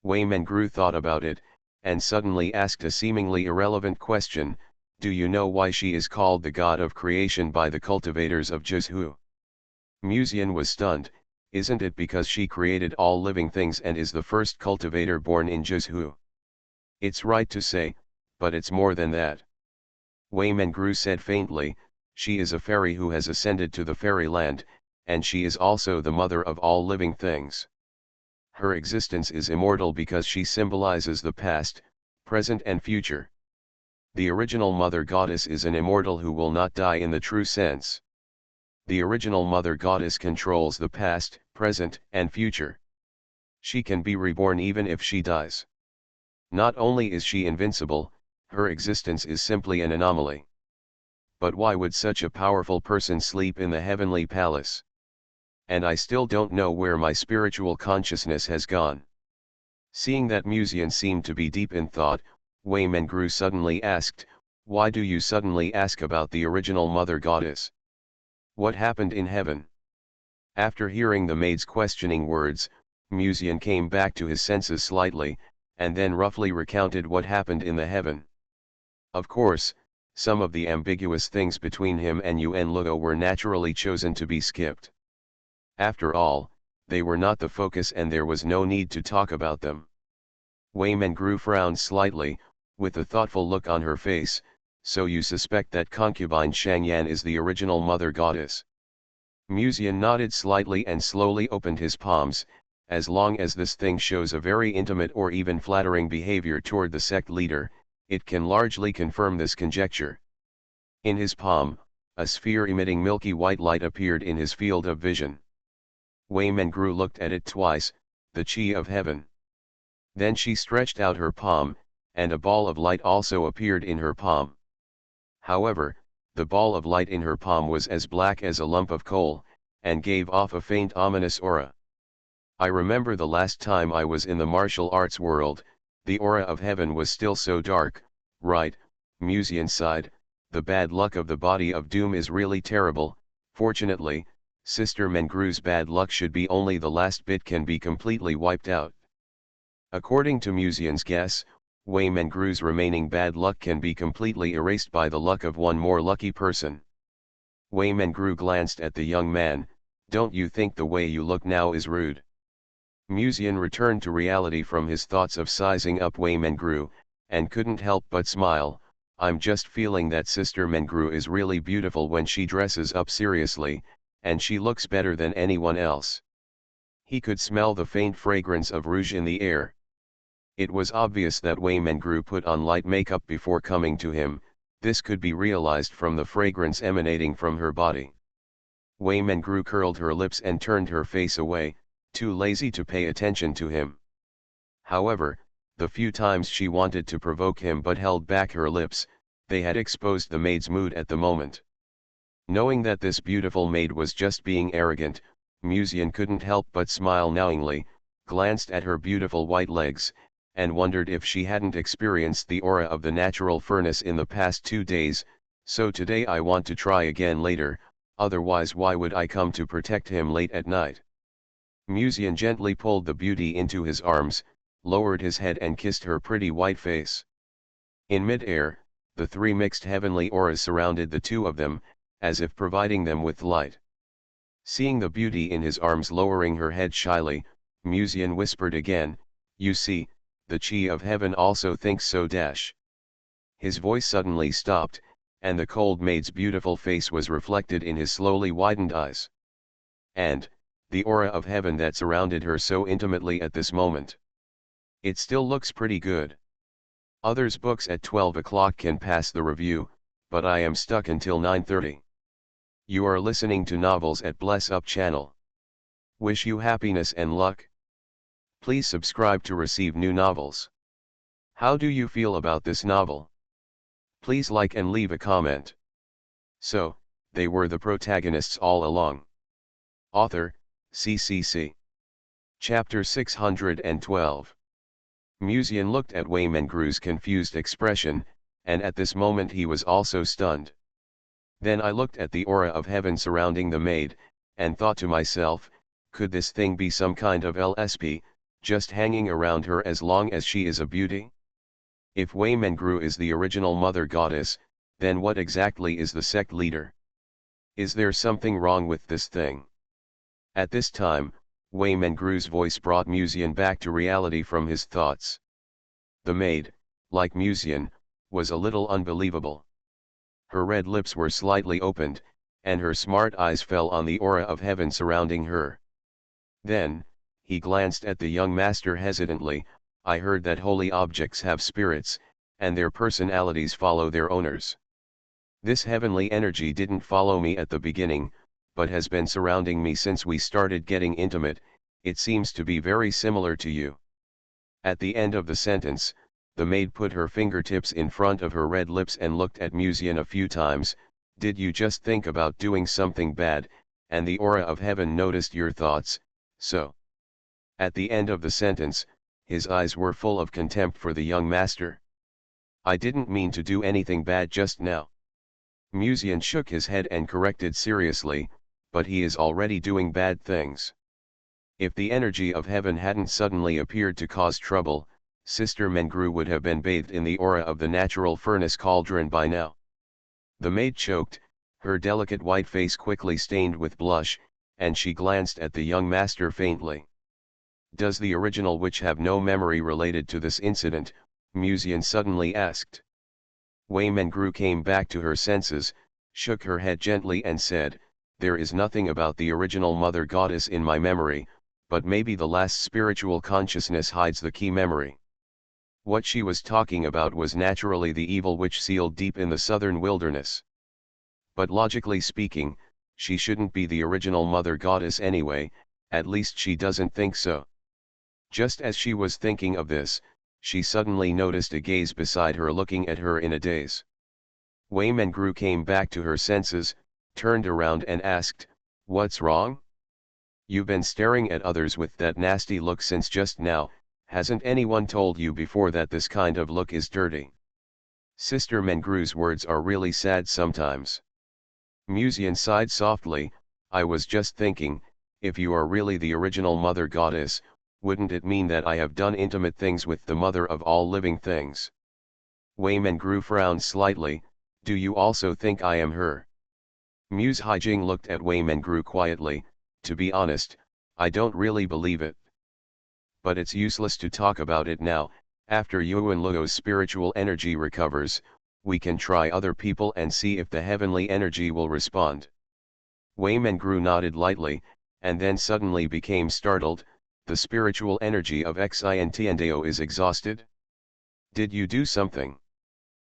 Wei Mengru thought about it, and suddenly asked a seemingly irrelevant question, "Do you know why she is called the god of creation by the cultivators of Jizhu?" Musian was stunned. "Isn't it because she created all living things and is the first cultivator born in Jizhu?" "It's right to say, but it's more than that." Wei Mengru said faintly, "She is a fairy who has ascended to the fairyland, and she is also the mother of all living things. Her existence is immortal because she symbolizes the past, present and future. The original mother goddess is an immortal who will not die in the true sense. The original mother goddess controls the past, present, and future. She can be reborn even if she dies. Not only is she invincible, her existence is simply an anomaly. But why would such a powerful person sleep in the heavenly palace? And I still don't know where my spiritual consciousness has gone." Seeing that Musian seemed to be deep in thought, Wei Mengru suddenly asked, "Why do you suddenly ask about the original mother goddess? What happened in heaven?" After hearing the maid's questioning words, Musian came back to his senses slightly, and then roughly recounted what happened in the heaven. Of course, some of the ambiguous things between him and Yuan Luo were naturally chosen to be skipped. After all, they were not the focus and there was no need to talk about them. Wei Mengru frowned slightly, with a thoughtful look on her face, "So you suspect that concubine Shangyan is the original mother goddess?" Musian nodded slightly and slowly opened his palms. "As long as this thing shows a very intimate or even flattering behavior toward the sect leader, it can largely confirm this conjecture." In his palm, a sphere emitting milky white light appeared in his field of vision. Wei Mengru looked at it twice, the chi of heaven. Then she stretched out her palm, and a ball of light also appeared in her palm. However, the ball of light in her palm was as black as a lump of coal, and gave off a faint ominous aura. "I remember the last time I was in the martial arts world, the aura of heaven was still so dark, right?" Musian sighed, "The bad luck of the body of doom is really terrible. Fortunately, Sister Mengru's bad luck should be only the last bit can be completely wiped out." According to Muzian's guess, Wei Mengru's remaining bad luck can be completely erased by the luck of one more lucky person. Wei Mengru glanced at the young man. Don't you think the way you look now is rude? Muzian returned to reality from his thoughts of sizing up Wei Mengru, and couldn't help but smile. I'm just feeling that Sister Mengru is really beautiful when she dresses up seriously, and she looks better than anyone else. He could smell the faint fragrance of rouge in the air. It was obvious that Wei Mengru put on light makeup before coming to him. This could be realized from the fragrance emanating from her body. Wei Mengru curled her lips and turned her face away, too lazy to pay attention to him. However, the few times she wanted to provoke him but held back her lips, they had exposed the maid's mood at the moment. Knowing that this beautiful maid was just being arrogant, Muzian couldn't help but smile knowingly, glanced at her beautiful white legs, and wondered if she hadn't experienced the aura of the natural furnace in the past 2 days. So today I want to try again later, otherwise why would I come to protect him late at night? Muzian gently pulled the beauty into his arms, lowered his head and kissed her pretty white face. In mid-air, the three mixed heavenly auras surrounded the two of them, as if providing them with light. Seeing the beauty in his arms lowering her head shyly, Muzian whispered again, "You see, the chi of heaven also thinks so dash." His voice suddenly stopped, and the cold maid's beautiful face was reflected in his slowly widened eyes. And, the aura of heaven that surrounded her so intimately at this moment. It still looks pretty good. Others' books at 12 o'clock can pass the review, but I am stuck until 9:30. You are listening to Novels at Bless Up channel. Wish you happiness and luck. Please subscribe to receive new novels. How do you feel about this novel? Please like and leave a comment. So, they were the protagonists all along. Author, CCC. Chapter 612. Muzian looked at Wei Mengru's confused expression, and at this moment he was also stunned. Then I looked at the aura of heaven surrounding the maid, and thought to myself, could this thing be some kind of LSP, just hanging around her as long as she is a beauty? If Wei Mengru is the original mother goddess, then what exactly is the sect leader? Is there something wrong with this thing? At this time, Wei Mengru's voice brought Muzian back to reality from his thoughts. The maid, like Muzian, was a little unbelievable. Her red lips were slightly opened, and her smart eyes fell on the aura of heaven surrounding her. Then, he glanced at the young master hesitantly. I heard that holy objects have spirits, and their personalities follow their owners. This heavenly energy didn't follow me at the beginning, but has been surrounding me since we started getting intimate. It seems to be very similar to you. At the end of the sentence, the maid put her fingertips in front of her red lips and looked at Muzian a few times. Did you just think about doing something bad, and the aura of heaven noticed your thoughts, so? At the end of the sentence, his eyes were full of contempt for the young master. I didn't mean to do anything bad just now. Muzian shook his head and corrected seriously, but he is already doing bad things. If the energy of heaven hadn't suddenly appeared to cause trouble, Sister Mengru would have been bathed in the aura of the natural furnace cauldron by now. The maid choked, her delicate white face quickly stained with blush, and she glanced at the young master faintly. Does the original witch have no memory related to this incident? Muzian suddenly asked. Wei Mengru came back to her senses, shook her head gently and said, there is nothing about the original mother goddess in my memory, but maybe the last spiritual consciousness hides the key memory. What she was talking about was naturally the evil witch sealed deep in the southern wilderness. But logically speaking, she shouldn't be the original mother goddess anyway, at least she doesn't think so. Just as she was thinking of this, she suddenly noticed a gaze beside her looking at her in a daze. Wei Mengru came back to her senses, turned around and asked, what's wrong? You've been staring at others with that nasty look since just now. Hasn't anyone told you before that this kind of look is dirty? Sister Mengru's words are really sad sometimes. Muzian sighed softly, I was just thinking, if you are really the original mother goddess, wouldn't it mean that I have done intimate things with the mother of all living things? Wei Mengru frowned slightly. Do you also think I am her? Muse Haijing looked at Wei Mengru quietly. To be honest, I don't really believe it. But it's useless to talk about it now. After Yuan Luo's spiritual energy recovers, we can try other people and see if the heavenly energy will respond. Wei Mengru nodded lightly, and then suddenly became startled. The spiritual energy of Xintiandao is exhausted? Did you do something?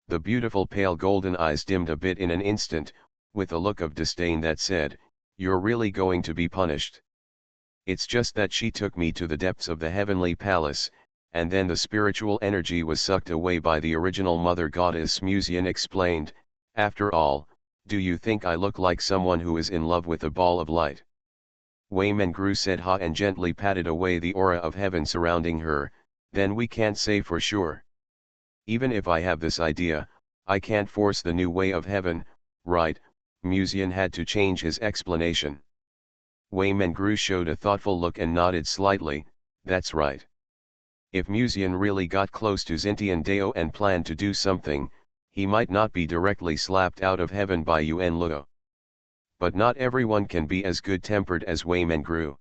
The beautiful pale golden eyes dimmed a bit in an instant, with a look of disdain that said, "You're really going to be punished." It's just that she took me to the depths of the heavenly palace, and then the spiritual energy was sucked away by the original mother goddess, Muzian explained. After all, do you think I look like someone who is in love with a ball of light? Wei Mengru said ha and gently patted away the aura of heaven surrounding her. Then we can't say for sure. Even if I have this idea, I can't force the new way of heaven, right? Muzian had to change his explanation. Wei Mengru showed a thoughtful look and nodded slightly. That's right. If Muzian really got close to Xintiandao and planned to do something, he might not be directly slapped out of heaven by Yuan Luo. But not everyone can be as good-tempered as Wei Mengru.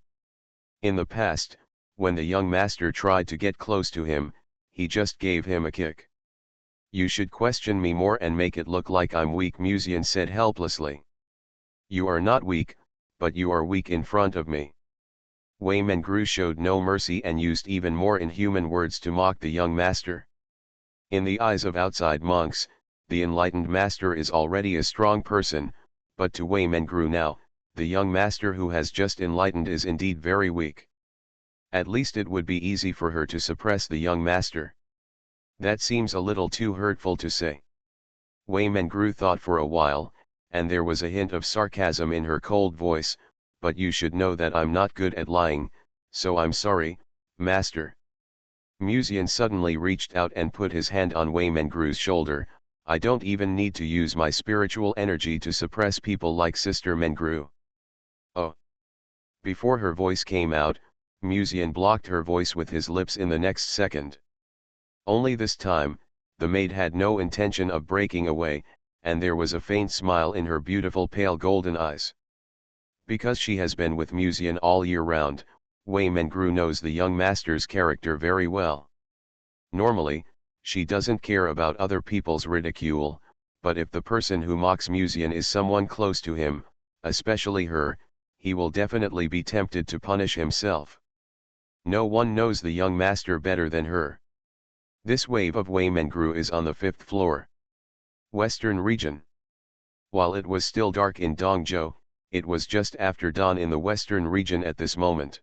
In the past, when the young master tried to get close to him, he just gave him a kick. You should question me more and make it look like I'm weak, Muzian said helplessly. You are not weak, but you are weak in front of me. Wei Mengru showed no mercy and used even more inhuman words to mock the young master. In the eyes of outside monks, the enlightened master is already a strong person, but to Wei Mengru now, the young master who has just enlightened is indeed very weak. At least it would be easy for her to suppress the young master. That seems a little too hurtful to say. Wei Mengru thought for a while, and there was a hint of sarcasm in her cold voice, but you should know that I'm not good at lying, so I'm sorry, master. Muzian suddenly reached out and put his hand on Wei Mengru's shoulder. I don't even need to use my spiritual energy to suppress people like Sister Mengru. Oh. Before her voice came out, Muzian blocked her voice with his lips in the next second. Only this time, the maid had no intention of breaking away, and there was a faint smile in her beautiful pale golden eyes. Because she has been with Muzian all year round, Wei Mengru knows the young master's character very well. Normally, she doesn't care about other people's ridicule, but if the person who mocks Muzian is someone close to him, especially her, he will definitely be tempted to punish himself. No one knows the young master better than her. This wave of Wei Mengru is on the 5th floor. Western region. While it was still dark in Dongzhou, it was just after dawn in the western region at this moment.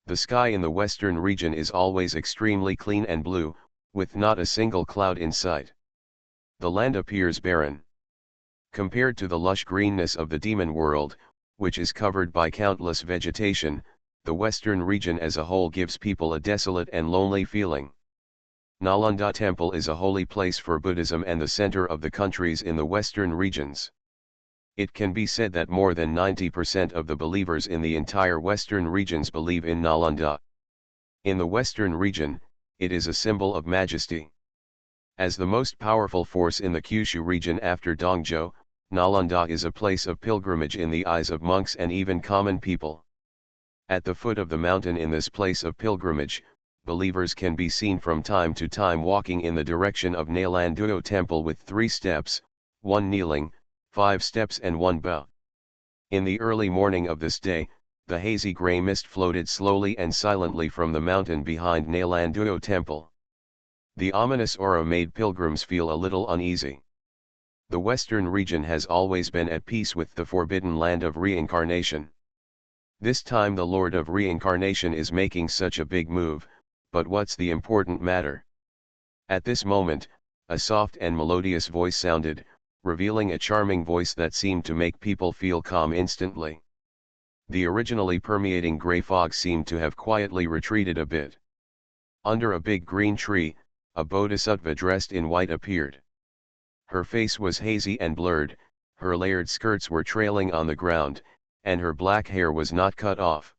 The sky in the western region is always extremely clean and blue, with not a single cloud in sight. The land appears barren. Compared to the lush greenness of the demon world, which is covered by countless vegetation, the western region as a whole gives people a desolate and lonely feeling. Nalanda Temple is a holy place for Buddhism and the center of the countries in the western regions. It can be said that more than 90% of the believers in the entire western regions believe in Nalanda. In the western region, it is a symbol of majesty. As the most powerful force in the Kyushu region after Dongzhou, Nalanda is a place of pilgrimage in the eyes of monks and even common people. At the foot of the mountain in this place of pilgrimage, believers can be seen from time to time walking in the direction of Nalanduo Temple with 3 steps, 1 kneeling, 5 steps and 1 bow. In the early morning of this day, the hazy gray mist floated slowly and silently from the mountain behind Nalanduo Temple. The ominous aura made pilgrims feel a little uneasy. The western region has always been at peace with the forbidden land of reincarnation. This time the Lord of Reincarnation is making such a big move, but what's the important matter? At this moment, a soft and melodious voice sounded, revealing a charming voice that seemed to make people feel calm instantly. The originally permeating gray fog seemed to have quietly retreated a bit. Under a big green tree, a bodhisattva dressed in white appeared. Her face was hazy and blurred, her layered skirts were trailing on the ground, and her black hair was not cut off.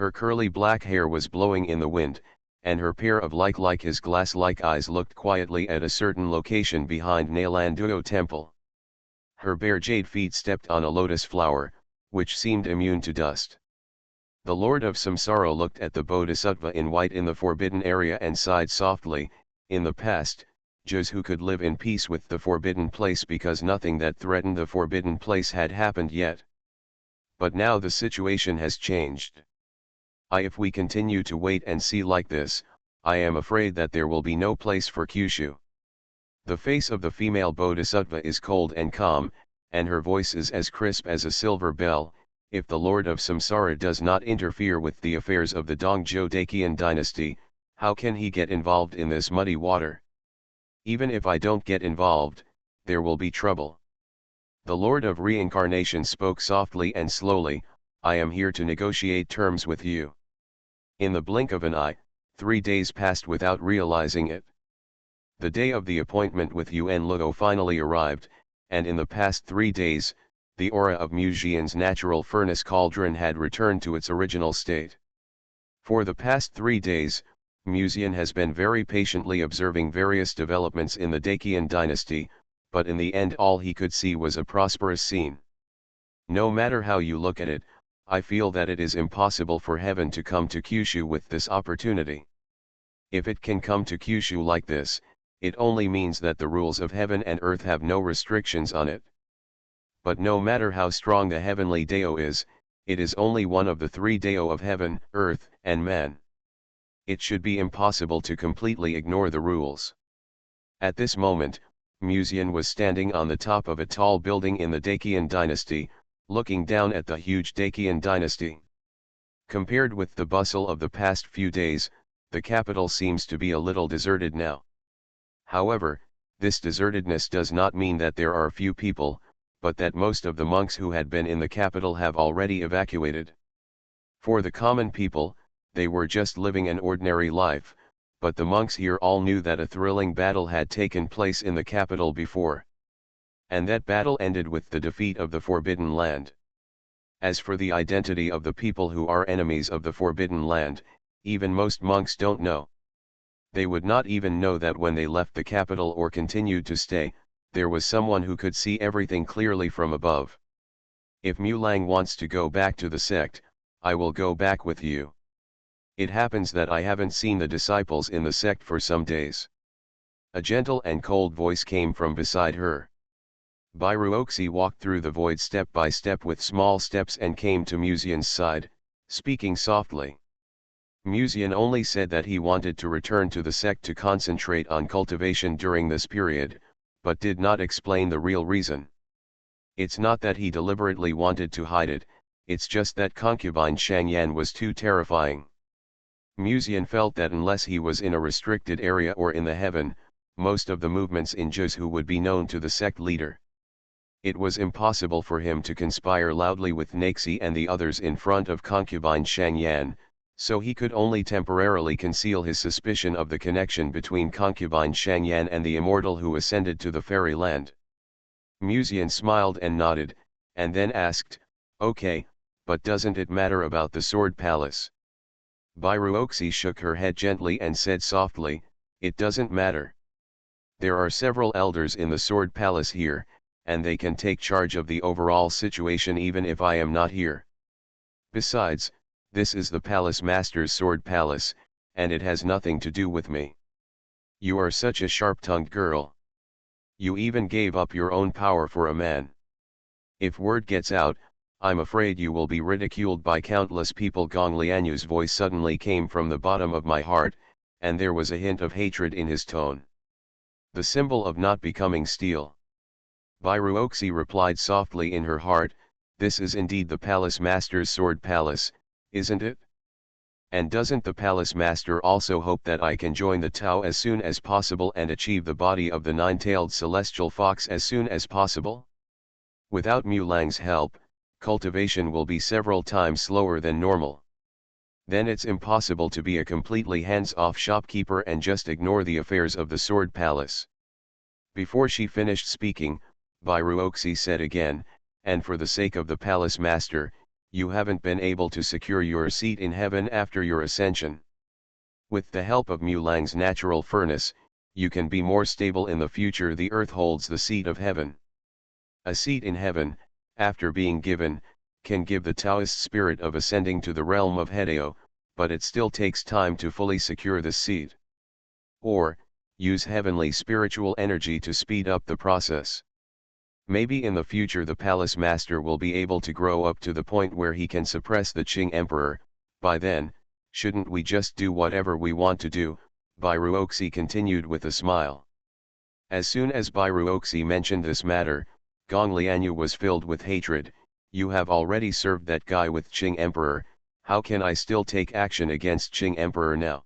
Her curly black hair was blowing in the wind, and her pair of like his glass-like eyes looked quietly at a certain location behind Nalanduo Temple. Her bare jade feet stepped on a lotus flower, which seemed immune to dust. The Lord of Samsara looked at the Bodhisattva in white in the forbidden area and sighed softly. In the past, Jews who could live in peace with the forbidden place because nothing that threatened the forbidden place had happened yet. But now the situation has changed. If we continue to wait and see like this, I am afraid that there will be no place for Kyushu. The face of the female Bodhisattva is cold and calm, and her voice is as crisp as a silver bell. If the Lord of Samsara does not interfere with the affairs of the Dongzhou Dakian dynasty, how can he get involved in this muddy water? Even if I don't get involved, there will be trouble. The Lord of Reincarnation spoke softly and slowly, I am here to negotiate terms with you. In the blink of an eye, 3 days passed without realizing it. The day of the appointment with Yuan Luo finally arrived, and in the past 3 days, the aura of Muxian's natural furnace cauldron had returned to its original state. For the past 3 days, Muxian has been very patiently observing various developments in the Dakian dynasty, but in the end all he could see was a prosperous scene. No matter how you look at it, I feel that it is impossible for heaven to come to Kyushu with this opportunity. If it can come to Kyushu like this, it only means that the rules of heaven and earth have no restrictions on it. But no matter how strong the heavenly Dao is, it is only one of the 3 Dao of heaven, earth, and man. It should be impossible to completely ignore the rules. At this moment, Muxian was standing on the top of a tall building in the Dakian dynasty, looking down at the huge Dakian dynasty. Compared with the bustle of the past few days, the capital seems to be a little deserted now. However, this desertedness does not mean that there are few people, but that most of the monks who had been in the capital have already evacuated. For the common people, they were just living an ordinary life, but the monks here all knew that a thrilling battle had taken place in the capital before. And that battle ended with the defeat of the Forbidden Land. As for the identity of the people who are enemies of the Forbidden Land, even most monks don't know. They would not even know that when they left the capital or continued to stay, there was someone who could see everything clearly from above. If Mulang wants to go back to the sect, I will go back with you. It happens that I haven't seen the disciples in the sect for some days. A gentle and cold voice came from beside her. Bairuoxi walked through the void step by step with small steps and came to Muxian's side, speaking softly. Muxian only said that he wanted to return to the sect to concentrate on cultivation during this period, but did not explain the real reason. It's not that he deliberately wanted to hide it, it's just that concubine Shangyan was too terrifying. Muxian felt that unless he was in a restricted area or in the heaven, most of the movements in Juzhu would be known to the sect leader. It was impossible for him to conspire loudly with Naxi and the others in front of concubine Shangyan, so he could only temporarily conceal his suspicion of the connection between concubine Shangyan and the immortal who ascended to the fairy land. Muxian smiled and nodded, and then asked, "Okay, but doesn't it matter about the Sword Palace?" Bairuoxi shook her head gently and said softly, "It doesn't matter. There are several elders in the Sword Palace here, and they can take charge of the overall situation even if I am not here. Besides, this is the Palace Master's Sword Palace, and it has nothing to do with me. You are such a sharp-tongued girl. You even gave up your own power for a man. If word gets out, I'm afraid you will be ridiculed by countless people." Gong Lianyu's voice suddenly came from the bottom of my heart, and there was a hint of hatred in his tone. "The symbol of not becoming steel." Bairuoxi replied softly in her heart, "This is indeed the Palace Master's Sword Palace, isn't it? And doesn't the Palace Master also hope that I can join the Tao as soon as possible and achieve the body of the nine-tailed celestial fox as soon as possible? Without Mulang's help, cultivation will be several times slower than normal. Then it's impossible to be a completely hands-off shopkeeper and just ignore the affairs of the Sword Palace." Before she finished speaking, Bairuoxi said again, "And for the sake of the Palace Master, you haven't been able to secure your seat in heaven after your ascension. With the help of Mulang's natural furnace, you can be more stable in the future. The earth holds the seat of heaven. A seat in heaven, after being given, can give the Taoist spirit of ascending to the realm of Hedeo, but it still takes time to fully secure this seat. Or, use heavenly spiritual energy to speed up the process. Maybe in the future the palace master will be able to grow up to the point where he can suppress the Qing emperor. By then, shouldn't we just do whatever we want to do? Bairuoxi continued with a smile. As soon as Bairuoxi mentioned this matter, Gong Lianyu was filled with hatred. You have already served that guy with Qing emperor, how can I still take action against Qing emperor now?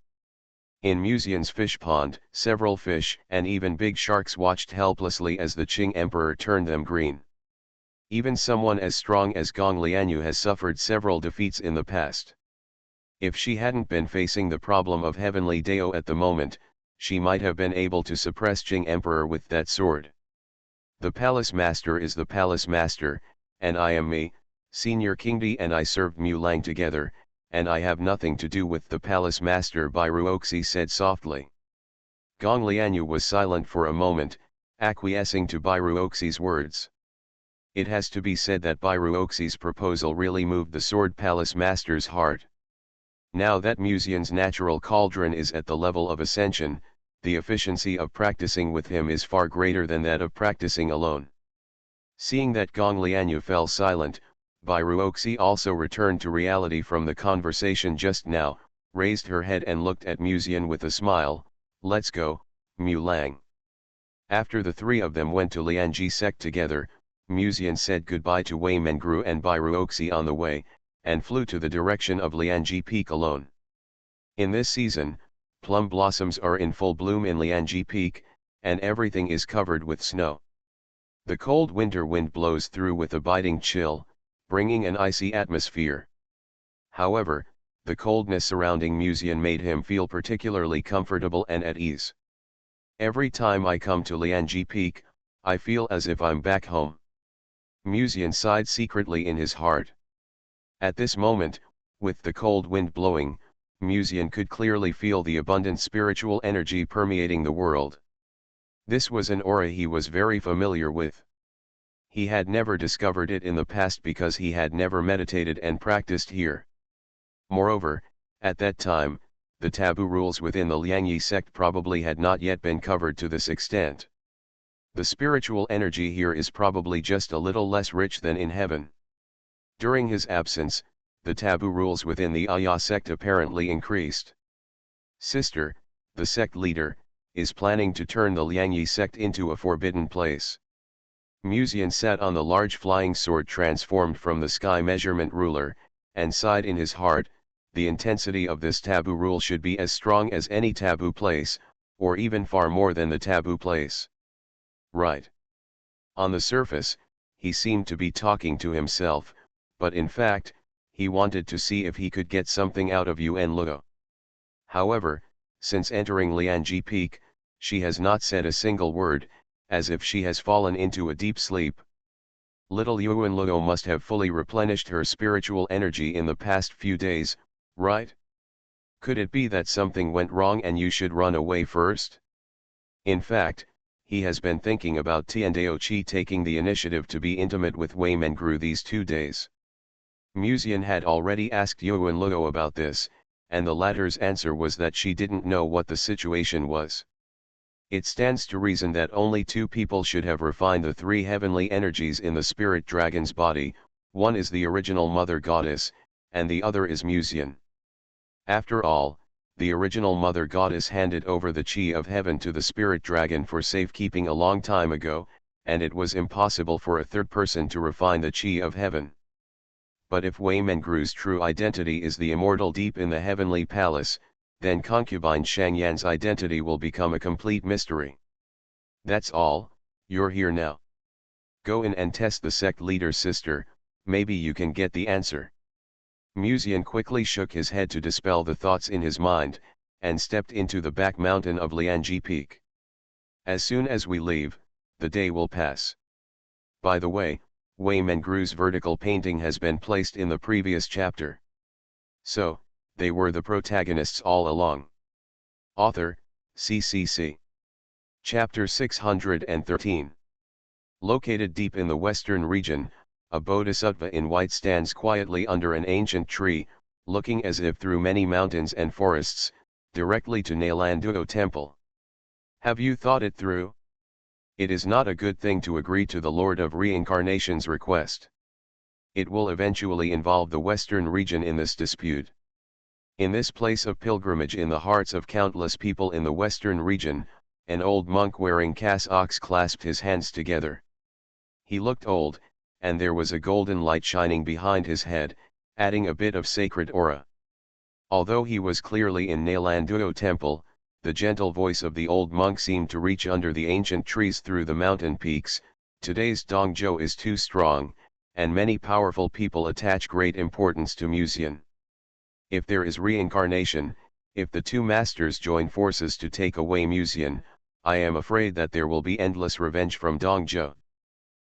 In Musian's fish pond, several fish and even big sharks watched helplessly as the Qing emperor turned them green. Even someone as strong as Gong Lianyu has suffered several defeats in the past. If she hadn't been facing the problem of heavenly Dao at the moment, she might have been able to suppress Qing emperor with that sword. The palace master is the palace master, and I am me. Senior Kingdi and I served Mulang together, and I have nothing to do with the palace master, Bairuoxi said softly. Gong Lianyu was silent for a moment, acquiescing to Bairuoxi's words. It has to be said that Bairuoxi's proposal really moved the sword palace master's heart. Now that Musian's natural cauldron is at the level of ascension, the efficiency of practicing with him is far greater than that of practicing alone. Seeing that Gong Lianyu fell silent, Bairuoxi also returned to reality from the conversation just now, raised her head and looked at Musian with a smile. Let's go, Mulang. After the three of them went to Lianji sect together, Musian said goodbye to Wei Mengru and Bairuoxi on the way, and flew to the direction of Lianji Peak alone. In this season, plum blossoms are in full bloom in Lianji Peak, and everything is covered with snow. The cold winter wind blows through with a biting chill, bringing an icy atmosphere. However, the coldness surrounding Musian made him feel particularly comfortable and at ease. Every time I come to Lianji Peak, I feel as if I'm back home. Musian sighed secretly in his heart. At this moment, with the cold wind blowing, Musian could clearly feel the abundant spiritual energy permeating the world. This was an aura he was very familiar with. He had never discovered it in the past because he had never meditated and practiced here. Moreover, at that time, the taboo rules within the Liangyi sect probably had not yet been covered to this extent. The spiritual energy here is probably just a little less rich than in heaven. During his absence, the taboo rules within the Aya sect apparently increased. Sister, the sect leader, is planning to turn the Liangyi sect into a forbidden place. Musian sat on the large flying sword transformed from the sky measurement ruler, and sighed in his heart. The intensity of this taboo rule should be as strong as any taboo place, or even far more than the taboo place. Right. On the surface, he seemed to be talking to himself, but in fact, he wanted to see if he could get something out of Yuan Luo. However, since entering Lianji Peak, she has not said a single word, as if she has fallen into a deep sleep. Little Yuan Luo must have fully replenished her spiritual energy in the past few days, right? Could it be that something went wrong and you should run away first? In fact, he has been thinking about Tiandao Qi taking the initiative to be intimate with Wei Mengru these 2 days. Musian had already asked Yuan Luo about this, and the latter's answer was that she didn't know what the situation was. It stands to reason that only 2 people should have refined the 3 heavenly energies in the spirit dragon's body. One is the original mother goddess, and the other is Musian. After all, the original mother goddess handed over the chi of heaven to the spirit dragon for safekeeping a long time ago, and it was impossible for a third person to refine the chi of heaven. But if Wei Mengru's true identity is the immortal deep in the heavenly palace, then concubine Shangyan's identity will become a complete mystery. That's all, you're here now. Go in and test the sect leader's sister, maybe you can get the answer. Musian quickly shook his head to dispel the thoughts in his mind, and stepped into the back mountain of Lianji Peak. As soon as we leave, the day will pass. By the way, Wei Mengru's vertical painting has been placed in the previous chapter. So, they were the protagonists all along. Author, CCC. Chapter 613. Located deep in the western region, a bodhisattva in white stands quietly under an ancient tree, looking as if through many mountains and forests, directly to Nalanduo Temple. Have you thought it through? It is not a good thing to agree to the Lord of Reincarnation's request. It will eventually involve the western region in this dispute. In this place of pilgrimage in the hearts of countless people in the western region, an old monk wearing cassocks clasped his hands together. He looked old, and there was a golden light shining behind his head, adding a bit of sacred aura. Although he was clearly in Nalanduo Temple, the gentle voice of the old monk seemed to reach under the ancient trees through the mountain peaks. Today's Dongzhou is too strong, and many powerful people attach great importance to Muzian. If there is reincarnation, if the two masters join forces to take away Muzian, I am afraid that there will be endless revenge from Dongzhou.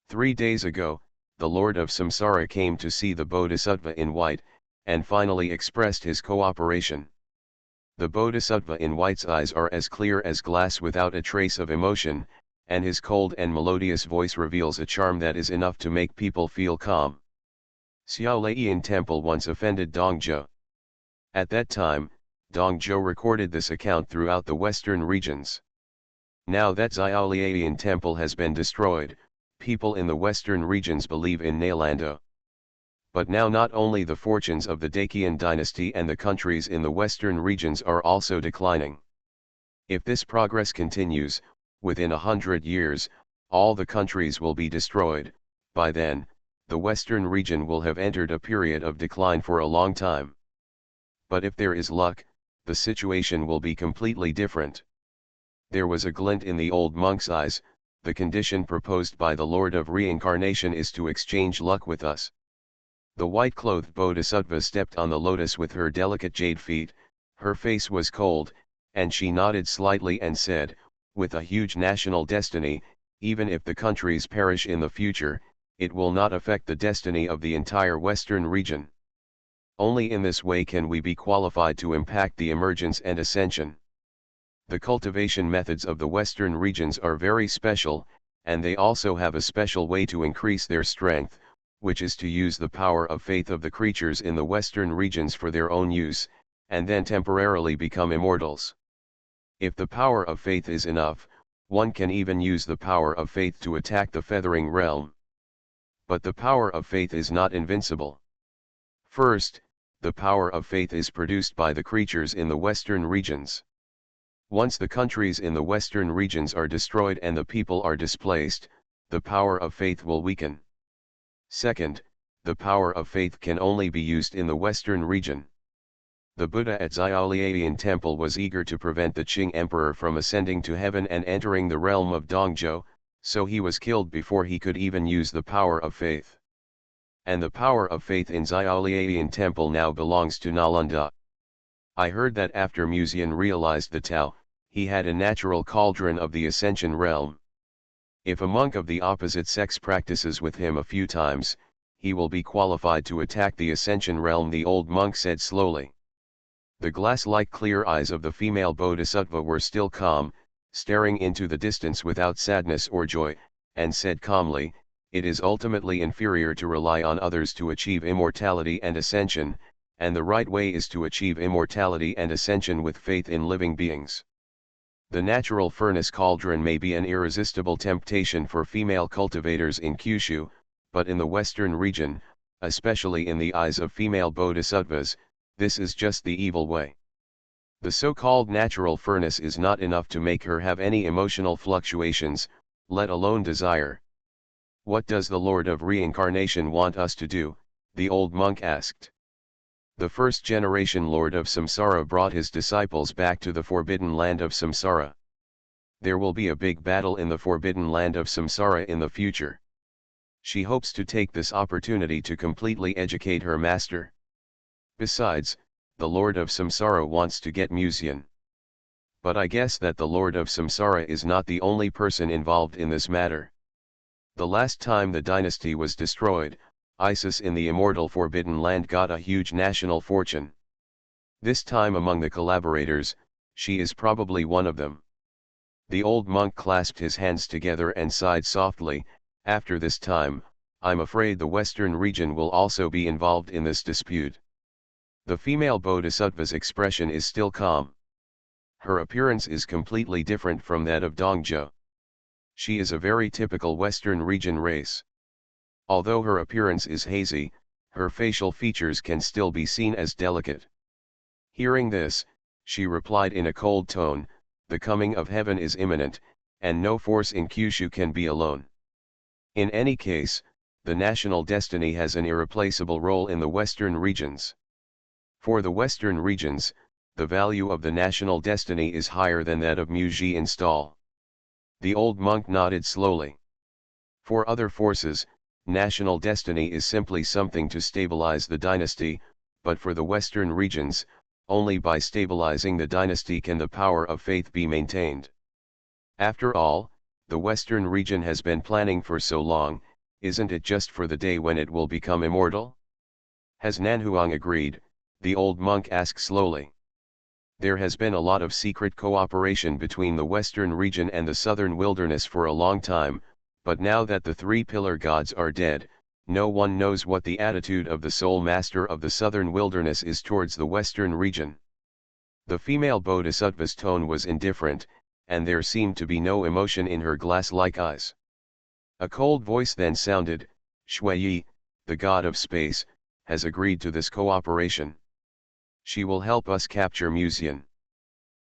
3 days ago, the Lord of Samsara came to see the Bodhisattva in white, and finally expressed his cooperation. The Bodhisattva in white's eyes are as clear as glass without a trace of emotion, and his cold and melodious voice reveals a charm that is enough to make people feel calm. SpecialAbilities Temple once offended Dongzhou. At that time, Dongzhou recorded this account throughout the western regions. Now that SpecialAbilities Temple has been destroyed, people in the western regions believe in Nalando. But now not only the fortunes of the Dacian dynasty and the countries in the western regions are also declining. If this progress continues, within 100 years, all the countries will be destroyed. By then, the western region will have entered a period of decline for a long time. But if there is luck, the situation will be completely different. There was a glint in the old monk's eyes. The condition proposed by the Lord of Reincarnation is to exchange luck with us. The white-clothed bodhisattva stepped on the lotus with her delicate jade feet. Her face was cold, and she nodded slightly and said, with a huge national destiny, even if the countries perish in the future, it will not affect the destiny of the entire western region. Only in this way can we be qualified to impact the emergence and ascension. The cultivation methods of the western regions are very special, and they also have a special way to increase their strength, which is to use the power of faith of the creatures in the western regions for their own use, and then temporarily become immortals. If the power of faith is enough, one can even use the power of faith to attack the feathering realm. But the power of faith is not invincible. First, the power of faith is produced by the creatures in the western regions. Once the countries in the western regions are destroyed and the people are displaced, the power of faith will weaken. Second, the power of faith can only be used in the western region. The Buddha at SpecialAbilities Temple was eager to prevent the Qing Emperor from ascending to heaven and entering the realm of Dongzhou, so he was killed before he could even use the power of faith. And the power of faith in SpecialAbilities Temple now belongs to Nalanda. I heard that after Muzian realized the Tao, he had a natural cauldron of the ascension realm. If a monk of the opposite sex practices with him a few times, he will be qualified to attack the ascension realm, the old monk said slowly. The glass-like clear eyes of the female bodhisattva were still calm, staring into the distance without sadness or joy, and said calmly, "It is ultimately inferior to rely on others to achieve immortality and ascension, and the right way is to achieve immortality and ascension with faith in living beings. The natural furnace cauldron may be an irresistible temptation for female cultivators in Kyushu, but in the western region, especially in the eyes of female bodhisattvas, this is just the evil way. The so-called natural furnace is not enough to make her have any emotional fluctuations, let alone desire." "What does the Lord of Reincarnation want us to do?" the old monk asked. The first generation Lord of Samsara brought his disciples back to the forbidden land of Samsara. There will be a big battle in the forbidden land of Samsara in the future. She hopes to take this opportunity to completely educate her master. Besides, the Lord of Samsara wants to get Muzian. But I guess that the Lord of Samsara is not the only person involved in this matter. The last time the dynasty was destroyed, Isis in the immortal Forbidden Land got a huge national fortune. This time among the collaborators, she is probably one of them. The old monk clasped his hands together and sighed softly. After this time, I'm afraid the western region will also be involved in this dispute. The female bodhisattva's expression is still calm. Her appearance is completely different from that of Dongzhou. She is a very typical western region race. Although her appearance is hazy, her facial features can still be seen as delicate. Hearing this, she replied in a cold tone, "The coming of heaven is imminent, and no force in Kyushu can be alone." In any case, the national destiny has an irreplaceable role in the western regions. For the western regions, the value of the national destiny is higher than that of Muji install. The old monk nodded slowly. For other forces, national destiny is simply something to stabilize the dynasty, but for the western regions, only by stabilizing the dynasty can the power of faith be maintained. After all, the western region has been planning for so long, isn't it just for the day when it will become immortal? Has Nanhuang agreed? The old monk asked slowly. There has been a lot of secret cooperation between the western region and the southern wilderness for a long time, but now that the three pillar gods are dead, no one knows what the attitude of the sole master of the southern wilderness is towards the western region. The female bodhisattva's tone was indifferent, and there seemed to be no emotion in her glass-like eyes. A cold voice then sounded, "Shui, the god of space, has agreed to this cooperation. She will help us capture Muzian."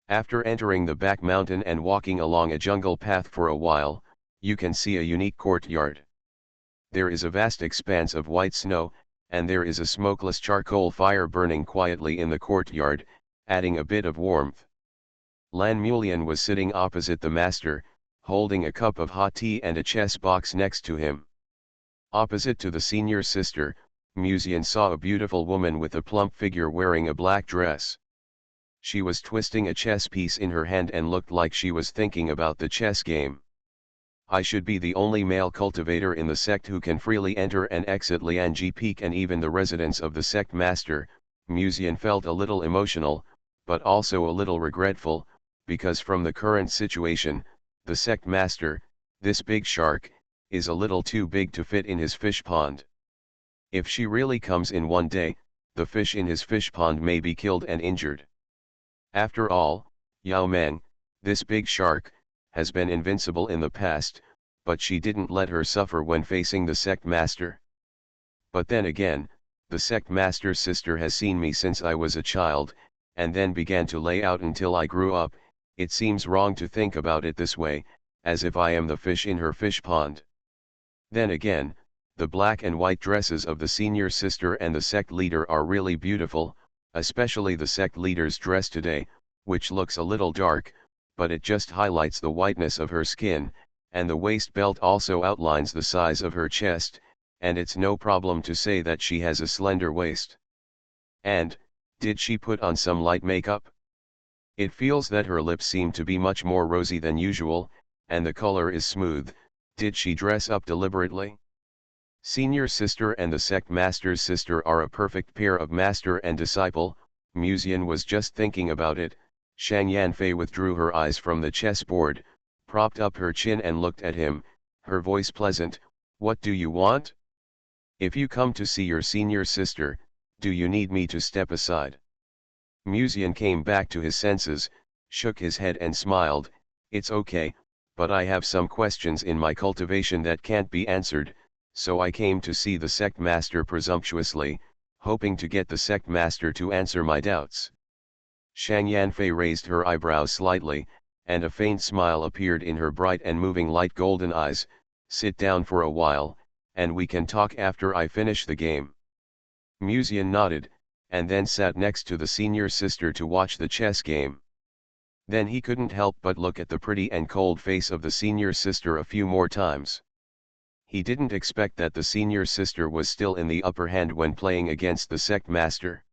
After entering the back mountain and walking along a jungle path for a while, you can see a unique courtyard. There is a vast expanse of white snow, and there is a smokeless charcoal fire burning quietly in the courtyard, adding a bit of warmth. Lan Mulian was sitting opposite the master, holding a cup of hot tea and a chess box next to him. Opposite to the senior sister, Muzian saw a beautiful woman with a plump figure wearing a black dress. She was twisting a chess piece in her hand and looked like she was thinking about the chess game. I should be the only male cultivator in the sect who can freely enter and exit Lianji Peak and even the residence of the sect master. Muzian felt a little emotional, but also a little regretful, because from the current situation, the sect master, this big shark, is a little too big to fit in his fish pond. If she really comes in one day, the fish in his fish pond may be killed and injured. After all, Yao Meng, this big shark, has been invincible in the past, but she didn't let her suffer when facing the sect master. But then again, the sect master's sister has seen me since I was a child, and then began to lay out until I grew up. It seems wrong to think about it this way, as if I am the fish in her fish pond. Then again, the black and white dresses of the senior sister and the sect leader are really beautiful, especially the sect leader's dress today, which looks a little dark, but it just highlights the whiteness of her skin, and the waist belt also outlines the size of her chest, and it's no problem to say that she has a slender waist. And, did she put on some light makeup? It feels that her lips seem to be much more rosy than usual, and the color is smooth. Did she dress up deliberately? Senior sister and the sect master's sister are a perfect pair of master and disciple. Muzian was just thinking about it. Shang Yanfei withdrew her eyes from the chessboard, propped up her chin and looked at him, her voice pleasant. "What do you want? If you come to see your senior sister, do you need me to step aside?" Muzian came back to his senses, shook his head and smiled. "It's okay, but I have some questions in my cultivation that can't be answered, so I came to see the sect master presumptuously, hoping to get the sect master to answer my doubts." Shang Yanfei raised her eyebrows slightly, and a faint smile appeared in her bright and moving light golden eyes. "Sit down for a while, and we can talk after I finish the game." Muzian nodded, and then sat next to the senior sister to watch the chess game. Then he couldn't help but look at the pretty and cold face of the senior sister a few more times. He didn't expect that the senior sister was still in the upper hand when playing against the sect master.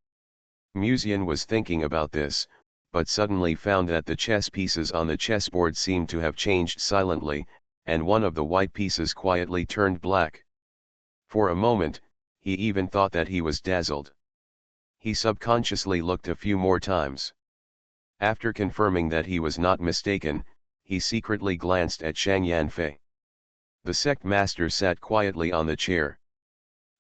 Muzian was thinking about this, but suddenly found that the chess pieces on the chessboard seemed to have changed silently, and one of the white pieces quietly turned black. For a moment, he even thought that he was dazzled. He subconsciously looked a few more times. After confirming that he was not mistaken, he secretly glanced at Shang Yanfei. The sect master sat quietly on the chair.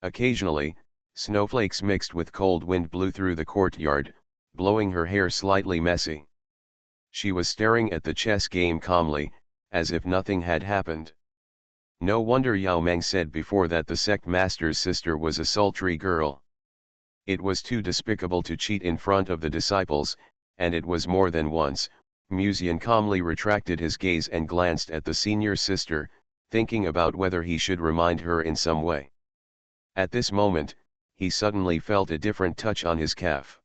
Occasionally, snowflakes mixed with cold wind blew through the courtyard, blowing her hair slightly messy. She was staring at the chess game calmly, as if nothing had happened. No wonder Yao Meng said before that the sect master's sister was a sultry girl. It was too despicable to cheat in front of the disciples, and it was more than once. Musian calmly retracted his gaze and glanced at the senior sister, thinking about whether he should remind her in some way. At this moment, he suddenly felt a different touch on his calf.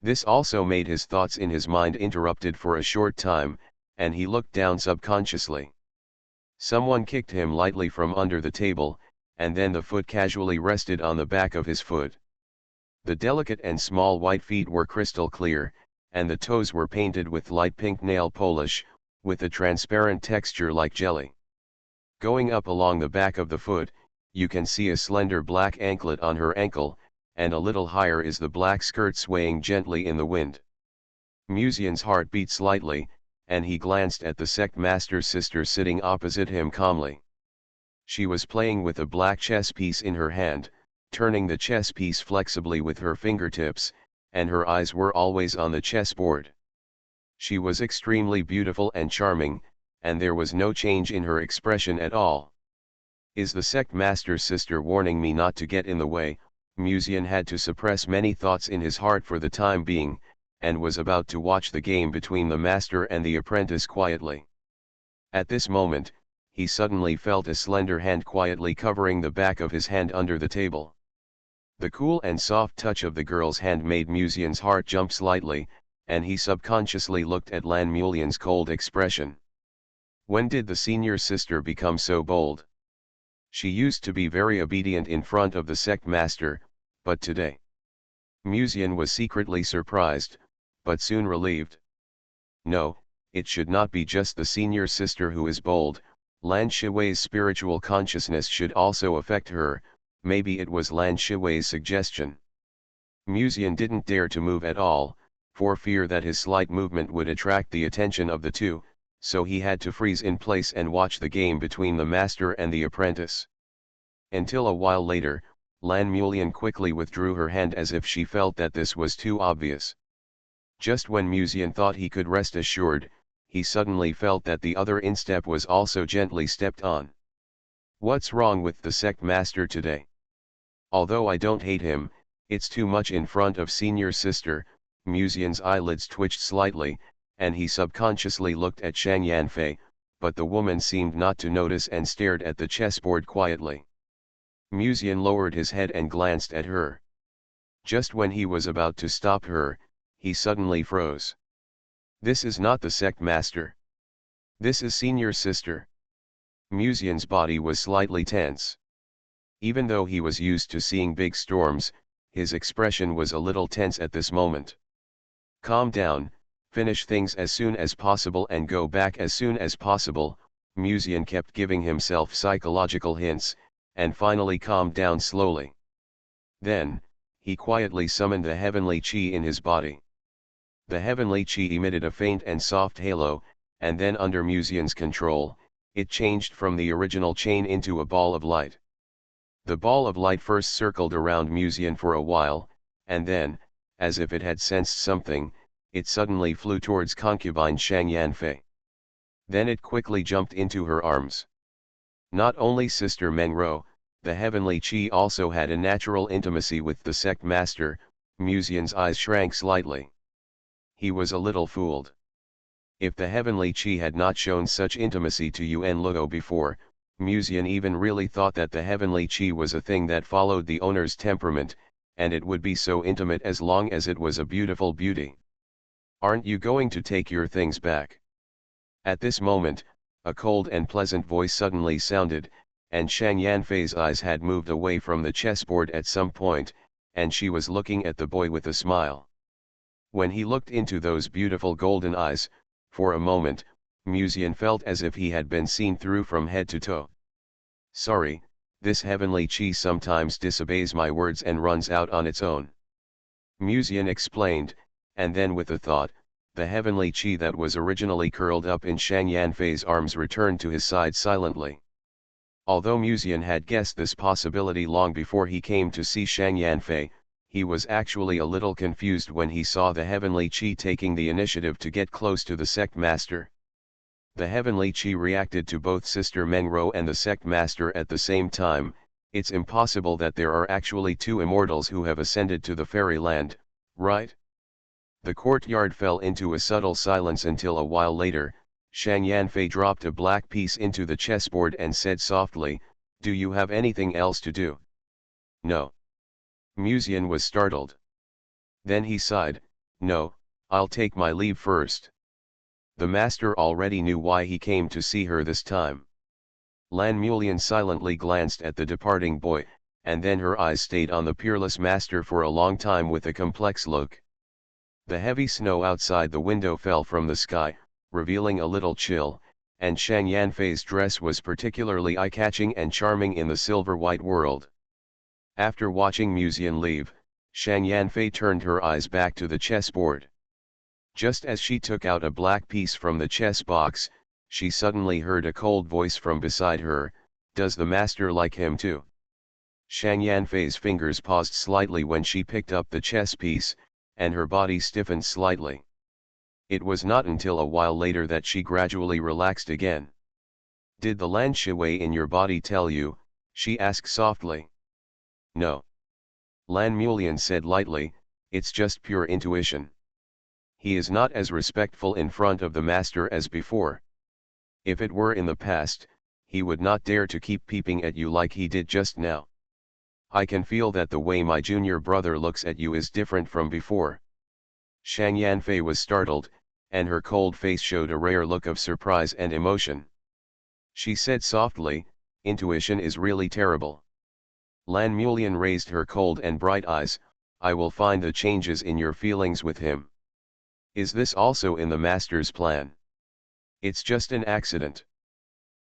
This also made his thoughts in his mind interrupted for a short time, and he looked down subconsciously. Someone kicked him lightly from under the table, and then the foot casually rested on the back of his foot. The delicate and small white feet were crystal clear, and the toes were painted with light pink nail polish, with a transparent texture like jelly. Going up along the back of the foot, you can see a slender black anklet on her ankle, and a little higher is the black skirt swaying gently in the wind. Musian's heart beat slightly, and he glanced at the sect master's sister sitting opposite him calmly. She was playing with a black chess piece in her hand, turning the chess piece flexibly with her fingertips, and her eyes were always on the chessboard. She was extremely beautiful and charming, and there was no change in her expression at all. Is the sect master's sister warning me not to get in the way? Musian had to suppress many thoughts in his heart for the time being, and was about to watch the game between the master and the apprentice quietly. At this moment, he suddenly felt a slender hand quietly covering the back of his hand under the table. The cool and soft touch of the girl's hand made Musian's heart jump slightly, and he subconsciously looked at Lan Mulian's cold expression. When did the senior sister become so bold? She used to be very obedient in front of the sect master, but today. Musian was secretly surprised, but soon relieved. No, it should not be just the senior sister who is bold. Lan Shiwei's spiritual consciousness should also affect her. Maybe it was Lan Shiwei's suggestion. Musian didn't dare to move at all, for fear that his slight movement would attract the attention of the two, so he had to freeze in place and watch the game between the master and the apprentice. Until a while later, Lan Mulian quickly withdrew her hand as if she felt that this was too obvious. Just when Musian thought he could rest assured, he suddenly felt that the other instep was also gently stepped on. What's wrong with the sect master today? Although I don't hate him, it's too much in front of senior sister. Musian's eyelids twitched slightly, and he subconsciously looked at Shang Yanfei, but the woman seemed not to notice and stared at the chessboard quietly. Musian lowered his head and glanced at her. Just when he was about to stop her, he suddenly froze. This is not the sect master. This is senior sister. Musian's body was slightly tense. Even though he was used to seeing big storms, his expression was a little tense at this moment. Calm down, finish things as soon as possible and go back as soon as possible. Musian kept giving himself psychological hints, and finally calmed down slowly. Then, he quietly summoned the heavenly chi in his body. The heavenly chi emitted a faint and soft halo, and then under Musian's control, it changed from the original chain into a ball of light. The ball of light first circled around Musian for a while, and then, as if it had sensed something, it suddenly flew towards concubine Shang Yanfei. Then it quickly jumped into her arms. Not only Sister Mengro, the heavenly chi also had a natural intimacy with the sect master. Musian's eyes shrank slightly. He was a little fooled. If the heavenly chi had not shown such intimacy to Yuan Luo before, Musian even really thought that the heavenly chi was a thing that followed the owner's temperament, and it would be so intimate as long as it was a beautiful beauty. Aren't you going to take your things back? At this moment, a cold and pleasant voice suddenly sounded, and Shang Yanfei's eyes had moved away from the chessboard at some point, and she was looking at the boy with a smile. When he looked into those beautiful golden eyes, for a moment, Musian felt as if he had been seen through from head to toe. Sorry, this heavenly chi sometimes disobeys my words and runs out on its own. Musian explained, and then with a thought, the heavenly chi that was originally curled up in Shang Yanfei's arms returned to his side silently. Although Musian had guessed this possibility long before he came to see Shang Yanfei, he was actually a little confused when he saw the heavenly chi taking the initiative to get close to the sect master. The heavenly chi reacted to both Sister Menro and the sect master at the same time. It's impossible that there are actually two immortals who have ascended to the fairyland, right? The courtyard fell into a subtle silence until a while later, Shang Yanfei dropped a black piece into the chessboard and said softly, "Do you have anything else to do?" "No." Musian was startled. Then he sighed, "No, I'll take my leave first." The master already knew why he came to see her this time. Lan Mulian silently glanced at the departing boy, and then her eyes stayed on the peerless master for a long time with a complex look. The heavy snow outside the window fell from the sky, revealing a little chill, and Shang Yanfei's dress was particularly eye-catching and charming in the silver-white world. After watching Musian leave, Shang Yanfei turned her eyes back to the chessboard. Just as she took out a black piece from the chess box, she suddenly heard a cold voice from beside her, "Does the master like him too?" Shang Yanfei's fingers paused slightly when she picked up the chess piece, and her body stiffened slightly. It was not until a while later that she gradually relaxed again. "Did the Lan Shui in your body tell you?" she asked softly. "No." Lan Mulian said lightly, "It's just pure intuition. He is not as respectful in front of the master as before. If it were in the past, he would not dare to keep peeping at you like he did just now. I can feel that the way my junior brother looks at you is different from before." Shang Yanfei was startled, and her cold face showed a rare look of surprise and emotion. She said softly, "Intuition is really terrible." Lan Mulian raised her cold and bright eyes, "I will find the changes in your feelings with him." "Is this also in the master's plan?" "It's just an accident."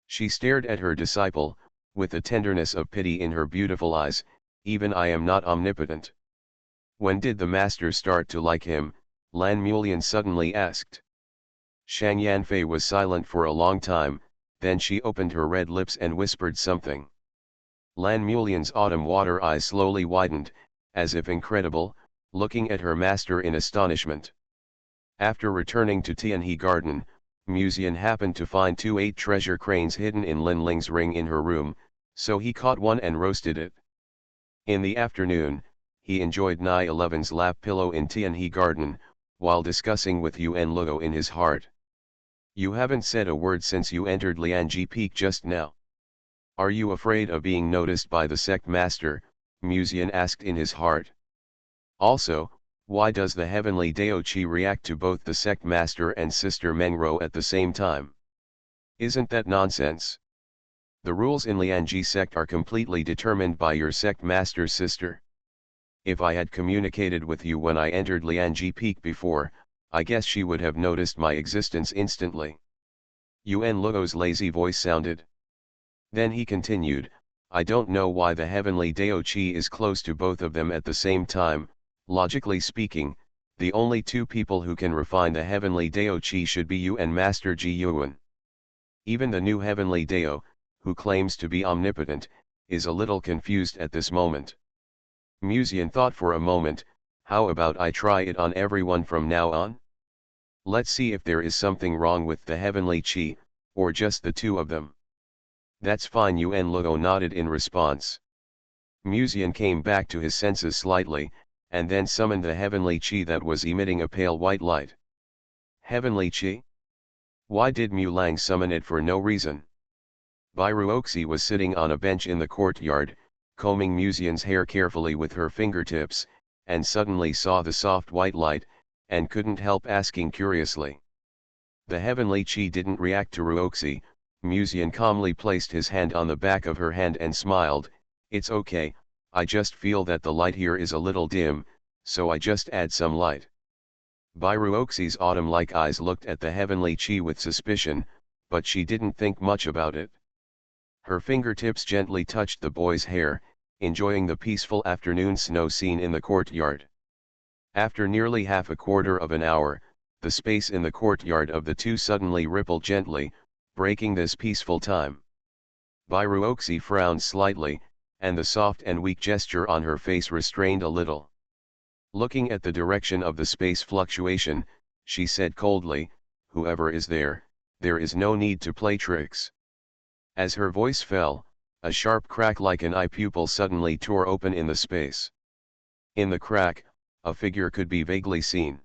She stared at her disciple, with the tenderness of pity in her beautiful eyes. "Even I am not omnipotent." "When did the master start to like him?" Lan Mulian suddenly asked. Shang Yanfei was silent for a long time, then she opened her red lips and whispered something. Lan Mulian's autumn water eyes slowly widened, as if incredible, looking at her master in astonishment. After returning to Tianhe Garden, Musian happened to find 2 treasure cranes hidden in Lin Ling's ring in her room, so he caught one and roasted it. In the afternoon, he enjoyed Nai 11's lap pillow in Tianhe Garden, while discussing with Yuan Luo in his heart. "You haven't said a word since you entered Lianji Peak just now. Are you afraid of being noticed by the sect master?" Musian asked in his heart. "Also, why does the heavenly Daochi react to both the sect master and Sister Menro at the same time? Isn't that nonsense? The rules in Lianji sect are completely determined by your sect master's sister. If I had communicated with you when I entered Lianji Peak before, I guess she would have noticed my existence instantly." Yuan Luo's lazy voice sounded. Then he continued, "I don't know why the heavenly Daochi is close to both of them at the same time. Logically speaking, the only two people who can refine the heavenly Daochi should be you and Master Ji Yuan. Even the new heavenly Dao, who claims to be omnipotent, is a little confused at this moment." Musian thought for a moment, "How about I try it on everyone from now on? Let's see if there is something wrong with the heavenly chi, or just the two of them." "That's fine," Yuan Luo nodded in response. Musian came back to his senses slightly, and then summoned the heavenly chi that was emitting a pale white light. Heavenly chi? Why did Mu Lang summon it for no reason? Ruoxi was sitting on a bench in the courtyard, combing Musian's hair carefully with her fingertips, and suddenly saw the soft white light, and couldn't help asking curiously. The heavenly chi didn't react to Ruoxi. Musian calmly placed his hand on the back of her hand and smiled, "It's okay, I just feel that the light here is a little dim, so I just add some light." Bairuoxi's autumn-like eyes looked at the heavenly chi with suspicion, but she didn't think much about it. Her fingertips gently touched the boy's hair, enjoying the peaceful afternoon snow scene in the courtyard. After nearly half a quarter of an hour, the space in the courtyard of the two suddenly rippled gently, breaking this peaceful time. Bairuoxi frowned slightly, and the soft and weak gesture on her face restrained a little. Looking at the direction of the space fluctuation, she said coldly, "Whoever is there, there is no need to play tricks." As her voice fell, a sharp crack like an eye pupil suddenly tore open in the space. In the crack, a figure could be vaguely seen.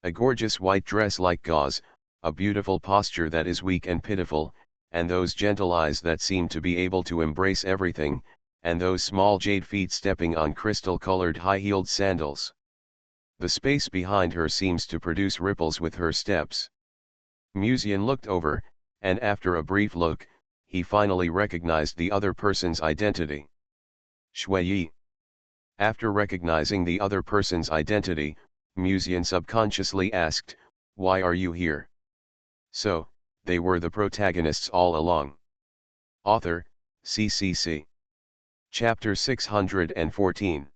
A gorgeous white dress like gauze, a beautiful posture that is weak and pitiful, and those gentle eyes that seem to be able to embrace everything, and those small jade feet stepping on crystal-colored high-heeled sandals. The space behind her seems to produce ripples with her steps. Musian looked over, and after a brief look, he finally recognized the other person's identity. Shui. After recognizing the other person's identity, Musian subconsciously asked, "Why are you here?" So, they were the protagonists all along. Author, CCC. Chapter 614.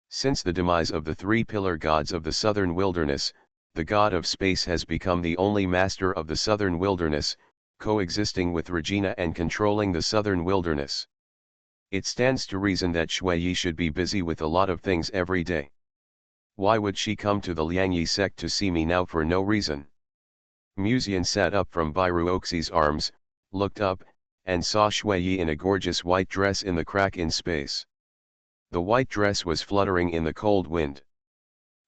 Since the demise of the three-pillar gods of the southern wilderness, the god of space has become the only master of the southern wilderness, coexisting with Regina and controlling the southern wilderness. It stands to reason that Shui should be busy with a lot of things every day. Why would she come to the Liangyi sect to see me now for no reason? Musian sat up from Bairuoxi's arms, looked up, and saw Shui in a gorgeous white dress in the crack in space. The white dress was fluttering in the cold wind.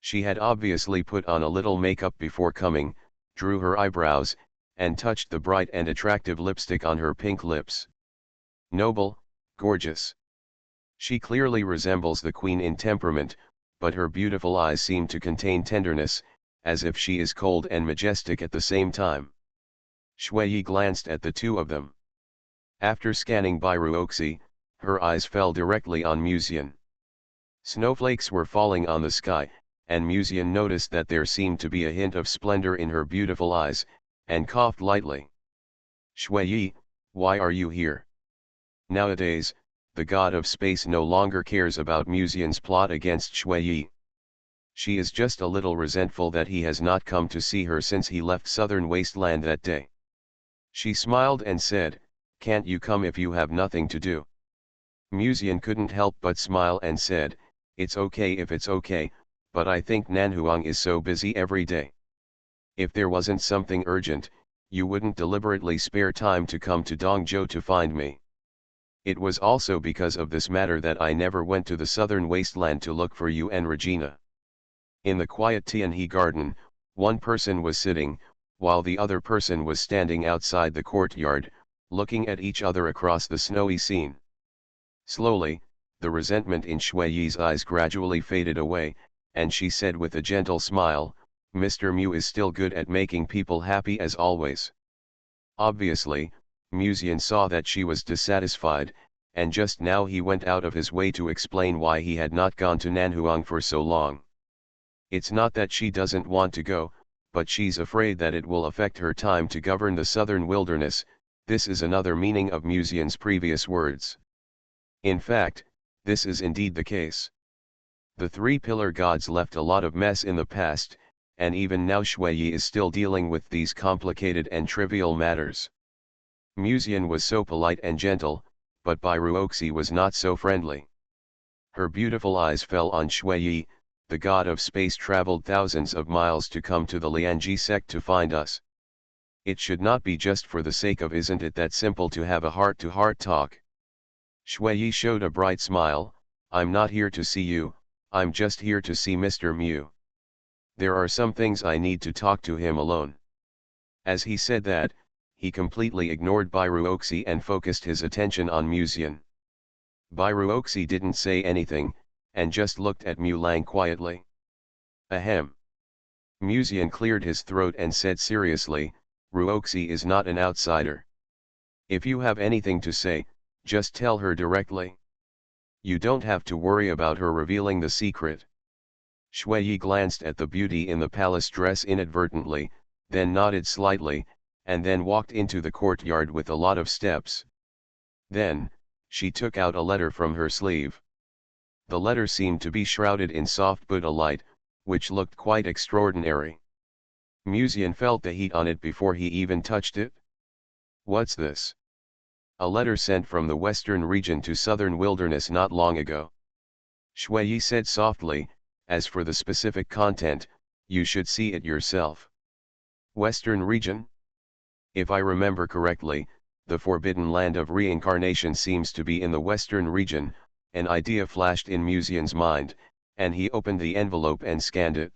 She had obviously put on a little makeup before coming, drew her eyebrows, and touched the bright and attractive lipstick on her pink lips. Noble, gorgeous. She clearly resembles the queen in temperament, but her beautiful eyes seem to contain tenderness, as if she is cold and majestic at the same time. Shui glanced at the two of them. After scanning Bairuoxi, her eyes fell directly on Musian. Snowflakes were falling on the sky, and Musian noticed that there seemed to be a hint of splendor in her beautiful eyes, and coughed lightly. "Shui, why are you here?" Nowadays, the god of space no longer cares about Musian's plot against Shui. She is just a little resentful that he has not come to see her since he left southern wasteland that day. She smiled and said, "Can't you come if you have nothing to do?" Musian couldn't help but smile and said, "It's okay if it's okay, but I think Nanhuang is so busy every day. If there wasn't something urgent, you wouldn't deliberately spare time to come to Dongzhou to find me. It was also because of this matter that I never went to the southern wasteland to look for you and Regina." In the quiet Tianhe garden, one person was sitting, while the other person was standing outside the courtyard, looking at each other across the snowy scene. Slowly, the resentment in Shui's eyes gradually faded away, and she said with a gentle smile, "Mr. Mu is still good at making people happy as always." Obviously, Musian saw that she was dissatisfied, and just now he went out of his way to explain why he had not gone to Nanhuang for so long. It's not that she doesn't want to go, but she's afraid that it will affect her time to govern the southern wilderness. This is another meaning of Musian's previous words. In fact, this is indeed the case. The three-pillar gods left a lot of mess in the past, and even now Shui is still dealing with these complicated and trivial matters. Musian was so polite and gentle, but Bairuoxi was not so friendly. Her beautiful eyes fell on Shui. "The god of space traveled thousands of miles to come to the Liangyi sect to find us. It should not be just for the sake of, isn't it that simple to have a heart-to-heart talk?" Shui showed a bright smile. "I'm not here to see you, I'm just here to see Mr. Mu. There are some things I need to talk to him alone." As he said that, he completely ignored Bairuoxi and focused his attention on Musian. Bairuoxi didn't say anything, and just looked at Mu Lang quietly. "Ahem." Musian cleared his throat and said seriously, "Ruoxi is not an outsider. If you have anything to say, just tell her directly. You don't have to worry about her revealing the secret." Shui Yi glanced at the beauty in the palace dress inadvertently, then nodded slightly, and then walked into the courtyard with a lot of steps. Then, she took out a letter from her sleeve. The letter seemed to be shrouded in soft Buddha light, which looked quite extraordinary. Muzian felt the heat on it before he even touched it. What's this? A letter sent from the western region to southern wilderness not long ago. Shui Yi said softly, as for the specific content, you should see it yourself. Western region? If I remember correctly, the forbidden land of reincarnation seems to be in the western region. An idea flashed in Muzian's mind, and he opened the envelope and scanned it.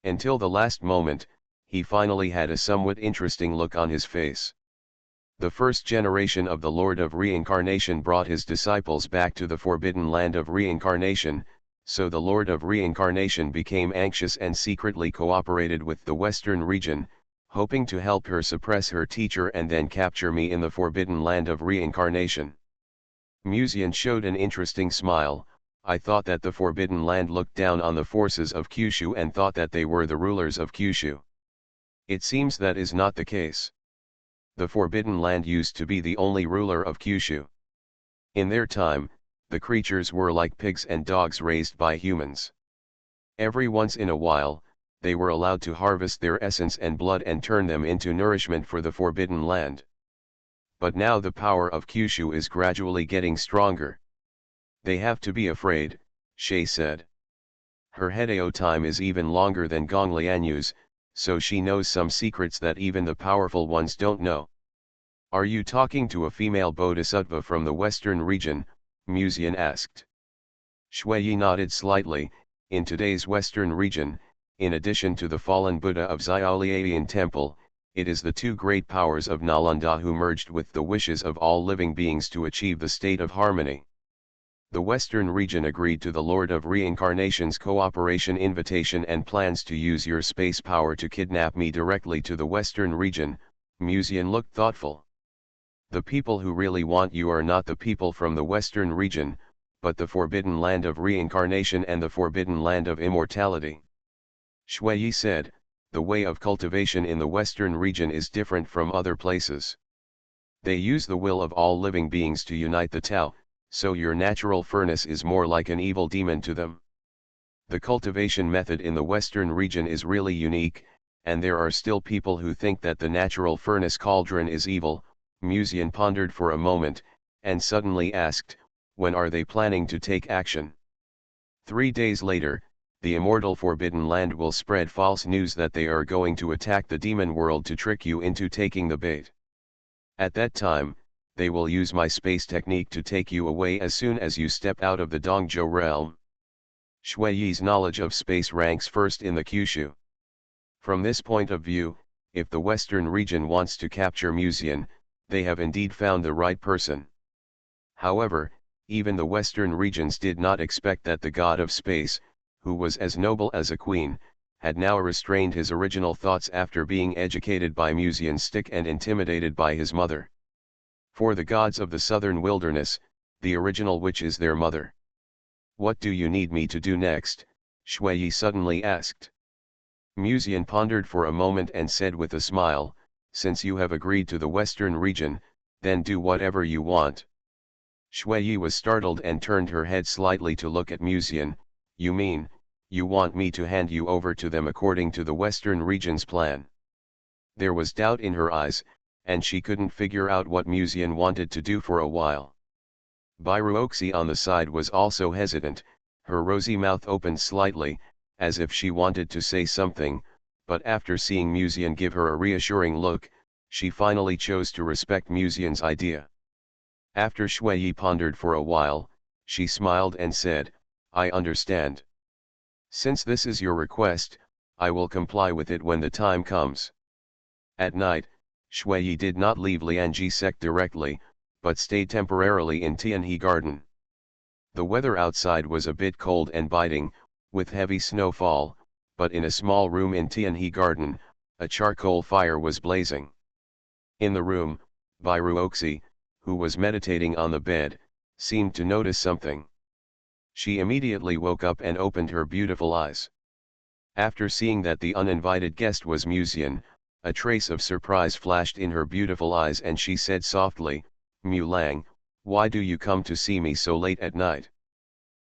Until the last moment, he finally had a somewhat interesting look on his face. The first generation of the Lord of Reincarnation brought his disciples back to the forbidden land of reincarnation, so the Lord of Reincarnation became anxious and secretly cooperated with the Western region, hoping to help her suppress her teacher and then capture me in the forbidden land of reincarnation. Muzian showed an interesting smile. I thought that the forbidden land looked down on the forces of Kyushu and thought that they were the rulers of Kyushu. It seems that is not the case. The forbidden land used to be the only ruler of Kyushu. In their time, the creatures were like pigs and dogs raised by humans. Every once in a while, they were allowed to harvest their essence and blood and turn them into nourishment for the forbidden land. But now the power of Kyushu is gradually getting stronger. They have to be afraid, Shay said. Her Hedeo time is even longer than Gong Lianyu's, so she knows some secrets that even the powerful ones don't know. Are you talking to a female bodhisattva from the western region? Muzian asked. Shui Yi nodded slightly. In today's western region, in addition to the fallen Buddha of SpecialAbilities temple, it is the two great powers of Nalanda who merged with the wishes of all living beings to achieve the state of harmony. The western region agreed to the Lord of Reincarnation's cooperation invitation and plans to use your space power to kidnap me directly to the western region. Muzian looked thoughtful. The people who really want you are not the people from the western region, but the forbidden land of reincarnation and the forbidden land of immortality. Shui Yi said, the way of cultivation in the western region is different from other places. They use the will of all living beings to unite the Tao, so your natural furnace is more like an evil demon to them. The cultivation method in the western region is really unique, and there are still people who think that the natural furnace cauldron is evil. Muzian pondered for a moment, and suddenly asked, when are they planning to take action? 3 days later, the immortal forbidden land will spread false news that they are going to attack the demon world to trick you into taking the bait. At that time, they will use my space technique to take you away as soon as you step out of the Dongzhou realm. Shui Yi's knowledge of space ranks first in the Kyushu. From this point of view, if the western region wants to capture Muzian, they have indeed found the right person. However, even the western regions did not expect that the god of space, who was as noble as a queen, had now restrained his original thoughts after being educated by Muzian's stick and intimidated by his mother. For the gods of the southern wilderness, the original witch is their mother. What do you need me to do next? Shui Yi suddenly asked. Muzian pondered for a moment and said with a smile, since you have agreed to the western region, then do whatever you want. Shui Yi was startled and turned her head slightly to look at Muzian. You mean, you want me to hand you over to them according to the western region's plan? There was doubt in her eyes, and she couldn't figure out what Muzian wanted to do for a while. Bairuoxi on the side was also hesitant, her rosy mouth opened slightly, as if she wanted to say something, but after seeing Muzian give her a reassuring look, she finally chose to respect Muzian's idea. After Shui Yi pondered for a while, she smiled and said, I understand. Since this is your request, I will comply with it when the time comes. At night, Shui Yi did not leave Lianji sect directly, but stayed temporarily in Tianhe Garden. The weather outside was a bit cold and biting, with heavy snowfall, but in a small room in Tianhe Garden, a charcoal fire was blazing. In the room, Bairuoxi, who was meditating on the bed, seemed to notice something. She immediately woke up and opened her beautiful eyes. After seeing that the uninvited guest was Musian, a trace of surprise flashed in her beautiful eyes and she said softly, "Mulang, why do you come to see me so late at night?"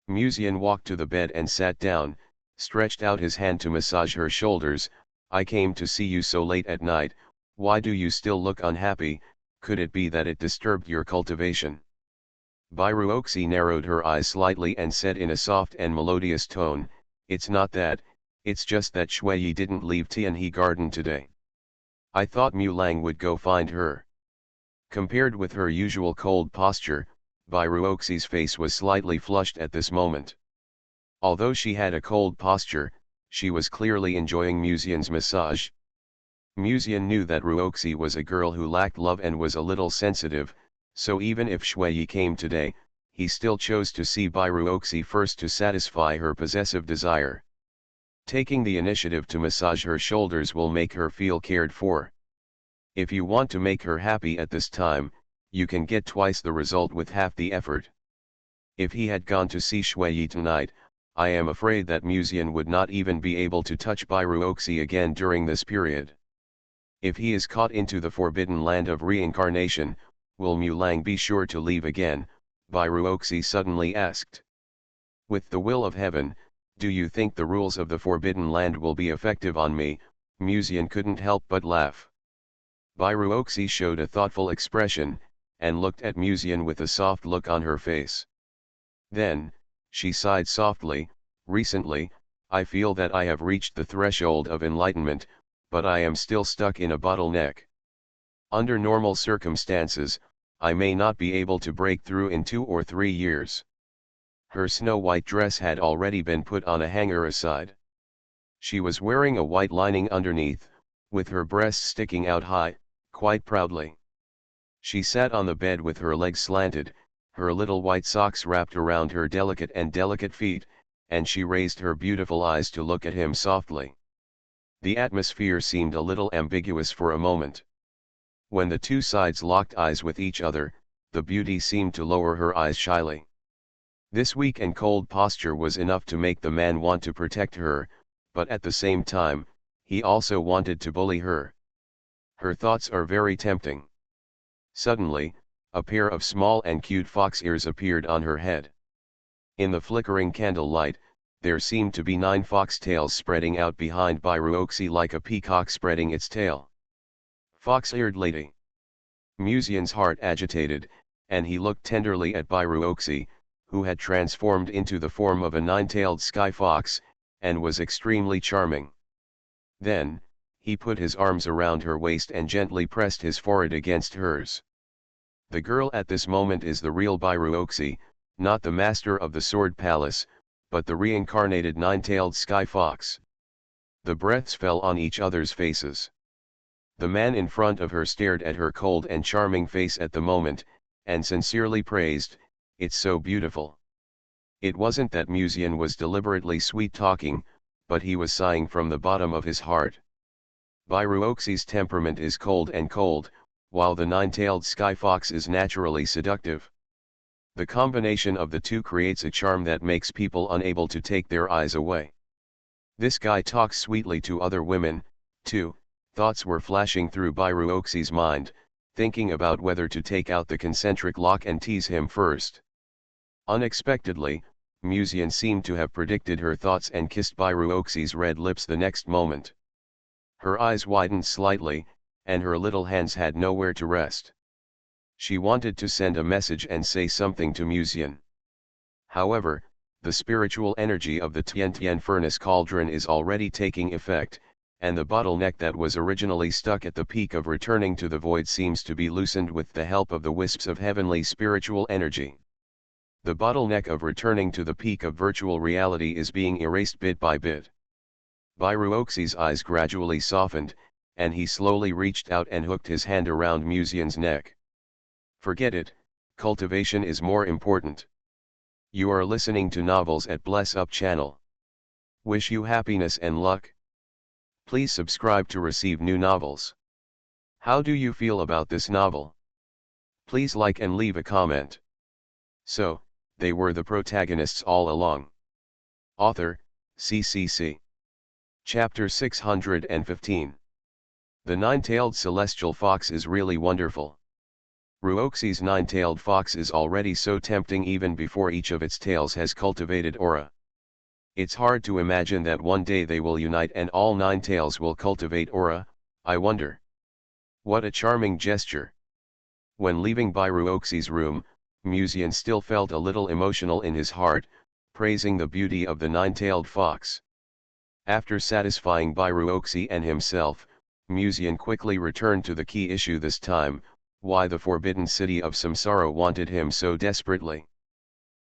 Musian walked to the bed and sat down, stretched out his hand to massage her shoulders. "I came to see you so late at night, why do you still look unhappy? Could it be that it disturbed your cultivation?" Bairuoxi narrowed her eyes slightly and said in a soft and melodious tone, "It's not that, it's just that Shuiyi didn't leave Tianhe Garden today. I thought Mulang would go find her." Compared with her usual cold posture, Bairuoxi's face was slightly flushed at this moment. Although she had a cold posture, she was clearly enjoying Musian's massage. Musian knew that Ruoxi was a girl who lacked love and was a little sensitive, so even if Shuiyi came today, he still chose to see Bairuoxi first to satisfy her possessive desire. Taking the initiative to massage her shoulders will make her feel cared for. If you want to make her happy at this time, you can get twice the result with half the effort. If he had gone to see Shuiyi tonight, I am afraid that Musian would not even be able to touch Bairuoxi again during this period. If he is caught into the forbidden land of reincarnation, will Mulang be sure to leave again? Bairuoxi suddenly asked. With the will of heaven, do you think the rules of the forbidden land will be effective on me? Musian couldn't help but laugh. Bairuoxi showed a thoughtful expression, and looked at Musian with a soft look on her face. Then, she sighed softly, "Recently, I feel that I have reached the threshold of enlightenment, but I am still stuck in a bottleneck. Under normal circumstances, I may not be able to break through in 2 or 3 years." Her snow-white dress had already been put on a hanger aside. She was wearing a white lining underneath, with her breasts sticking out high, quite proudly. She sat on the bed with her legs slanted, her little white socks wrapped around her delicate feet, and she raised her beautiful eyes to look at him softly. The atmosphere seemed a little ambiguous for a moment. When the two sides locked eyes with each other, the beauty seemed to lower her eyes shyly. This weak and cold posture was enough to make the man want to protect her, but at the same time, he also wanted to bully her. Her thoughts are very tempting. Suddenly, a pair of small and cute fox ears appeared on her head. In the flickering candlelight, there seemed to be 9 fox tails spreading out behind Bairuoxi like a peacock spreading its tail. Fox-eared lady. Musian's heart agitated, and he looked tenderly at Bairuoxi, who had transformed into the form of a 9-tailed sky fox, and was extremely charming. Then, he put his arms around her waist and gently pressed his forehead against hers. The girl at this moment is the real Bairuoxi, not the master of the Sword Palace, but the reincarnated 9-tailed sky fox. The breaths fell on each other's faces. The man in front of her stared at her cold and charming face at the moment, and sincerely praised, "It's so beautiful." It wasn't that Musian was deliberately sweet-talking, but he was sighing from the bottom of his heart. Bairuoxi's temperament is cold, while the 9-tailed sky fox is naturally seductive. The combination of the two creates a charm that makes people unable to take their eyes away. This guy talks sweetly to other women, too. Thoughts were flashing through Bairuoxi's mind, thinking about whether to take out the concentric lock and tease him first. Unexpectedly, Musian seemed to have predicted her thoughts and kissed Bairuoxi's red lips the next moment. Her eyes widened slightly, and her little hands had nowhere to rest. She wanted to send a message and say something to Musian. However, the spiritual energy of the Tian furnace cauldron is already taking effect, and the bottleneck that was originally stuck at the peak of returning to the void seems to be loosened with the help of the wisps of heavenly spiritual energy. The bottleneck of returning to the peak of virtual reality is being erased bit by bit. Bairuoxi's eyes gradually softened, and he slowly reached out and hooked his hand around Musian's neck. Forget it, cultivation is more important. You are listening to Novels at Bless Up channel. Wish you happiness and luck. Please subscribe to receive new novels. How do you feel about this novel? Please like and leave a comment. So, they were the protagonists all along. Author, CCC. Chapter 615. The Nine-Tailed Celestial Fox is really wonderful. Ruoxi's nine-tailed fox is already so tempting even before each of its tails has cultivated aura. It's hard to imagine that one day they will unite and all nine tails will cultivate aura, I wonder. What a charming gesture. When leaving Ruoxi's room, Musian still felt a little emotional in his heart, praising the beauty of the nine-tailed fox. After satisfying Ruoxi and himself, Musian quickly returned to the key issue this time, why the forbidden city of Samsara wanted him so desperately.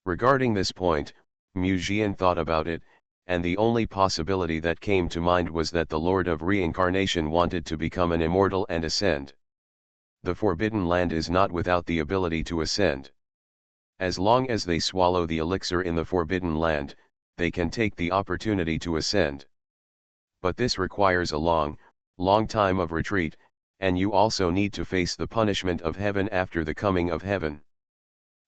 Regarding this point, Musian thought about it, and the only possibility that came to mind was that the Lord of Reincarnation wanted to become an immortal and ascend. The Forbidden Land is not without the ability to ascend. As long as they swallow the elixir in the Forbidden Land, they can take the opportunity to ascend. But this requires a long time of retreat, and you also need to face the punishment of heaven after the coming of heaven.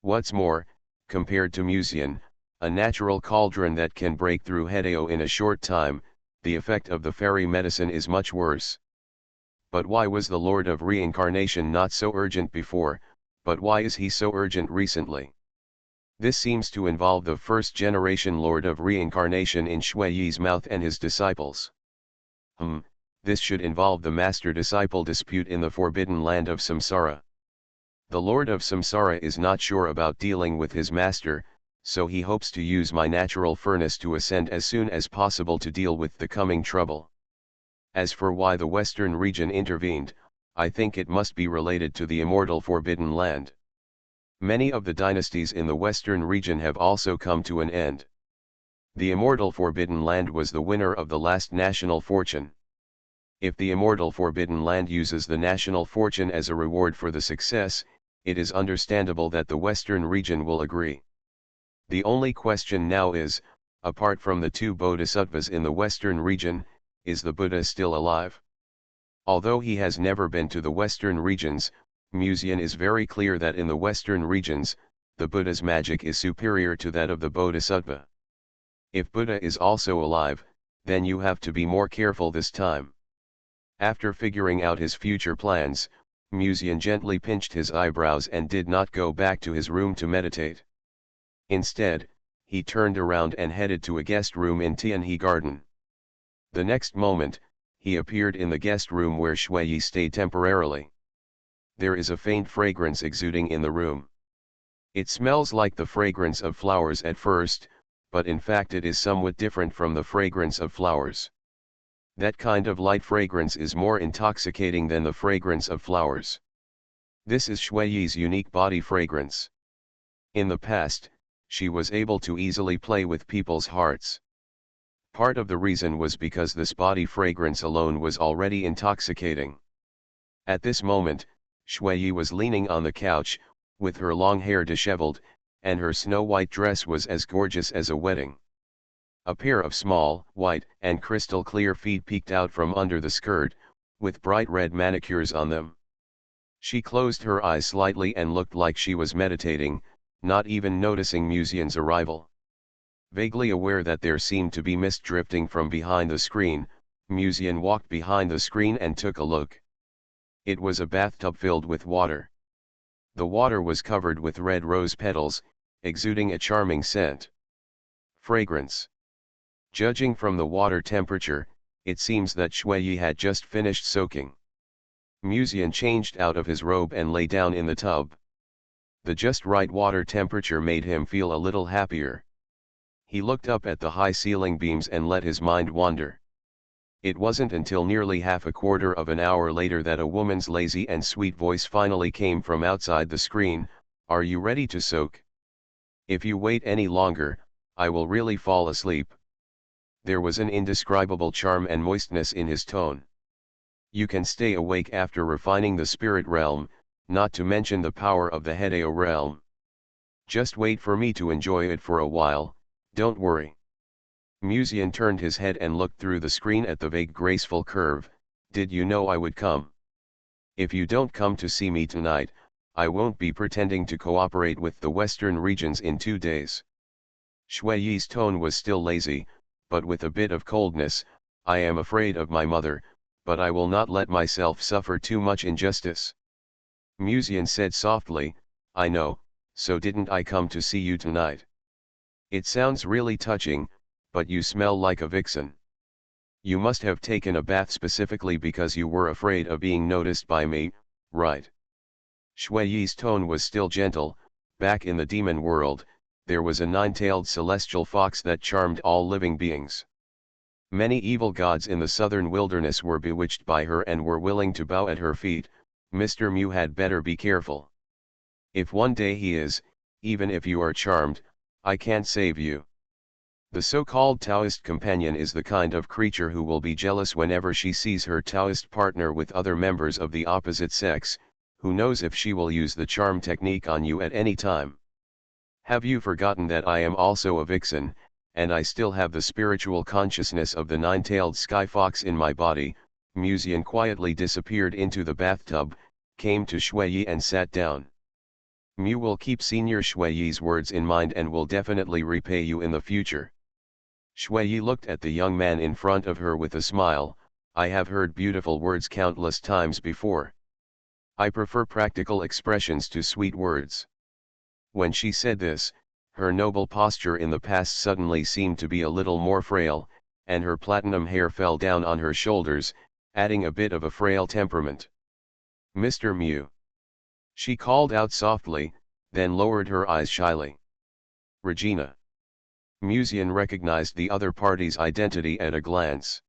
What's more, compared to Musian, a natural cauldron that can break through Hideo in a short time, the effect of the fairy medicine is much worse. But why was the Lord of Reincarnation not so urgent before, but why is he so urgent recently? This seems to involve the first-generation Lord of Reincarnation in Shuiyi's mouth and his disciples. This should involve the master-disciple dispute in the forbidden land of Samsara. The Lord of Samsara is not sure about dealing with his master, so he hopes to use my natural furnace to ascend as soon as possible to deal with the coming trouble. As for why the western region intervened, I think it must be related to the immortal forbidden land. Many of the dynasties in the western region have also come to an end. The immortal forbidden land was the winner of the last national fortune. If the immortal forbidden land uses the national fortune as a reward for the success, it is understandable that the western region will agree. The only question now is, apart from the two bodhisattvas in the western region, is the Buddha still alive? Although he has never been to the western regions, Musian is very clear that in the western regions, the Buddha's magic is superior to that of the bodhisattva. If Buddha is also alive, then you have to be more careful this time. After figuring out his future plans, Musian gently pinched his eyebrows and did not go back to his room to meditate. Instead, he turned around and headed to a guest room in Tianhe Garden. The next moment, he appeared in the guest room where Shuiyi stayed temporarily. There is a faint fragrance exuding in the room. It smells like the fragrance of flowers at first, but in fact it is somewhat different from the fragrance of flowers. That kind of light fragrance is more intoxicating than the fragrance of flowers. This is Shuiyi's unique body fragrance. In the past, she was able to easily play with people's hearts. Part of the reason was because this body fragrance alone was already intoxicating. At this moment, Shuiyi was leaning on the couch, with her long hair disheveled, and her snow-white dress was as gorgeous as a wedding. A pair of small, white, and crystal-clear feet peeked out from under the skirt, with bright red manicures on them. She closed her eyes slightly and looked like she was meditating, not even noticing Musian's arrival. Vaguely aware that there seemed to be mist drifting from behind the screen, Musian walked behind the screen and took a look. It was a bathtub filled with water. The water was covered with red rose petals, exuding a charming scent. Fragrance. Judging from the water temperature, it seems that Shuiyi had just finished soaking. Musian changed out of his robe and lay down in the tub. The just right water temperature made him feel a little happier. He looked up at the high ceiling beams and let his mind wander. It wasn't until nearly half a quarter of an hour later that a woman's lazy and sweet voice finally came from outside the screen, "Are you ready to soak? If you wait any longer, I will really fall asleep." There was an indescribable charm and moistness in his tone. You can stay awake after refining the spirit realm, not to mention the power of the Hideo realm. Just wait for me to enjoy it for a while, don't worry. Musian turned his head and looked through the screen at the vague graceful curve. "Did you know I would come? If you don't come to see me tonight, I won't be pretending to cooperate with the western regions in 2 days. Shui Yi's tone was still lazy, but with a bit of coldness. I am afraid of my mother, but I will not let myself suffer too much injustice. Musian said softly, I know, so didn't I come to see you tonight. It sounds really touching, but you smell like a vixen. You must have taken a bath specifically because you were afraid of being noticed by me, right? Shui Yi's tone was still gentle. Back in the demon world, there was a nine-tailed celestial fox that charmed all living beings. Many evil gods in the southern wilderness were bewitched by her and were willing to bow at her feet. Mr. Mew had better be careful. If one day he is, even if you are charmed, I can't save you. The so-called Taoist companion is the kind of creature who will be jealous whenever she sees her Taoist partner with other members of the opposite sex. Who knows if she will use the charm technique on you at any time. Have you forgotten that I am also a vixen, and I still have the spiritual consciousness of the nine-tailed sky fox in my body? Musian quietly disappeared into the bathtub, came to Shui Yi and sat down. Mew will keep Senior Shui Yi's words in mind and will definitely repay you in the future. Shui Yi looked at the young man in front of her with a smile. I have heard beautiful words countless times before. I prefer practical expressions to sweet words. When she said this, her noble posture in the past suddenly seemed to be a little more frail, and her platinum hair fell down on her shoulders, adding a bit of a frail temperament. Mr. Mew. She called out softly, then lowered her eyes shyly. Regina. Musian recognized the other party's identity at a glance.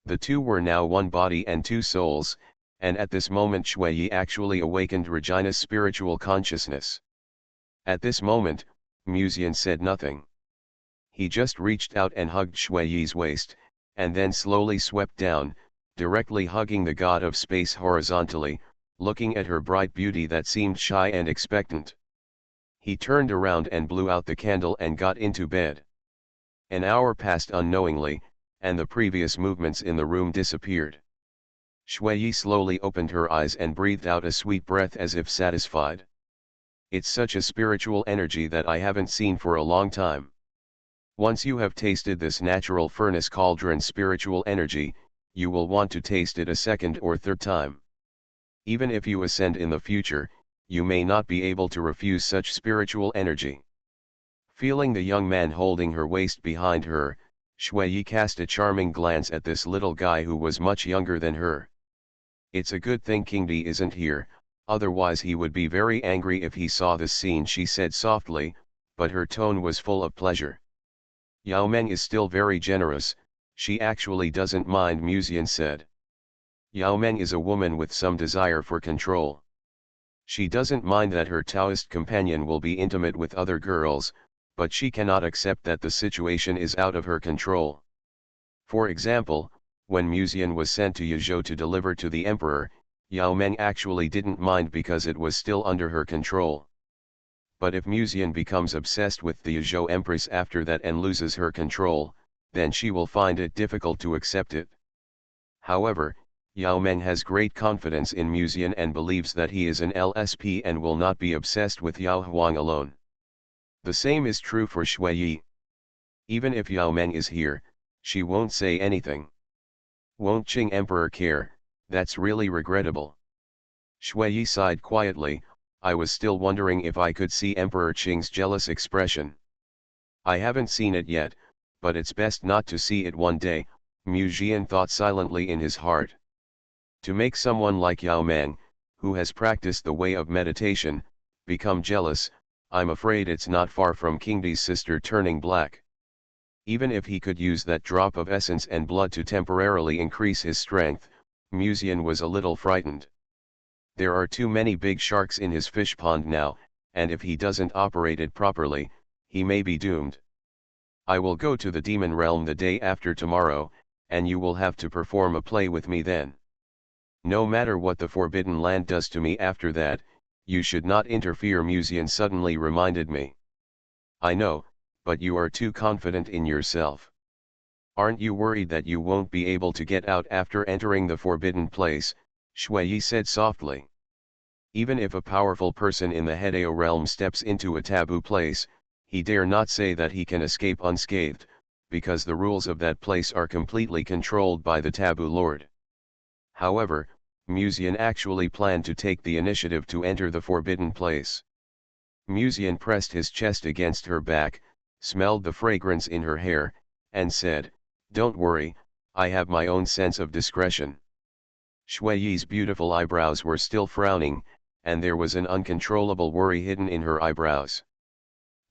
The two were now one body and two souls, and at this moment Shui Yi actually awakened Regina's spiritual consciousness. At this moment, Musian said nothing. He just reached out and hugged Shui Yi's waist, and then slowly swept down, directly hugging the god of space horizontally, looking at her bright beauty that seemed shy and expectant. He turned around and blew out the candle and got into bed. An hour passed unknowingly, and the previous movements in the room disappeared. Shui Yi slowly opened her eyes and breathed out a sweet breath as if satisfied. It's such a spiritual energy that I haven't seen for a long time. Once you have tasted this natural furnace cauldron spiritual energy, you will want to taste it a second or third time. Even if you ascend in the future, you may not be able to refuse such spiritual energy. Feeling the young man holding her waist behind her, Shui Yi cast a charming glance at this little guy who was much younger than her. It's a good thing King Di isn't here, otherwise he would be very angry if he saw this scene, she said softly, but her tone was full of pleasure. Yao Meng is still very generous, she actually doesn't mind, Musian said. Yao Meng is a woman with some desire for control. She doesn't mind that her Taoist companion will be intimate with other girls, but she cannot accept that the situation is out of her control. For example, when Musian was sent to Yizhou to deliver to the emperor, Yao Meng actually didn't mind because it was still under her control. But if Musian becomes obsessed with the Yizhou empress after that and loses her control, then she will find it difficult to accept it. However, Yao Meng has great confidence in Musian and believes that he is an LSP and will not be obsessed with Yao Huang alone. The same is true for Shui Yi. Even if Yao Meng is here, she won't say anything. Won't Qing Emperor care? That's really regrettable. Shui Yi sighed quietly. I was still wondering if I could see Emperor Qing's jealous expression. I haven't seen it yet, but it's best not to see it one day, Mu Jian thought silently in his heart. To make someone like Yao Meng, who has practiced the way of meditation, become jealous, I'm afraid it's not far from King Di's sister turning black. Even if he could use that drop of essence and blood to temporarily increase his strength, Musian was a little frightened. There are too many big sharks in his fish pond now, and if he doesn't operate it properly, he may be doomed. I will go to the demon realm the day after tomorrow, and you will have to perform a play with me then. No matter what the Forbidden Land does to me after that, you should not interfere, Musian suddenly reminded me. I know, but you are too confident in yourself. Aren't you worried that you won't be able to get out after entering the forbidden place? Shui Yi said softly. Even if a powerful person in the Hedeo realm steps into a taboo place, he dare not say that he can escape unscathed, because the rules of that place are completely controlled by the taboo lord. However, Musian actually planned to take the initiative to enter the forbidden place. Musian pressed his chest against her back, smelled the fragrance in her hair, and said, "Don't worry, I have my own sense of discretion." Shui Yi's beautiful eyebrows were still frowning, and there was an uncontrollable worry hidden in her eyebrows.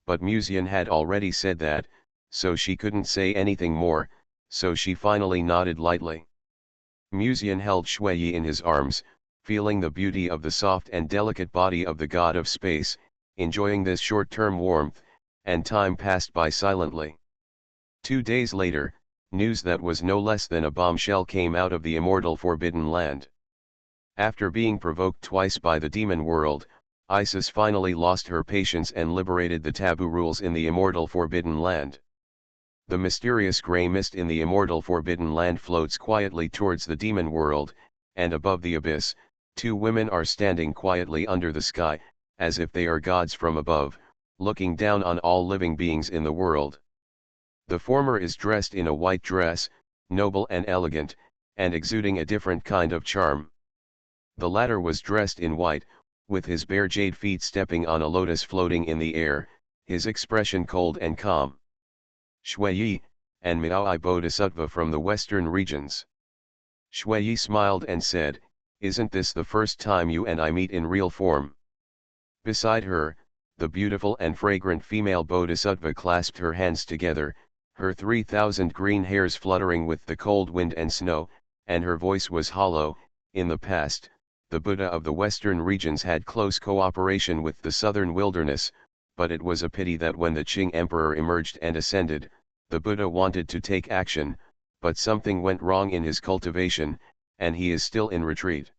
But Musian had already said that, so she couldn't say anything more, so she finally nodded lightly. Musian held Shui Yi in his arms, feeling the beauty of the soft and delicate body of the god of space, enjoying this short-term warmth, and time passed by silently. 2 days later, news that was no less than a bombshell came out of the immortal Forbidden Land. After being provoked twice by the demon world, Isis finally lost her patience and liberated the taboo rules in the immortal Forbidden Land. The mysterious grey mist in the immortal Forbidden Land floats quietly towards the demon world, and above the abyss, 2 women are standing quietly under the sky, as if they are gods from above, looking down on all living beings in the world. The former is dressed in a white dress, noble and elegant, and exuding a different kind of charm. The latter was dressed in white, with his bare jade feet stepping on a lotus floating in the air, his expression cold and calm. Shui Yi, and Miao Bodhisattva from the western regions. Shui Yi smiled and said, "Isn't this the first time you and I meet in real form?" Beside her, the beautiful and fragrant female Bodhisattva clasped her hands together, her 3,000 green hairs fluttering with the cold wind and snow, and her voice was hollow. In the past, the Buddha of the western regions had close cooperation with the southern wilderness, but it was a pity that when the Qing emperor emerged and ascended, the Buddha wanted to take action, but something went wrong in his cultivation, and he is still in retreat.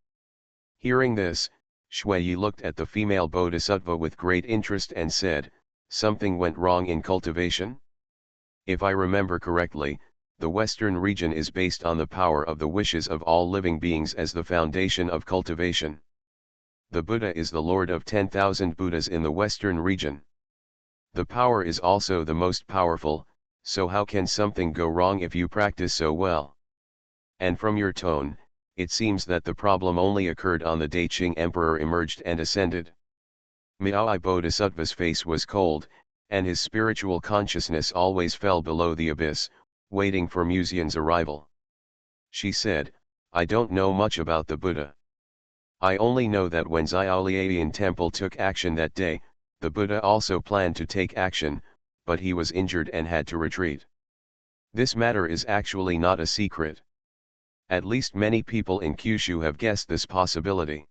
Hearing this, Shui Yi looked at the female Bodhisattva with great interest and said, "Something went wrong in cultivation? If I remember correctly, the Western region is based on the power of the wishes of all living beings as the foundation of cultivation. The Buddha is the Lord of 10,000 Buddhas in the Western region. The power is also the most powerful, so how can something go wrong if you practice so well? And from your tone, it seems that the problem only occurred on the day Qing Emperor emerged and ascended." Miao Bodhisattva's face was cold, and his spiritual consciousness always fell below the abyss, waiting for Musian's arrival. She said, "I don't know much about the Buddha. I only know that when Xiaolian Temple took action that day, the Buddha also planned to take action, but he was injured and had to retreat. This matter is actually not a secret. At least many people in Kyushu have guessed this possibility.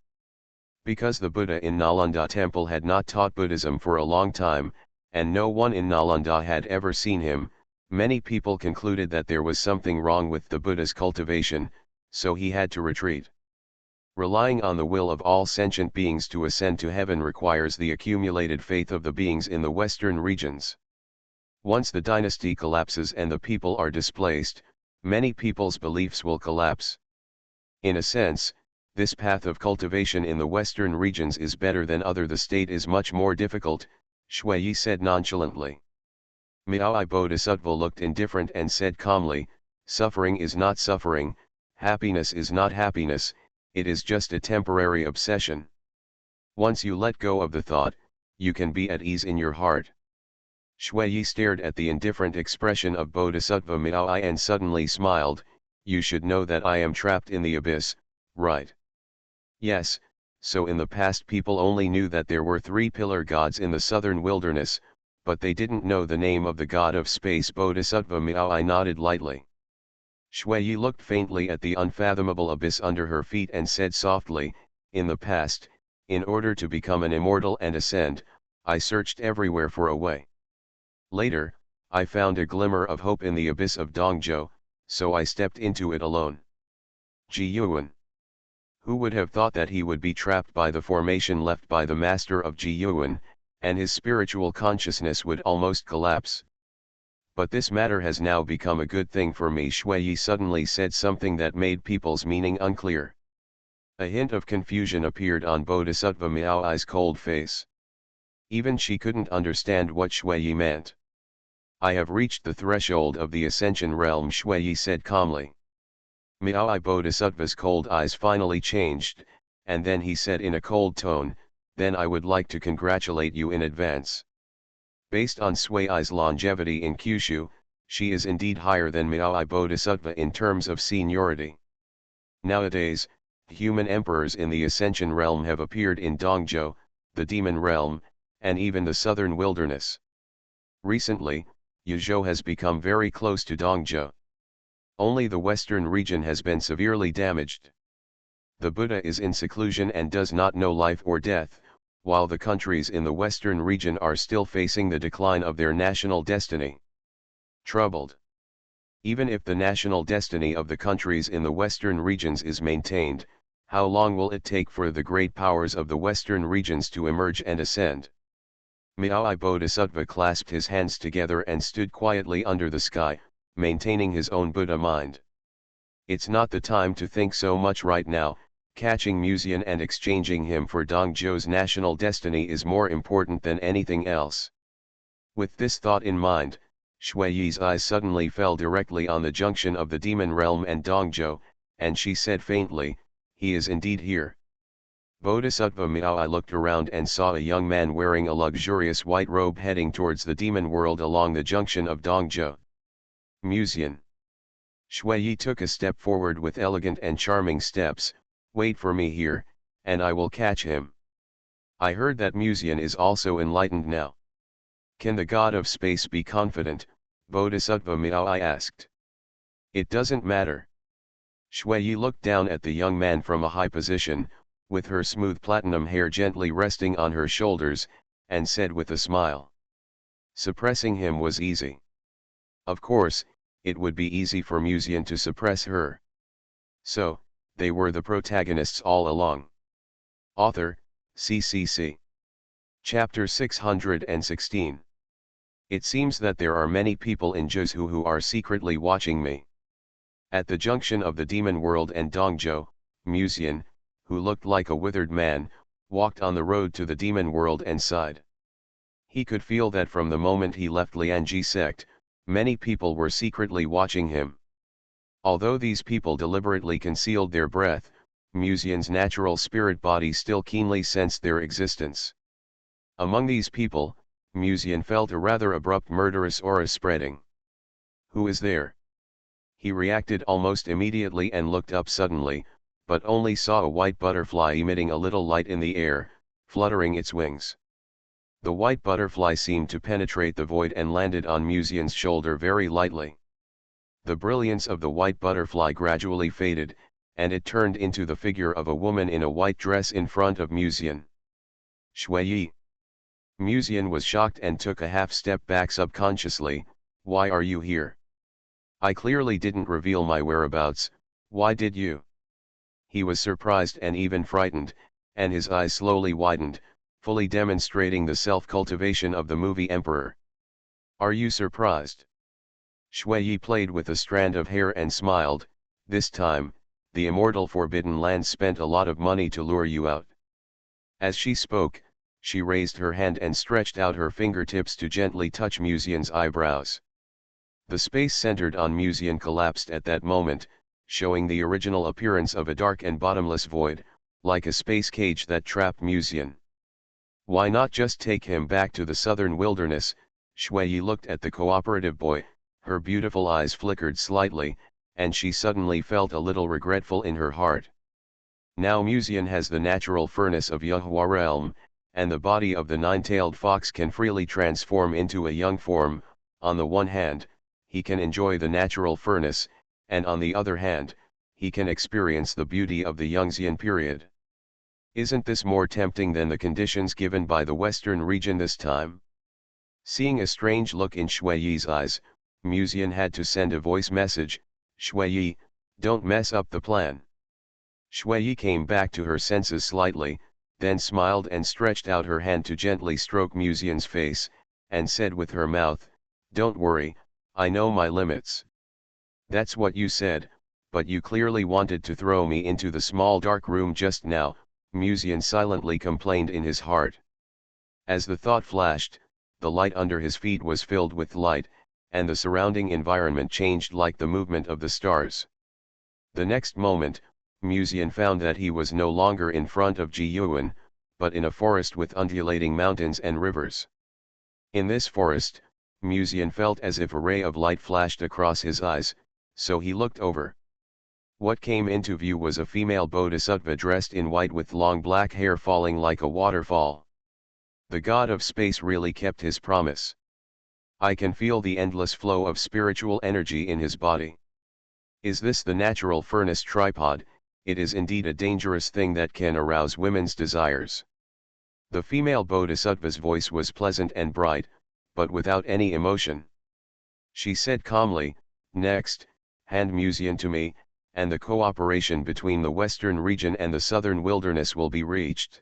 Because the Buddha in Nalanda Temple had not taught Buddhism for a long time, and no one in Nalanda had ever seen him, many people concluded that there was something wrong with the Buddha's cultivation, so he had to retreat. Relying on the will of all sentient beings to ascend to heaven requires the accumulated faith of the beings in the western regions. Once the dynasty collapses and the people are displaced, many people's beliefs will collapse. In a sense, this path of cultivation in the western regions is better than other. The state is much more difficult," Shui Yi said nonchalantly. Miao Bodhisattva looked indifferent and said calmly, "Suffering is not suffering, happiness is not happiness, it is just a temporary obsession. Once you let go of the thought, you can be at ease in your heart." Shui Yi stared at the indifferent expression of Bodhisattva Miao and suddenly smiled, "You should know that I am trapped in the abyss, right?" "Yes, so in the past people only knew that there were 3 pillar gods in the southern wilderness, but they didn't know the name of the god of space." Bodhisattva Miao nodded lightly. Shui Yi looked faintly at the unfathomable abyss under her feet and said softly, "In the past, in order to become an immortal and ascend, I searched everywhere for a way. Later, I found a glimmer of hope in the abyss of Dongzhou, so I stepped into it alone." Ji Yuan. Who would have thought that he would be trapped by the formation left by the master of Ji Yuan, and his spiritual consciousness would almost collapse? "But this matter has now become a good thing for me." Shui Yi suddenly said something that made people's meaning unclear. A hint of confusion appeared on Bodhisattva Miaoi's cold face. Even she couldn't understand what Shui meant. I have reached the threshold of the Ascension realm, Shui said calmly. Miaoi Bodhisattva's cold eyes finally changed, and then he said in a cold tone, then I would like to congratulate you in advance. Based on Sui's longevity in Kyushu, she is indeed higher than Miaoi Bodhisattva in terms of seniority. Nowadays, human emperors in the Ascension realm have appeared in Dongzhou, the demon realm, and even the southern wilderness. Recently, Yuzhou has become very close to Dongzhou. Only the western region has been severely damaged. The Buddha is in seclusion and does not know life or death, while the countries in the western region are still facing the decline of their national destiny. Troubled. Even if the national destiny of the countries in the western regions is maintained, how long will it take for the great powers of the western regions to emerge and ascend? Miaoi Bodhisattva clasped his hands together and stood quietly under the sky, maintaining his own Buddha mind. It's not the time to think so much right now. Catching Musian and exchanging him for Dongzhou's national destiny is more important than anything else. With this thought in mind, Shuiyi's eyes suddenly fell directly on the junction of the demon realm and Dongzhou, and she said faintly, he is indeed here. Bodhisattva Miaoi looked around and saw a young man wearing a luxurious white robe heading towards the demon world along the junction of Dongzhou. Musian. Shuiyi took a step forward with elegant and charming steps. Wait for me here, and I will catch him. I heard that Musian is also enlightened now. Can the god of space be confident? Bodhisattva Miaoi asked. It doesn't matter. Shuiyi looked down at the young man from a high position, with her smooth platinum hair gently resting on her shoulders, and said with a smile. Suppressing him was easy. Of course, it would be easy for Musian to suppress her. So, they were the protagonists all along. Author, CCC. Chapter 616. It seems that there are many people in Zhuzhou who are secretly watching me. At the junction of the demon world and Dongzhou, Musian, who looked like a withered man, walked on the road to the demon world and sighed. He could feel that from the moment he left Lianji sect, many people were secretly watching him. Although these people deliberately concealed their breath, Musian's natural spirit body still keenly sensed their existence. Among these people, Musian felt a rather abrupt murderous aura spreading. Who is there? He reacted almost immediately and looked up suddenly, but only saw a white butterfly emitting a little light in the air, fluttering its wings. The white butterfly seemed to penetrate the void and landed on Musian's shoulder very lightly. The brilliance of the white butterfly gradually faded, and it turned into the figure of a woman in a white dress in front of Musian. Shuiyi. Musian was shocked and took a half step back subconsciously. Why are you here? I clearly didn't reveal my whereabouts, why did you? He was surprised and even frightened, and his eyes slowly widened, fully demonstrating the self-cultivation of the movie Emperor. Are you surprised? Shuiyi played with a strand of hair and smiled. This time, the immortal Forbidden Lands spent a lot of money to lure you out. As she spoke, she raised her hand and stretched out her fingertips to gently touch Musian's eyebrows. The space centered on Musian collapsed at that moment, showing the original appearance of a dark and bottomless void, like a space cage that trapped Musian. Why not just take him back to the southern wilderness? Shuiyi looked at the cooperative boy. Her beautiful eyes flickered slightly, and she suddenly felt a little regretful in her heart. Now Musian has the natural furnace of Yahua realm, and the body of the nine-tailed fox can freely transform into a young form. On the one hand, he can enjoy the natural furnace, and on the other hand, he can experience the beauty of the Yangxian period. Isn't this more tempting than the conditions given by the Western region this time? Seeing a strange look in Shuiyi's eyes, Musian had to send a voice message. Shuiyi, don't mess up the plan. Shuiyi came back to her senses slightly, then smiled and stretched out her hand to gently stroke Musian's face, and said with her mouth, don't worry, I know my limits. That's what you said, but you clearly wanted to throw me into the small dark room just now, Musian silently complained in his heart. As the thought flashed, the light under his feet was filled with light, and the surrounding environment changed like the movement of the stars. The next moment, Musian found that he was no longer in front of Ji Yuan, but in a forest with undulating mountains and rivers. In this forest, Musian felt as if a ray of light flashed across his eyes, so he looked over. What came into view was a female bodhisattva dressed in white with long black hair falling like a waterfall. The god of space really kept his promise. I can feel the endless flow of spiritual energy in his body. Is this the natural furnace tripod? It is indeed a dangerous thing that can arouse women's desires. The female bodhisattva's voice was pleasant and bright, but without any emotion. She said calmly, "Next, hand Musian to me, and the cooperation between the western region and the southern wilderness will be reached.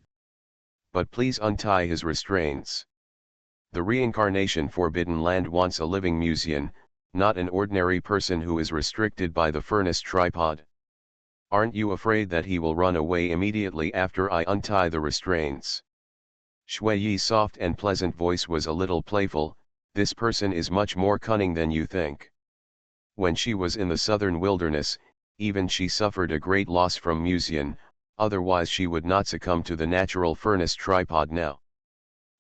But please untie his restraints. The reincarnation Forbidden Land wants a living Musian, not an ordinary person who is restricted by the furnace tripod. Aren't you afraid that he will run away immediately after I untie the restraints?" Shui Yi's soft and pleasant voice was a little playful. "This person is much more cunning than you think. When she was in the southern wilderness, even she suffered a great loss from Musian, otherwise she would not succumb to the natural furnace tripod now."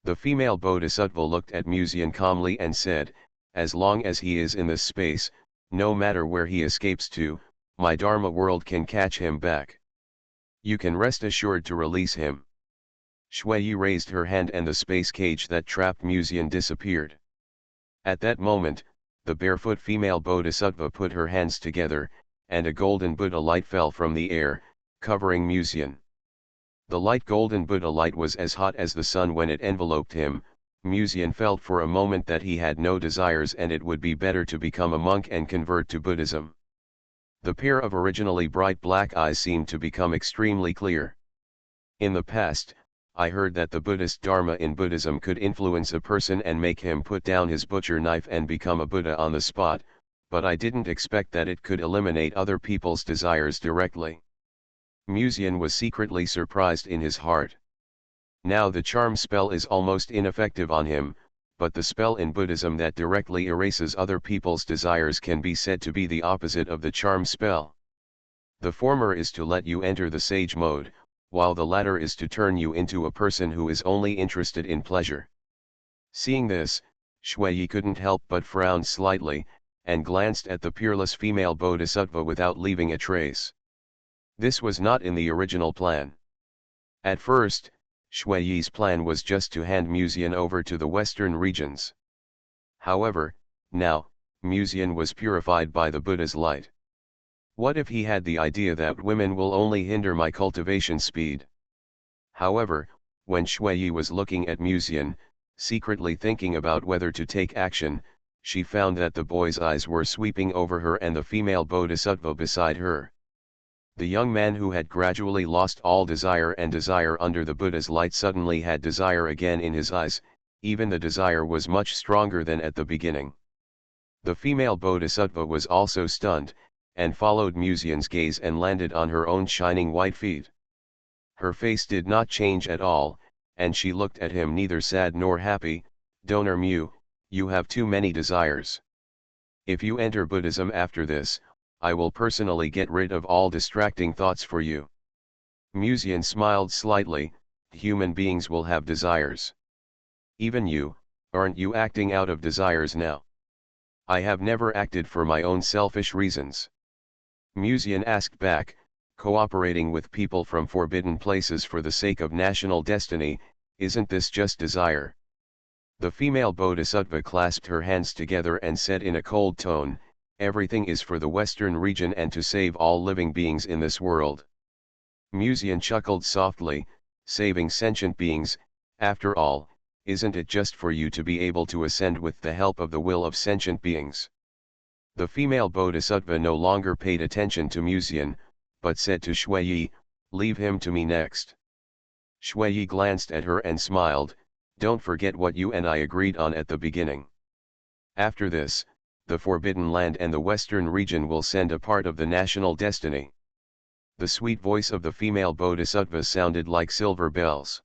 The female bodhisattva looked at Musian calmly and said, "As long as he is in this space, no matter where he escapes to, my Dharma world can catch him back. You can rest assured to release him." Shui Yi raised her hand and the space cage that trapped Musian disappeared. At that moment, the barefoot female bodhisattva put her hands together, and a golden Buddha light fell from the air, covering Musian. The light golden Buddha light was as hot as the sun when it enveloped him. Musian felt for a moment that he had no desires and it would be better to become a monk and convert to Buddhism. The pair of originally bright black eyes seemed to become extremely clear. "In the past, I heard that the Buddhist Dharma in Buddhism could influence a person and make him put down his butcher knife and become a Buddha on the spot, but I didn't expect that it could eliminate other people's desires directly." Musian was secretly surprised in his heart. Now the charm spell is almost ineffective on him, but the spell in Buddhism that directly erases other people's desires can be said to be the opposite of the charm spell. The former is to let you enter the sage mode, while the latter is to turn you into a person who is only interested in pleasure. Seeing this, Shui Yi couldn't help but frown slightly, and glanced at the peerless female bodhisattva without leaving a trace. This was not in the original plan. At first, Shui Yi's plan was just to hand Musian over to the western regions. However, now, Musian was purified by the Buddha's light. What if he had the idea that women will only hinder my cultivation speed? However, when Shui Yi was looking at Musian, secretly thinking about whether to take action, she found that the boy's eyes were sweeping over her and the female bodhisattva beside her. The young man who had gradually lost all desire and desire under the Buddha's light suddenly had desire again in his eyes, even the desire was much stronger than at the beginning. The female bodhisattva was also stunned, and followed Musian's gaze and landed on her own shining white feet. Her face did not change at all, and she looked at him neither sad nor happy. "Donor Mu, you have too many desires. If you enter Buddhism after this, I will personally get rid of all distracting thoughts for you." Musian smiled slightly. "Human beings will have desires. Even you, aren't you acting out of desires now?" "I have never acted for my own selfish reasons." Musian asked back, "Cooperating with people from forbidden places for the sake of national destiny, isn't this just desire?" The female bodhisattva clasped her hands together and said in a cold tone, "Everything is for the western region and to save all living beings in this world." Musian chuckled softly, "Saving sentient beings, after all, isn't it just for you to be able to ascend with the help of the will of sentient beings?" The female bodhisattva no longer paid attention to Musian, but said to Shui Yi, "Leave him to me next." Shui Yi glanced at her and smiled, "Don't forget what you and I agreed on at the beginning." After this, the Forbidden Land and the Western region will send a part of the national destiny. The sweet voice of the female bodhisattva sounded like silver bells.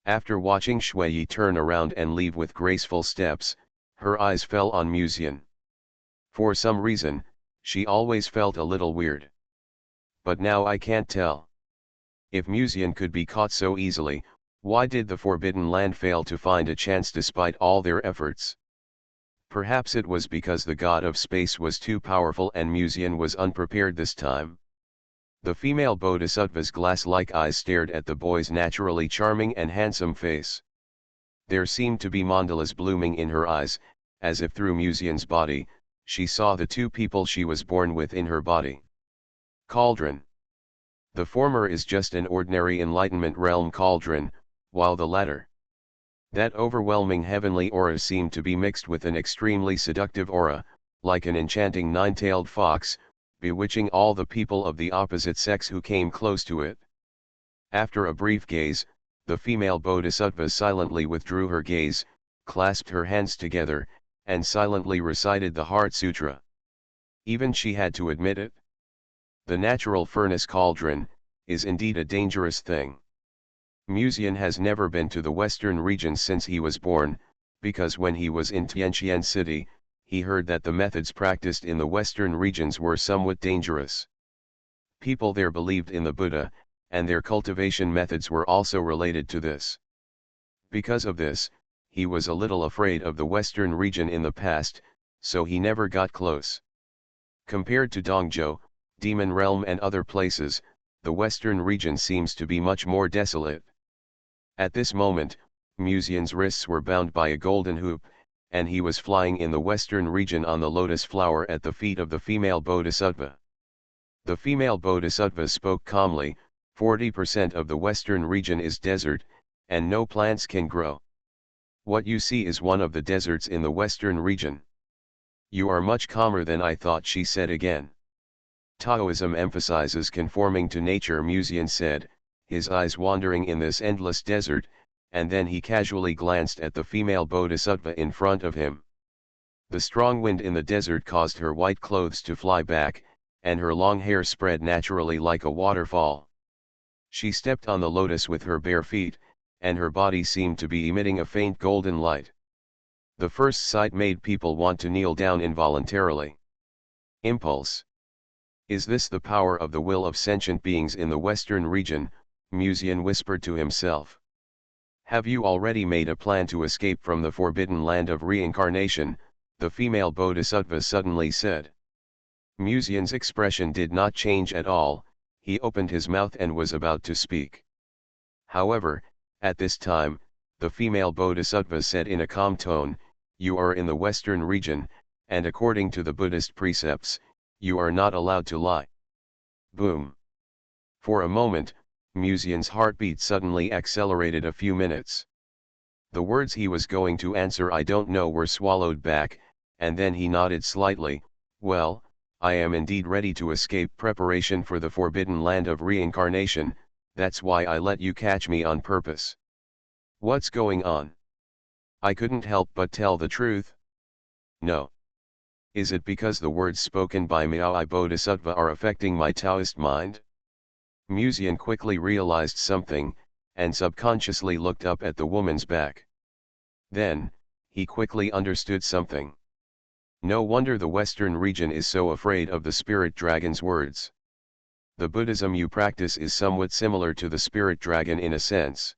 After watching Shui turn around and leave with graceful steps, her eyes fell on Musian. For some reason, she always felt a little weird. But now I can't tell. If Musian could be caught so easily, why did the Forbidden Land fail to find a chance despite all their efforts? Perhaps it was because the god of space was too powerful and Musian was unprepared this time. The female bodhisattva's glass-like eyes stared at the boy's naturally charming and handsome face. There seemed to be mandalas blooming in her eyes, as if through Musian's body, she saw the two people she was born with in her body. Cauldron. The former is just an ordinary enlightenment realm cauldron, while the latter, that overwhelming heavenly aura, seemed to be mixed with an extremely seductive aura, like an enchanting nine-tailed fox, bewitching all the people of the opposite sex who came close to it. After a brief gaze, the female bodhisattva silently withdrew her gaze, clasped her hands together, and silently recited the Heart Sutra. Even she had to admit it. The natural furnace cauldron is indeed a dangerous thing. Musian has never been to the Western region since he was born, because when he was in Tianqian City, he heard that the methods practiced in the Western regions were somewhat dangerous. People there believed in the Buddha, and their cultivation methods were also related to this. Because of this, he was a little afraid of the Western region in the past, so he never got close. Compared to Dongzhou, Demon Realm and other places, the Western region seems to be much more desolate. At this moment, Musian's wrists were bound by a golden hoop, and he was flying in the Western region on the lotus flower at the feet of the female bodhisattva. The female bodhisattva spoke calmly, 40% of the Western region is desert, and no plants can grow. What you see is one of the deserts in the Western region. You are much calmer than I thought, she said again. Taoism emphasizes conforming to nature, Musian said, his eyes wandering in this endless desert, and then he casually glanced at the female bodhisattva in front of him. The strong wind in the desert caused her white clothes to fly back, and her long hair spread naturally like a waterfall. She stepped on the lotus with her bare feet, and her body seemed to be emitting a faint golden light. The first sight made people want to kneel down involuntarily. Impulse. Is this the power of the will of sentient beings in the Western region? Musian whispered to himself. Have you already made a plan to escape from the forbidden land of reincarnation? The female bodhisattva suddenly said. Musian's expression did not change at all, he opened his mouth and was about to speak. However, at this time, the female bodhisattva said in a calm tone, you are in the Western region, and according to the Buddhist precepts, you are not allowed to lie. Boom. For a moment, Musian's heartbeat suddenly accelerated a few minutes. The words he was going to answer "I don't know" were swallowed back, and then he nodded slightly. Well, I am indeed ready to escape preparation for the forbidden land of reincarnation, that's why I let you catch me on purpose. What's going on? I couldn't help but tell the truth. No. Is it because the words spoken by Miao Bodhisattva are affecting my Taoist mind? Musian quickly realized something, and subconsciously looked up at the woman's back. Then, he quickly understood something. No wonder the Western region is so afraid of the spirit dragon's words. The Buddhism you practice is somewhat similar to the spirit dragon in a sense.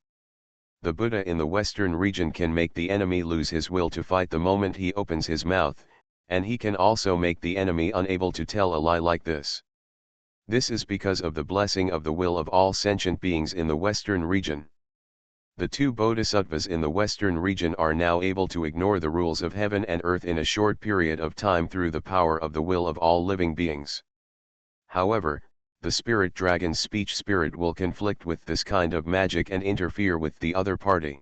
The Buddha in the Western region can make the enemy lose his will to fight the moment he opens his mouth, and he can also make the enemy unable to tell a lie like this. This is because of the blessing of the will of all sentient beings in the Western region. The two bodhisattvas in the Western region are now able to ignore the rules of heaven and earth in a short period of time through the power of the will of all living beings. However, the spirit dragon's speech spirit will conflict with this kind of magic and interfere with the other party.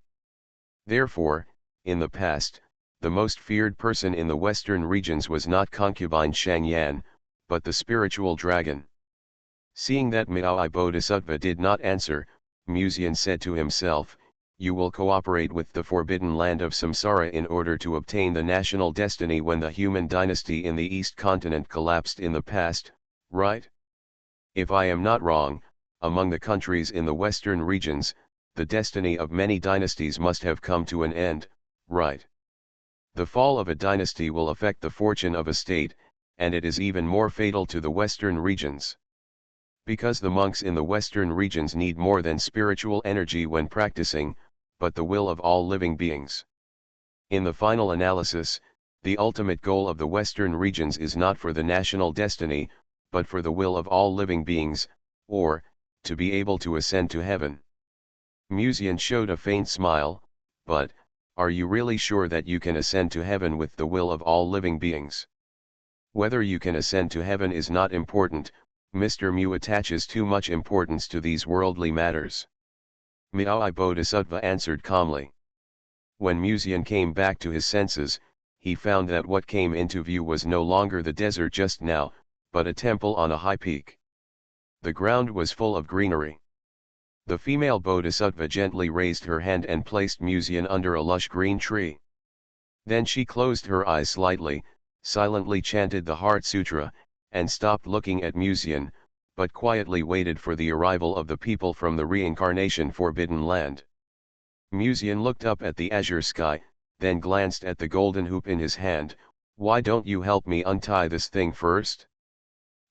Therefore, in the past, the most feared person in the Western regions was not concubine Shangyan, but the spiritual dragon. Seeing that Miao Bodhisattva did not answer, Musian said to himself, you will cooperate with the forbidden land of Samsara in order to obtain the national destiny when the human dynasty in the East continent collapsed in the past, right? If I am not wrong, among the countries in the western regions, the destiny of many dynasties must have come to an end, right? The fall of a dynasty will affect the fortune of a state, and it is even more fatal to the western regions. Because the monks in the western regions need more than spiritual energy when practicing, but the will of all living beings. In the final analysis, the ultimate goal of the western regions is not for the national destiny, but for the will of all living beings, or, to be able to ascend to heaven. Musian showed a faint smile, but, are you really sure that you can ascend to heaven with the will of all living beings? Whether you can ascend to heaven is not important. Mr. Mu attaches too much importance to these worldly matters. Miao Bodhisattva answered calmly. When Musian came back to his senses, he found that what came into view was no longer the desert just now, but a temple on a high peak. The ground was full of greenery. The female Bodhisattva gently raised her hand and placed Musian under a lush green tree. Then she closed her eyes slightly, silently chanted the Heart Sutra, and stopped looking at Musian, but quietly waited for the arrival of the people from the reincarnation forbidden land. Musian looked up at the azure sky, then glanced at the golden hoop in his hand. Why don't you help me untie this thing first?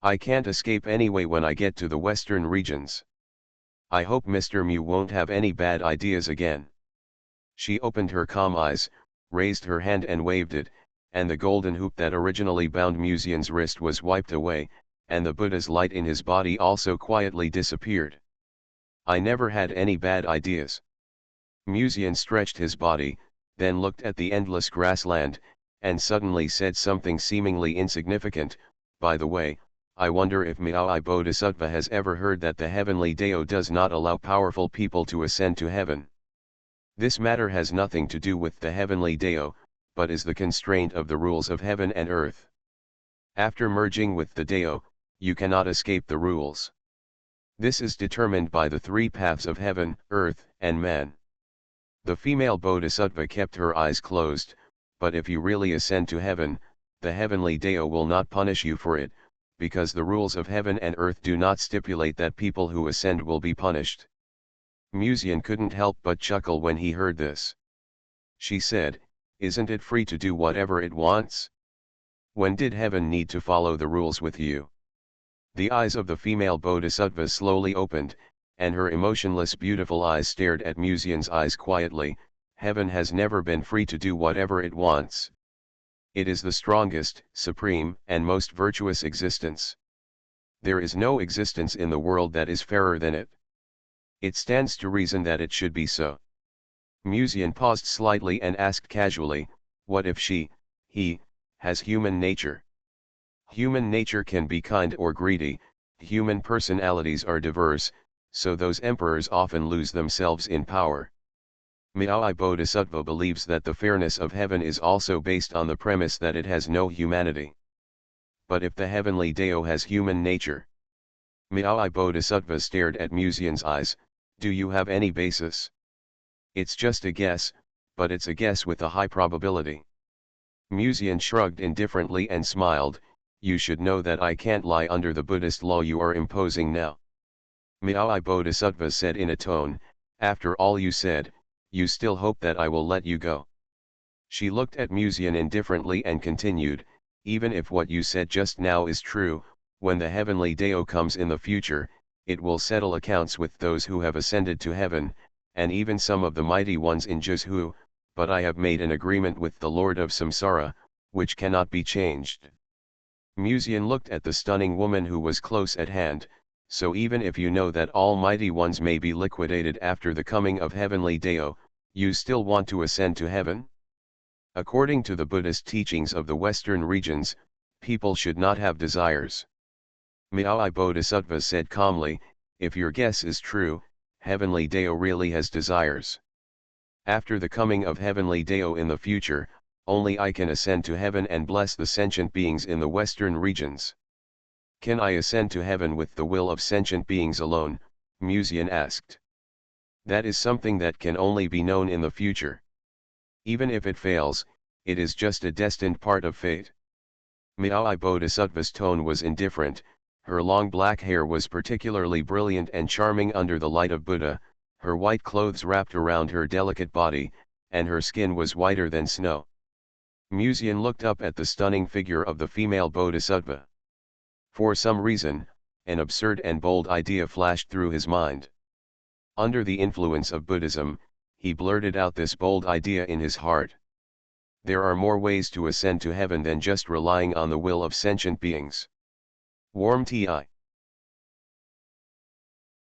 I can't escape anyway when I get to the western regions. I hope Mr. Mu won't have any bad ideas again. She opened her calm eyes, raised her hand and waved it, and the golden hoop that originally bound Musian's wrist was wiped away, and the Buddha's light in his body also quietly disappeared. I never had any bad ideas. Musian stretched his body, then looked at the endless grassland, and suddenly said something seemingly insignificant. By the way, I wonder if Miao Bodhisattva has ever heard that the heavenly Dao does not allow powerful people to ascend to heaven. This matter has nothing to do with the heavenly Dao, but is the constraint of the rules of heaven and earth. After merging with the Dao, you cannot escape the rules. This is determined by the three paths of heaven, earth, and man. The female Bodhisattva kept her eyes closed, but if you really ascend to heaven, the heavenly Dao will not punish you for it, because the rules of heaven and earth do not stipulate that people who ascend will be punished. Musian couldn't help but chuckle when he heard this. She said, "Isn't it free to do whatever it wants? When did heaven need to follow the rules with you?" The eyes of the female Bodhisattva slowly opened, and her emotionless beautiful eyes stared at Musian's eyes quietly. Heaven has never been free to do whatever it wants. It is the strongest, supreme, and most virtuous existence. There is no existence in the world that is fairer than it. It stands to reason that it should be so. Musian paused slightly and asked casually, what if he, has human nature? Human nature can be kind or greedy, human personalities are diverse, so those emperors often lose themselves in power. Miao Bodhisattva believes that the fairness of heaven is also based on the premise that it has no humanity. But if the heavenly Dao has human nature? Miao Bodhisattva stared at Musian's eyes. Do you have any basis? It's just a guess, but it's a guess with a high probability. Musian shrugged indifferently and smiled. You should know that I can't lie under the Buddhist law you are imposing now. Miao Bodhisattva said in a tone, after all you said, you still hope that I will let you go. She looked at Musian indifferently and continued, even if what you said just now is true, when the heavenly Dao comes in the future, it will settle accounts with those who have ascended to heaven, and even some of the mighty ones in Jizhu, but I have made an agreement with the Lord of Samsara, which cannot be changed. Musian looked at the stunning woman who was close at hand. So even if you know that all mighty ones may be liquidated after the coming of heavenly Dao, you still want to ascend to heaven? According to the Buddhist teachings of the Western regions, people should not have desires. Miao Bodhisattva said calmly, if your guess is true, heavenly Dao really has desires. After the coming of heavenly Dao in the future, only I can ascend to heaven and bless the sentient beings in the Western regions. Can I ascend to heaven with the will of sentient beings alone? Musian asked. That is something that can only be known in the future. Even if it fails, it is just a destined part of fate. Maui Bodhisattva's tone was indifferent. Her long black hair was particularly brilliant and charming under the light of Buddha, her white clothes wrapped around her delicate body, and her skin was whiter than snow. Muzian looked up at the stunning figure of the female Bodhisattva. For some reason, an absurd and bold idea flashed through his mind. Under the influence of Buddhism, he blurted out this bold idea in his heart. There are more ways to ascend to heaven than just relying on the will of sentient beings. Warm Ti.